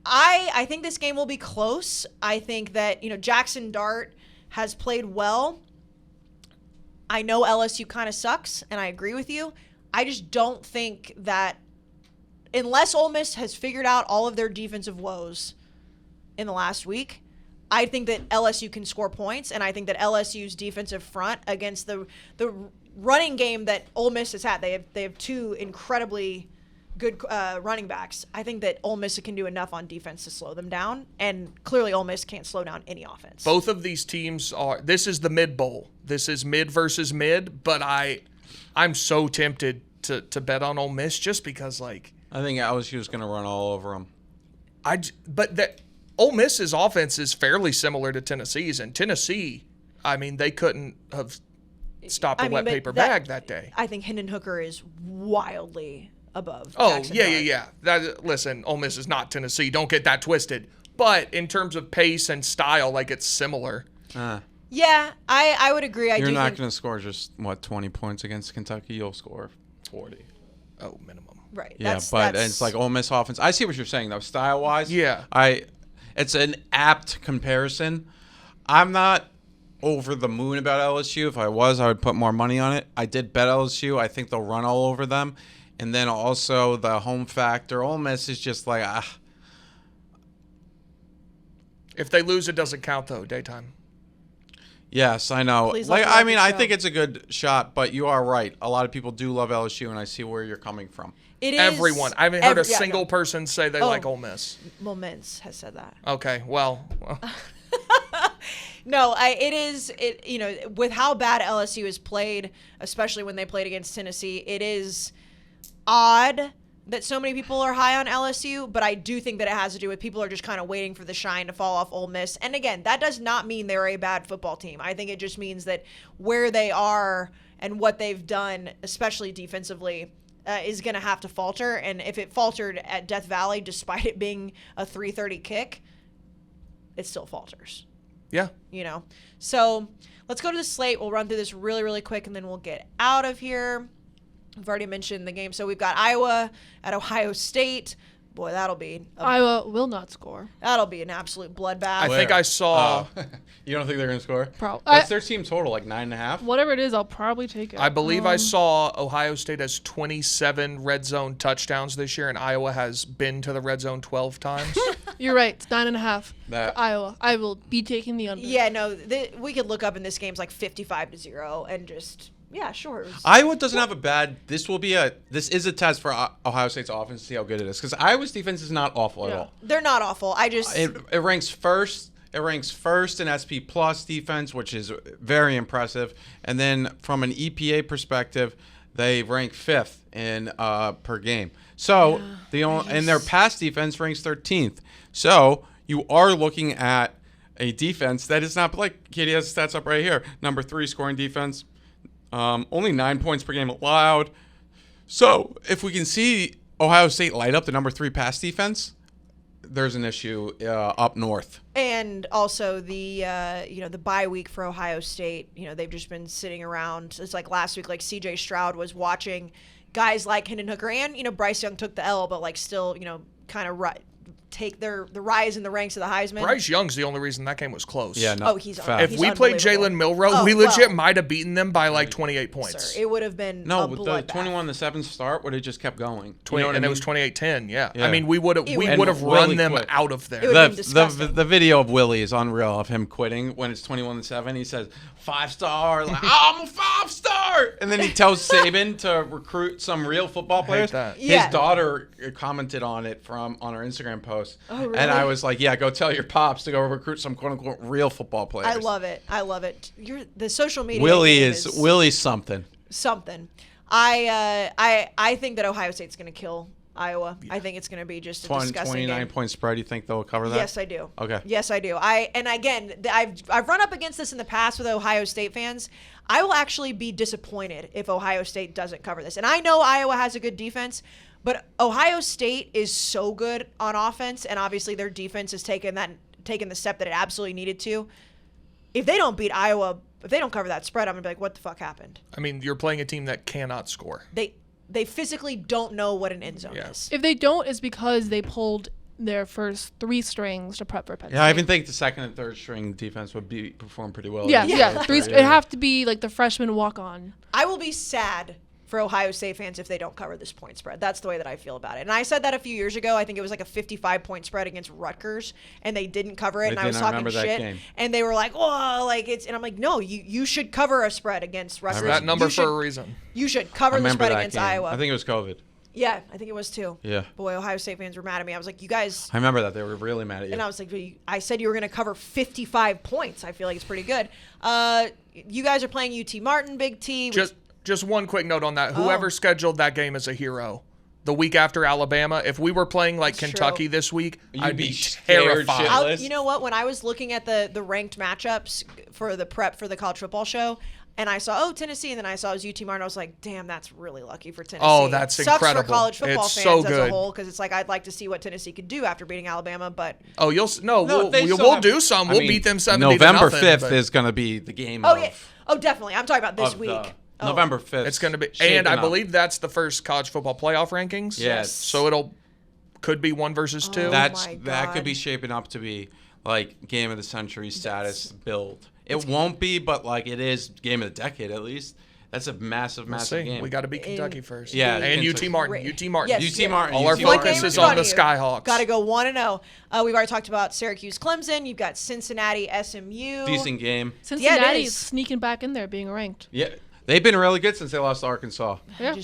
I think this game will be close. I think that, Jackson Dart has played well. I know LSU kind of sucks, and I agree with you. I just don't think that unless Ole Miss has figured out all of their defensive woes in the last week, I think that LSU can score points, and I think that LSU's defensive front against the running game that Ole Miss has had, they have two incredibly good running backs. I think that Ole Miss can do enough on defense to slow them down, and clearly Ole Miss can't slow down any offense. Both of these teams this is the mid bowl. This is mid versus mid, but I'm so tempted to bet on Ole Miss just because, I think LSU is going to run all over them. But Ole Miss's offense is fairly similar to Tennessee's, and Tennessee, I mean, they couldn't have stopped a wet paper bag that day. I think Hendon Hooker is wildly above. Oh, yeah. Listen, Ole Miss is not Tennessee. Don't get that twisted. But in terms of pace and style, it's similar. Yeah, I would agree. You're not going to score just, 20 points against Kentucky? You'll score 40. Oh, minimum. Right. Yeah, but it's like Ole Miss offense. I see what you're saying, though, style-wise. Yeah. It's an apt comparison. I'm not over the moon about LSU. If I was, I would put more money on it. I did bet LSU. I think they'll run all over them. And then also the home factor. Ole Miss is just If they lose, it doesn't count, though, daytime. Yes, I know. I think it's a good shot, but you are right. A lot of people do love LSU, and I see where you're coming from. It is everyone. I haven't heard a single person say they like Ole Miss. Well, Mintz has said that. Okay, well. No, it is. With how bad LSU has played, especially when they played against Tennessee, it is odd that so many people are high on LSU, but I do think that it has to do with people are just kind of waiting for the shine to fall off Ole Miss. And again, that does not mean they're a bad football team. I think it just means that where they are and what they've done, especially defensively, is going to have to falter. And if it faltered at Death Valley, despite it being a 3:30 kick, it still falters. Yeah. So let's go to the slate. We'll run through this really, really quick, and then we'll get out of here. We've already mentioned the game. So we've got Iowa at Ohio State. Boy, that'll be... Iowa will not score. That'll be an absolute bloodbath. I think I saw... You don't think they're going to score? Probably. What's their team total, 9.5? Whatever it is, I'll probably take it. I believe I saw Ohio State has 27 red zone touchdowns this year, and Iowa has been to the red zone 12 times. You're right. It's 9.5 for Iowa. I will be taking the under. Yeah, no, we could look up in this game's 55-0 and just... Yeah, sure. Iowa doesn't have a bad. This is a test for Ohio State's offense to see how good it is, because Iowa's defense is not awful at all. They're not awful. It ranks first. It ranks first in SP Plus defense, which is very impressive. And then from an EPA perspective, they rank 5th in per game. So and their pass defense ranks 13th. So you are looking at a defense that is not like Katie has the stats up right here. Number 3 scoring defense. Only 9 points per game allowed. So if we can see Ohio State light up the number 3 pass defense, there's an issue up north. And also the the bye week for Ohio State. They've just been sitting around. It's like last week, C.J. Stroud was watching guys like Hendon Hooker and Bryce Young took the L, but still kind of take the rise in the ranks of the Heisman. Bryce Young's the only reason that game was close. Yeah, no. He's if we played Jalen Milroe, we legit might have beaten them by like 28 points. Sir, it would have been no. a The bloodbath. 21-7 start would have just kept going. It was 28-10. Yeah. I mean, we would have run Willie them quit. out of there. The video of Willie is unreal of him quitting when it's 21-7. He says 5-star, like I'm a 5-star, and then he tells Saban to recruit some real football players. His daughter commented on it on our Instagram post. Oh, really? And I was like, yeah, go tell your pops to go recruit some quote-unquote real football players. I love it. The social media Willie's something. I think that Ohio State's going to kill Iowa. Yeah. I think it's going to be just a disgusting 29-point spread. You think they'll cover that? Yes, I do. Okay. Yes, I do. I've run up against this in the past with Ohio State fans. I will actually be disappointed if Ohio State doesn't cover this. And I know Iowa has a good defense, but Ohio State is so good on offense, and obviously their defense has taken the step that it absolutely needed to. If they don't beat Iowa, if they don't cover that spread, I'm gonna be like, what the fuck happened? I mean, you're playing a team that cannot score. They physically don't know what an end zone is. If they don't, it's because they pulled their first 3 strings to prep for Penn State. Yeah, I even think the second and third string defense would perform pretty well. Yeah. It'd have to be like the freshman walk on. I will be sad for Ohio State fans if they don't cover this point spread. That's the way that I feel about it. And I said that a few years ago. I think it was like a 55-point spread against Rutgers, and they didn't cover it. And I was talking shit, and they were like, "Oh, like it's." And I'm like, "No, you should cover a spread against Rutgers. That number for a reason. You should cover the spread against Iowa." I think it was COVID. Yeah, I think it was too. Yeah. Boy, Ohio State fans were mad at me. I was like, you guys. I remember that. They were really mad at you. And I was like, I said you were going to cover 55 points. I feel like it's pretty good. You guys are playing UT Martin, Big T. Just one quick note on that. Whoever scheduled that game is a hero. The week after Alabama, if we were playing like Kentucky this week, I'd be terrified. You know what? When I was looking at the ranked matchups for the prep for the college football show, and I saw, Tennessee, and then I saw it was UT Martin. I was like, damn, that's really lucky for Tennessee. Oh, that's incredible. Sucks for college football fans as a whole, because it's like I'd like to see what Tennessee could do after beating Alabama, but we'll do some. We'll beat them 70-0. November 5th is going to be the game. Yeah. Oh, definitely. I'm talking about this week. November 5th. It's going to be, and I believe that's the first college football playoff rankings. Yes. So could be 1 versus 2. That could be shaping up to be like game of the century status build. It won't be, but like it is game of the decade at least. That's a massive game. We got to beat Kentucky first. Yeah, and UT Martin. Yes, UT Martin. All our focus is on the Skyhawks. Got to go 1-0. We've already talked about Syracuse, Clemson. You've got Cincinnati, SMU. Decent game. Cincinnati's sneaking back in there, being ranked. Yeah, they've been really good since they lost to Arkansas. Yeah.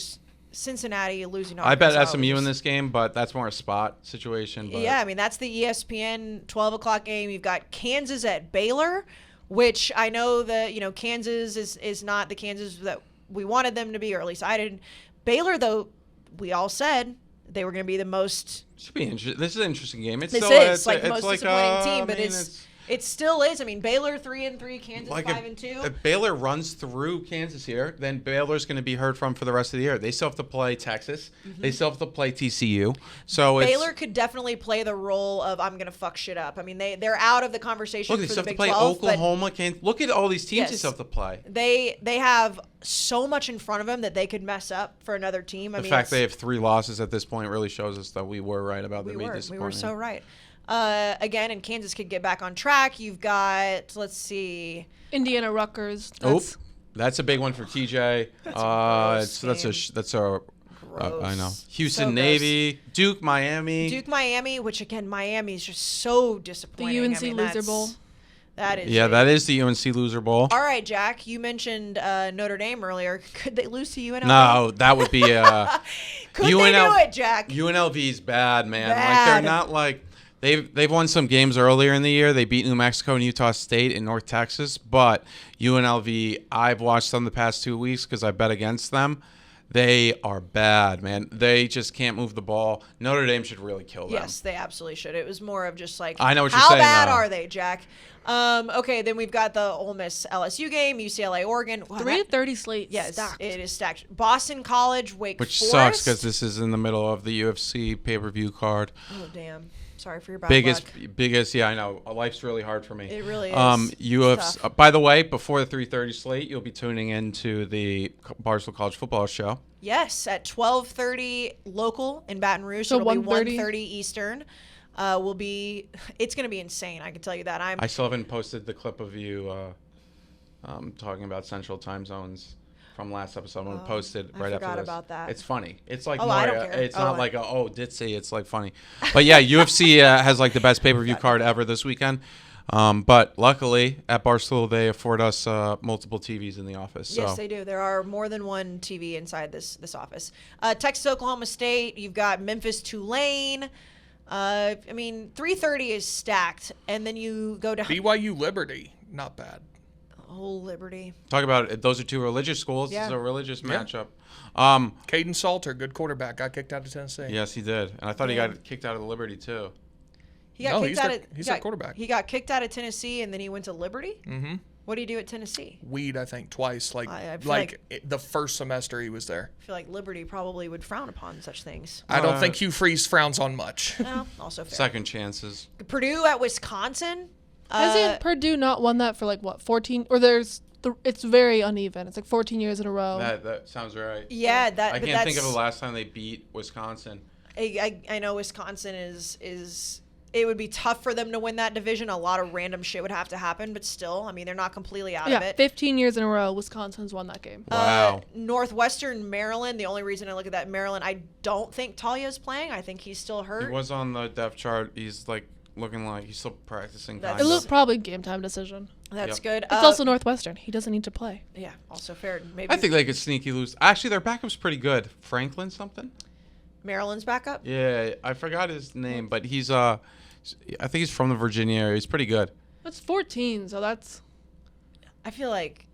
Cincinnati losing to I bet SMU in this game, but that's more a spot situation. But. Yeah, I mean, that's the ESPN 12 o'clock game. You've got Kansas at Baylor, which I know that, Kansas is not the Kansas that we wanted them to be, or at least I didn't. Baylor, though, we all said they were going to be the most. Should be interesting. This is an interesting game. It's the most disappointing team, but it still is. I mean, Baylor 3-3, Kansas 5-2. If Baylor runs through Kansas here, then Baylor's going to be heard from for the rest of the year. They still have to play Texas. Mm-hmm. They still have to play TCU. So Baylor could definitely play the role of I'm going to fuck shit up. I mean, they're out of the conversation for the Big 12. They still have to play Oklahoma. Look at all these teams they still have to play. They have so much in front of them that they could mess up for another team. The fact they have 3 losses at this point really shows us that we were right about the disappointing. We were so right. Again, and Kansas could get back on track. You've got, let's see, Indiana, Rutgers. That's a big one for TJ. That's a I know. Houston, so Navy, Duke, Miami. Which again, Miami is just so disappointing. The UNC Loser Bowl. That is. Yeah, that is the UNC Loser Bowl. All right, Jack. You mentioned Notre Dame earlier. Could they lose to UNLV? No, that would be. Could they do it, Jack? UNLV's bad, man. Like they're not like. They've won some games earlier in the year. They beat New Mexico and Utah State in North Texas. But UNLV, I've watched them the past 2 weeks because I bet against them. They are bad, man. They just can't move the ball. Notre Dame should really kill them. Yes, they absolutely should. It was more of just like, I know what you're saying. How bad are they, Jack? Okay, then we've got the Ole Miss LSU game, UCLA Oregon. Wow, 3:30 slate. Yes, stacked. It is stacked. Boston College, Wake Forest. Which Forest. sucks because this is in the middle of the UFC pay-per-view card. Oh, damn. Sorry for your bad luck. Biggest. Yeah, I know. Life's really hard for me. It really is. UFC. By the way, before the 3:30 slate, you'll be tuning into the Barstool College Football Show. Yes, at 12:30 local in Baton Rouge. So it'll be 1:30 Eastern. It's going to be insane. I can tell you that. I still haven't posted the clip of you talking about Central Time Zones from last episode. I'm going to post it right after this. I forgot about that. It's funny. It's like I don't care. It's not like ditzy. It's like funny. But yeah, UFC has like the best pay-per-view card ever this weekend. But luckily at Barstool they afford us multiple TVs in the office. So. Yes, they do. There are more than one TV inside this office. Texas, Oklahoma State. You've got Memphis, Tulane. 3:30 is stacked, and then you go to BYU Liberty. Not bad. Oh, Liberty. Talk about it. Those are two religious schools. Yeah. It's a religious matchup. Caden Salter, good quarterback, got kicked out of Tennessee. Yes, he did. And I thought he got kicked out of the Liberty, too. He's their quarterback. He got kicked out of Tennessee, and then he went to Liberty? Mm-hmm. What do you do at Tennessee? Weed, I think, twice. The first semester he was there. I feel like Liberty probably would frown upon such things. I don't think Hugh Freeze frowns on much. No, also fair. Second chances. Purdue at Wisconsin. Hasn't Purdue not won that for 14? Or it's very uneven. It's like 14 years in a row. That sounds right. Yeah, I can't think of the last time they beat Wisconsin. I know Wisconsin is. It would be tough for them to win that division. A lot of random shit would have to happen, but still, they're not completely out of it. 15 years in a row, Wisconsin's won that game. Wow. Northwestern Maryland. The only reason I look at that Maryland, I don't think Talia's playing. I think he's still hurt. He was on the depth chart. He's looking like he's still practicing. It was probably game time decision. That's good. It's also Northwestern. He doesn't need to play. Yeah, also fair. Maybe I think they could sneaky lose. Actually, their backup's pretty good. Franklin something? Maryland's backup? Yeah, I forgot his name, but he's I think he's from the Virginia area. He's pretty good. That's 14, so that's. I feel like.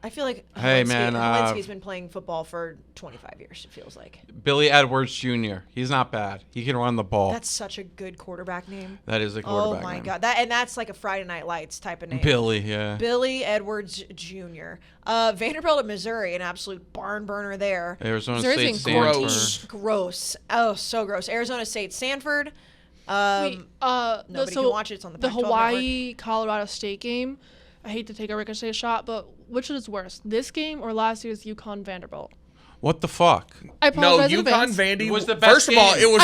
Hey man, Holinsky's been playing football for 25 years. It feels like. Billy Edwards Jr. He's not bad. He can run the ball. That's such a good quarterback name. That is a quarterback name. Oh my god, that's like a Friday Night Lights type of name. Billy, yeah. Billy Edwards Jr. Vanderbilt at Missouri, an absolute barn burner there. Arizona State, Stanford. Gross. Oh, so gross. Arizona State, Stanford. Nobody can watch it. It's on the Pac-12 Hawaii network. Colorado State game. I hate to take a ricochet shot, but which is worse, this game or last year's UConn Vanderbilt? What the fuck? I apologize in UConn advance. Vandy was the best First of all, game. it was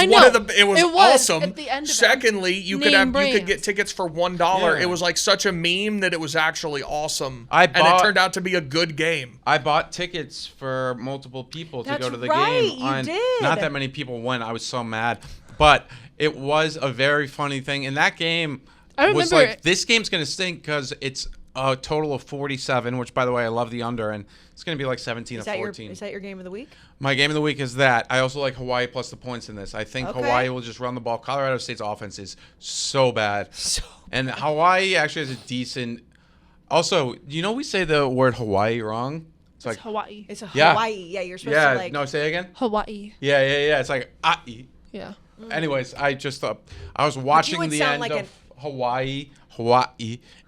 it was awesome. At the end of Secondly, you could get tickets for $1. Yeah. It was like such a meme that it was actually awesome. And it turned out to be a good game. I bought tickets for multiple people to go to the right, game. You did. Not that many people went. I was so mad. But it was a very funny thing. And that game was like, this game's going to stink because it's a total of 47, which, by the way, I love the under, and it's going to be like 17 or 14. Is that your game of the week? My game of the week is that. I also like Hawaii plus the points in this. I think Hawaii will just run the ball. Colorado State's offense is so bad. And Hawaii actually has a decent... Also, we say the word Hawaii wrong? It's like Hawaii. It's Hawaii. Yeah, you're supposed to no, say it again? Hawaii. Yeah. It's like ai. Yeah. Anyways, I just thought... I was watching the end of Hawaii,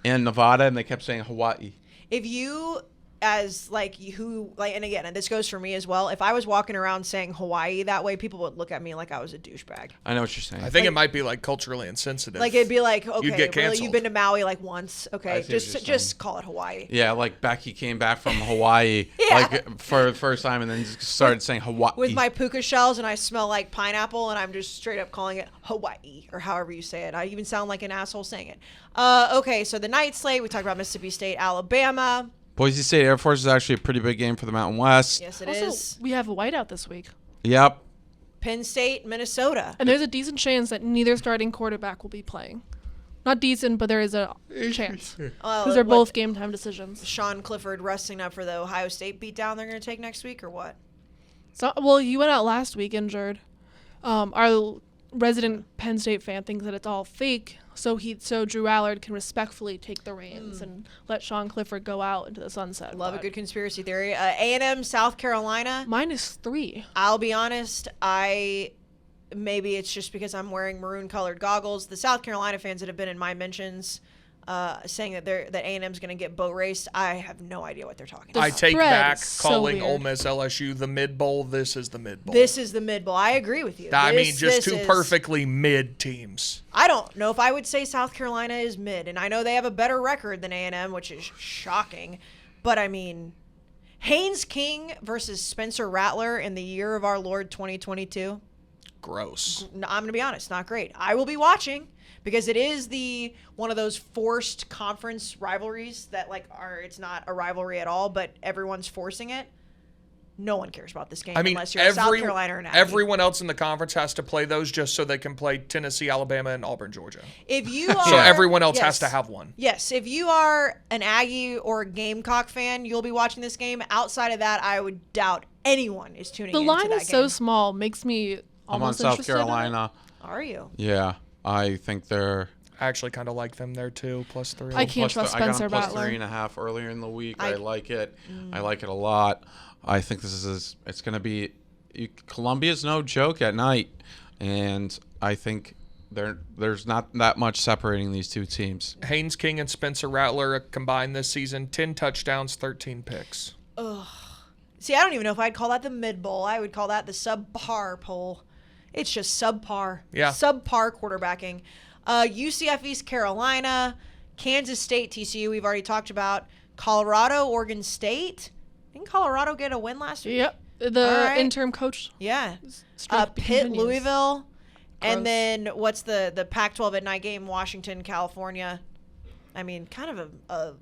and Nevada, and they kept saying Hawaii. If you, and again, and this goes for me as well, if I was walking around saying Hawaii that way, people would look at me like I was a douchebag. I know what you're saying. I think it might be like culturally insensitive. Like it'd be like, okay, you'd get canceled. Really, you've been to Maui like once, okay, just call it Hawaii. Yeah, like Becky came back from Hawaii like for the first time and then just started saying Hawaii. With my puka shells and I smell like pineapple and I'm just straight up calling it Hawaii or however you say it. I even sound like an asshole saying it. Okay, so the night slate, we talked about Mississippi State, Alabama. Boise State Air Force is actually a pretty big game for the Mountain West. Yes, it is. Also, we have a whiteout this week. Yep. Penn State, Minnesota. And there's a decent chance that neither starting quarterback will be playing. Not decent, but there is a chance. Because they're both game time decisions. Sean Clifford resting up for the Ohio State beatdown they're going to take next week or what? Well, you went out last week injured. Our resident Penn State fan thinks that it's all fake, so Drew Allard can respectfully take the reins and let Sean Clifford go out into the sunset. Love a good conspiracy theory. A&M, South Carolina. -3. I'll be honest, maybe it's just because I'm wearing maroon-colored goggles. The South Carolina fans that have been in my mentions saying that A&M's going to get boat raced. I have no idea what they're talking about. I take back calling so Ole Miss LSU the mid bowl. This is the mid bowl. This is the mid bowl. I agree with you. I mean, just two perfectly mid teams. I don't know if I would say South Carolina is mid, and I know they have a better record than A&M, which is shocking. But I mean, Haynes King versus Spencer Rattler in the year of our Lord 2022. Gross. I'm going to be honest, not great. I will be watching. Because it is one of those forced conference rivalries that it's not a rivalry at all, but everyone's forcing it. No one cares about this game unless you're South Carolina or an Aggie. Everyone else in the conference has to play those just so they can play Tennessee, Alabama, and Auburn, Georgia. If you are, so everyone else has to have one. Yes, if you are an Aggie or a Gamecock fan, you'll be watching this game. Outside of that, I would doubt anyone is tuning in. The line is so small, makes me almost I'm on South Carolina. Are you? Yeah. I think they're. I actually kind of like them there too. +3. I can't trust Spencer Rattler. I got them +3.5 earlier in the week. I like it. I like it a lot. I think it's going to be. Columbia's no joke at night, and I think there's not that much separating these two teams. Haynes King and Spencer Rattler combined this season, 10 touchdowns, 13 picks. Ugh. See, I don't even know if I'd call that the mid bowl. I would call that the subpar poll. It's just subpar. Yeah. Subpar quarterbacking. UCF East Carolina, Kansas State, TCU, we've already talked about. Colorado, Oregon State. Didn't Colorado get a win last week? Yep. The interim coach. Yeah. Pitt, Louisville. Gross. And then what's the Pac-12 at night game? Washington, California. I mean, kind of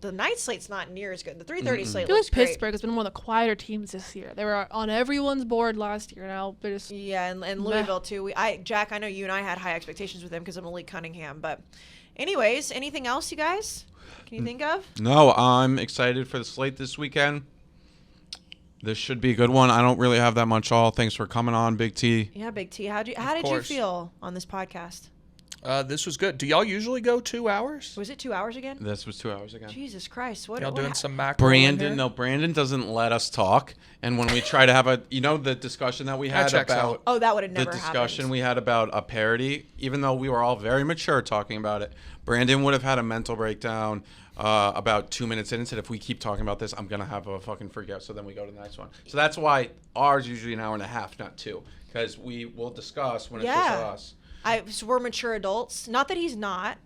the night slate's not near as good. The 3:30 slate looks great. Pittsburgh has been one of the quieter teams this year. They were on everyone's board last year. Now they're just and Louisville too. Jack, I know you and I had high expectations with him because of Malik Cunningham. But, anyways, anything else, you guys? Can you think of? No, I'm excited for the slate this weekend. This should be a good one. I don't really have that much. Thanks for coming on, Big T. Yeah, Big T. How did you feel on this podcast? This was good. Do y'all usually go 2 hours? Was it 2 hours again? This was 2 hours again. Jesus Christ. Y'all doing some macro? Brandon doesn't let us talk. And when we try to have the discussion that we had about... Oh, that would have never happened. The discussion we had about a parity, even though we were all very mature talking about it, Brandon would have had a mental breakdown about 2 minutes in and said, if we keep talking about this, I'm going to have a fucking freak out. So then we go to the next one. So that's why ours usually an hour and a half, not 2. Because we will discuss when it's just us. So we're mature adults. Not that he's not.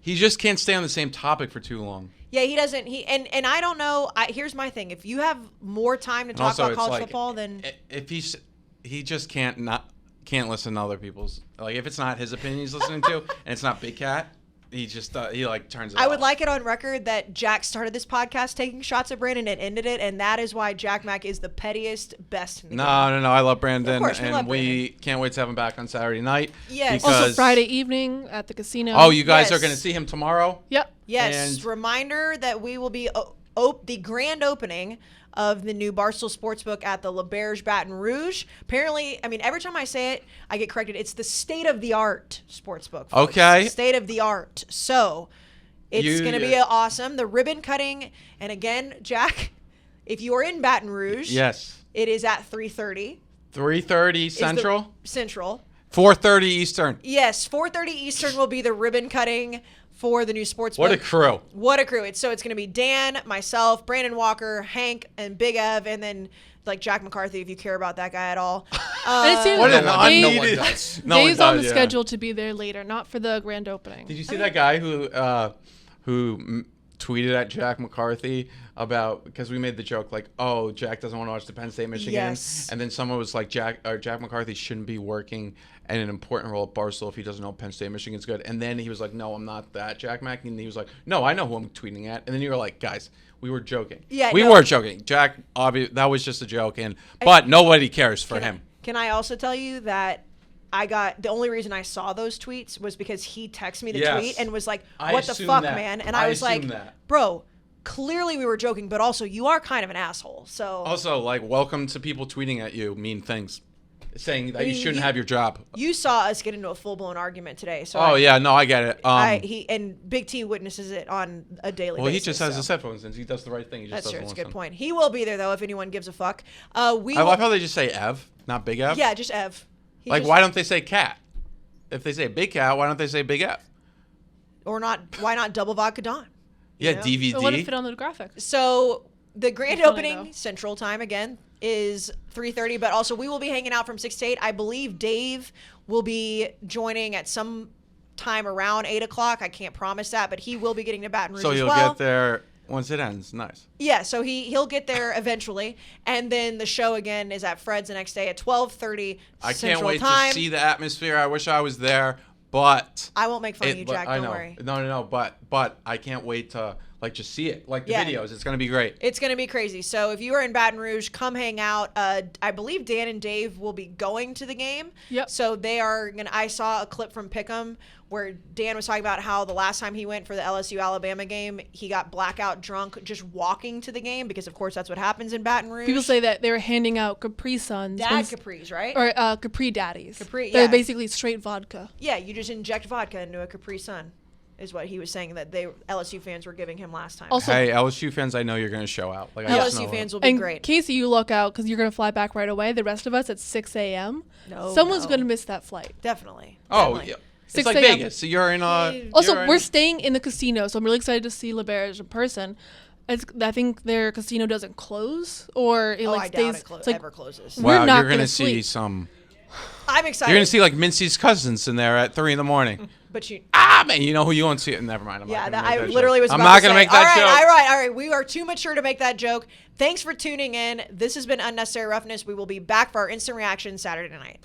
He just can't stay on the same topic for too long. Yeah, he doesn't. And I don't know. Here's my thing. If you have more time to talk about college football, then if he just can't listen to other people's, if it's not his opinion he's listening to and it's not Big Cat, he just turns it off. I would like it on record that Jack started this podcast taking shots at Brandon and ended it, and that is why Jack Mack is the pettiest, best in the game. No, I love Brandon, of course, we can't wait to have him back on Saturday night. Yes. Also Friday evening at the casino. Oh, you guys are going to see him tomorrow? Yep. Yes. And reminder that we will be the grand opening of the new Barstool Sportsbook at the L'Auberge Baton Rouge. Apparently, every time I say it, I get corrected. It's the state-of-the-art sportsbook, folks. Okay. State-of-the-art. So, it's going to be awesome. The ribbon cutting, and again, Jack, if you are in Baton Rouge, yes, it is at 3:30. 3:30 Central? Central. 4:30 Eastern. Yes, 4:30 Eastern will be the ribbon cutting for the new sportsbook. What a crew. What a crew. It's going to be Dan, myself, Brandon Walker, Hank, and Big Ev, and then Jack McCarthy, if you care about that guy at all. What an no one does. Dave's on the schedule to be there later, not for the grand opening. Did you see that guy who tweeted at Jack McCarthy about, because we made the joke Jack doesn't want to watch the Penn State Michigan, yes. And then someone was like, Jack McCarthy shouldn't be working in an important role at Barstool if he doesn't know Penn State Michigan's good. And then he was like, no, I'm not that Jack Mack. And he was like, no, I know who I'm tweeting at. And then you were like, guys, we were joking. Yeah, we were joking. Jack, that was just a joke. But nobody cares for him. Can I also tell you that the only reason I saw those tweets was because he texted me the tweet and was like, what the fuck, man? And I was like, bro, clearly we were joking, but also you are kind of an asshole. So also, welcome to people tweeting at you mean things, saying that you shouldn't have your job. You saw us get into a full-blown argument today. So I get it. And Big T witnesses it on a daily basis. Well, he just has his headphones in. He does the right thing. He just That's true. That's a good point. He will be there, though, if anyone gives a fuck. I love how they just say Ev, not Big Ev. Yeah, just Ev. Why don't they say Cat? If they say Big Cat, why don't they say Big F? or not? Why not double vodka Dawn? Yeah, know? DVD. So what if it on the graphic? So the grand Funny, opening though. Central Time again is 3:30, but also we will be hanging out from 6 to 8. I believe Dave will be joining at some time around 8 o'clock. I can't promise that, but he will be getting to Baton Rouge So as you'll well. get there once it ends. Nice. Yeah, so he'll get there eventually, and then the show again is at Fred's the next day at 12:30 I Central can't wait Time. to see the atmosphere. I wish I was there, but I won't make fun of you, Jack. I Don't know. worry. No. But I can't wait to just see it, like the Yeah. videos. It's gonna be great. It's going to be crazy. So if you are in Baton Rouge, come hang out. I believe Dan and Dave will be going to the game. Yep. So they are going to, I saw a clip from Pick'em where Dan was talking about how the last time he went for the LSU-Alabama game, he got blackout drunk just walking to the game because, of course, that's what happens in Baton Rouge. People say that they were handing out Capri Suns. Dad Capris, right? Or Capri Daddies. Capri, They're yeah. basically straight vodka. Yeah, you just inject vodka into a Capri Sun is what he was saying that LSU fans were giving him last time. Also, Hey, LSU fans, I know you're gonna show out. Like, I just LSU know fans it. will be and great. Casey, you look out because you're going to fly back right away. The rest of us at 6 a.m. No, Someone's no. going to miss that flight. Definitely. Oh, Definitely. yeah. 6 It's like a.m. Vegas. So you're in a. Also, you're in- we're staying in the casino, so I'm really excited to see LeBears in person. I think their casino doesn't close, or it I like doubt stays. it it's like, ever closes. we're Wow, not you're gonna see sleep. some. I'm excited. You're gonna see like Mincy's cousins in there at 3 a.m. But you... Man, you know who you won't see it. Never mind. I'm Yeah, not that, gonna I make that literally joke. was I'm about not to gonna say, make that joke. All right. We are too mature to make that joke. Thanks for tuning in. This has been Unnecessary Roughness. We will be back for our instant reaction Saturday night.